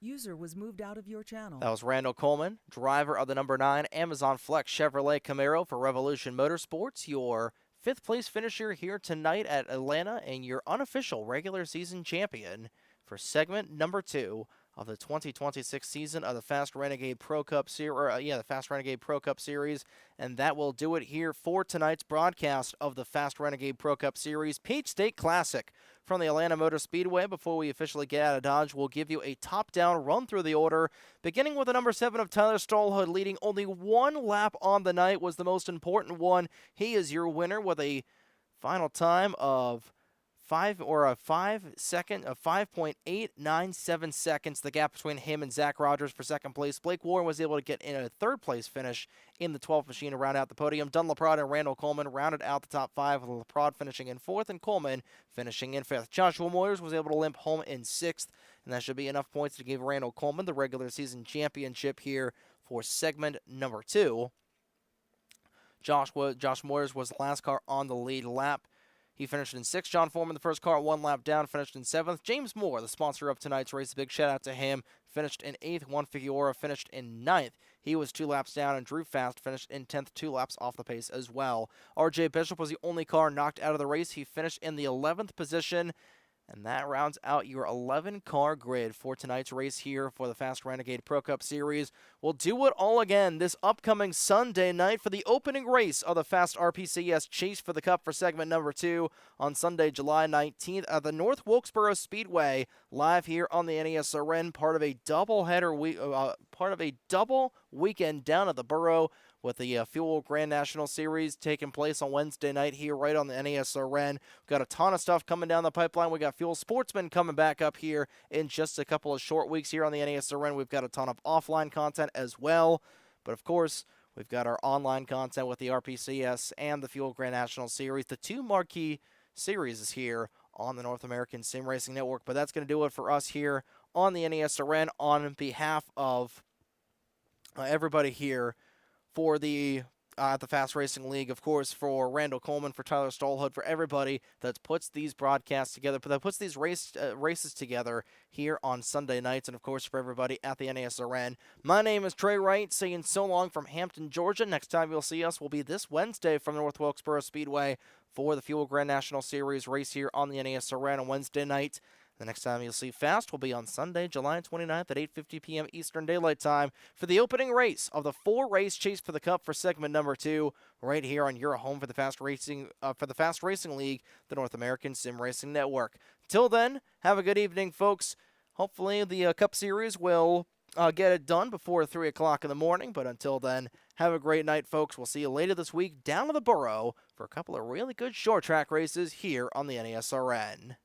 User was moved out of your channel. That was Randall Coleman, driver of the number 9 Amazon Flex Chevrolet Camaro for Revolution Motorsports, your fifth place finisher here tonight at Atlanta and your unofficial regular season champion for segment number 2 of the 2026 season of the Fast Renegade Pro Cup the Fast Renegade Pro Cup Series, and that will do it here for tonight's broadcast of the Fast Renegade Pro Cup Series Peach State Classic from the Atlanta Motor Speedway. Before we officially get out of Dodge, we'll give you a top-down run through the order, beginning with the number 7 of Tyler Stallhood, leading only one lap on the night, was the most important one. He is your winner with a final time of 5.897 seconds, the gap between him and Zach Rogers for second place. Blake Warren was able to get in a third place finish in the 12th machine to round out the podium. Dunn Laprade and Randall Coleman rounded out the top 5, with Laprade finishing in 4th and Coleman finishing in 5th. Joshua Moyers was able to limp home in 6th, and that should be enough points to give Randall Coleman the regular season championship here for segment number 2. Josh Moyers was the last car on the lead lap. He finished in 6th. John Foreman, the first car, 1 lap down, finished in 7th. James Moore, the sponsor of tonight's race, a big shout out to him, finished in 8th. Juan Figueroa finished in 9th. He was 2 laps down, and Drew Fast finished in 10th, 2 laps off the pace as well. RJ Bishop was the only car knocked out of the race. He finished in the 11th position. And that rounds out your 11-car grid for tonight's race here for the Fast Renegade Pro Cup Series. We'll do it all again this upcoming Sunday night for the opening race of the Fast RPCS Chase for the Cup for segment number 2 on Sunday, July 19th at the North Wilkesboro Speedway, live here on the NESRN, part of a double weekend down at the Borough, with the Fuel Grand National Series taking place on Wednesday night here right on the NESRN. We've got a ton of stuff coming down the pipeline. We got Fuel Sportsman coming back up here in just a couple of short weeks here on the NESRN. We've got a ton of offline content as well. But of course, we've got our online content with the RPCS and the Fuel Grand National Series, the 2 marquee series here on the North American Sim Racing Network. But that's going to do it for us here on the NESRN on behalf of everybody here for the Fast Racing League, of course, for Randall Coleman, for Tyler Stallhood, for everybody that puts these broadcasts together, that puts these races together here on Sunday nights, and of course for everybody at the NASRN. My name is Trey Wright, saying so long from Hampton, Georgia. Next time you'll see us will be this Wednesday from North Wilkesboro Speedway for the Fuel Grand National Series race here on the NASRN on Wednesday night. The next time you'll see Fast will be on Sunday, July 29th at 8:50 p.m. Eastern Daylight Time for the opening race of the 4-race Chase for the Cup for segment number 2, right here on your home for the Fast Racing League, the North American Sim Racing Network. Till then, have a good evening, folks. hopefully the Cup Series will get it done before 3 o'clock in the morning. But until then, have a great night, folks. We'll see you later this week down to the Borough for a couple of really good short track races here on the NASRN.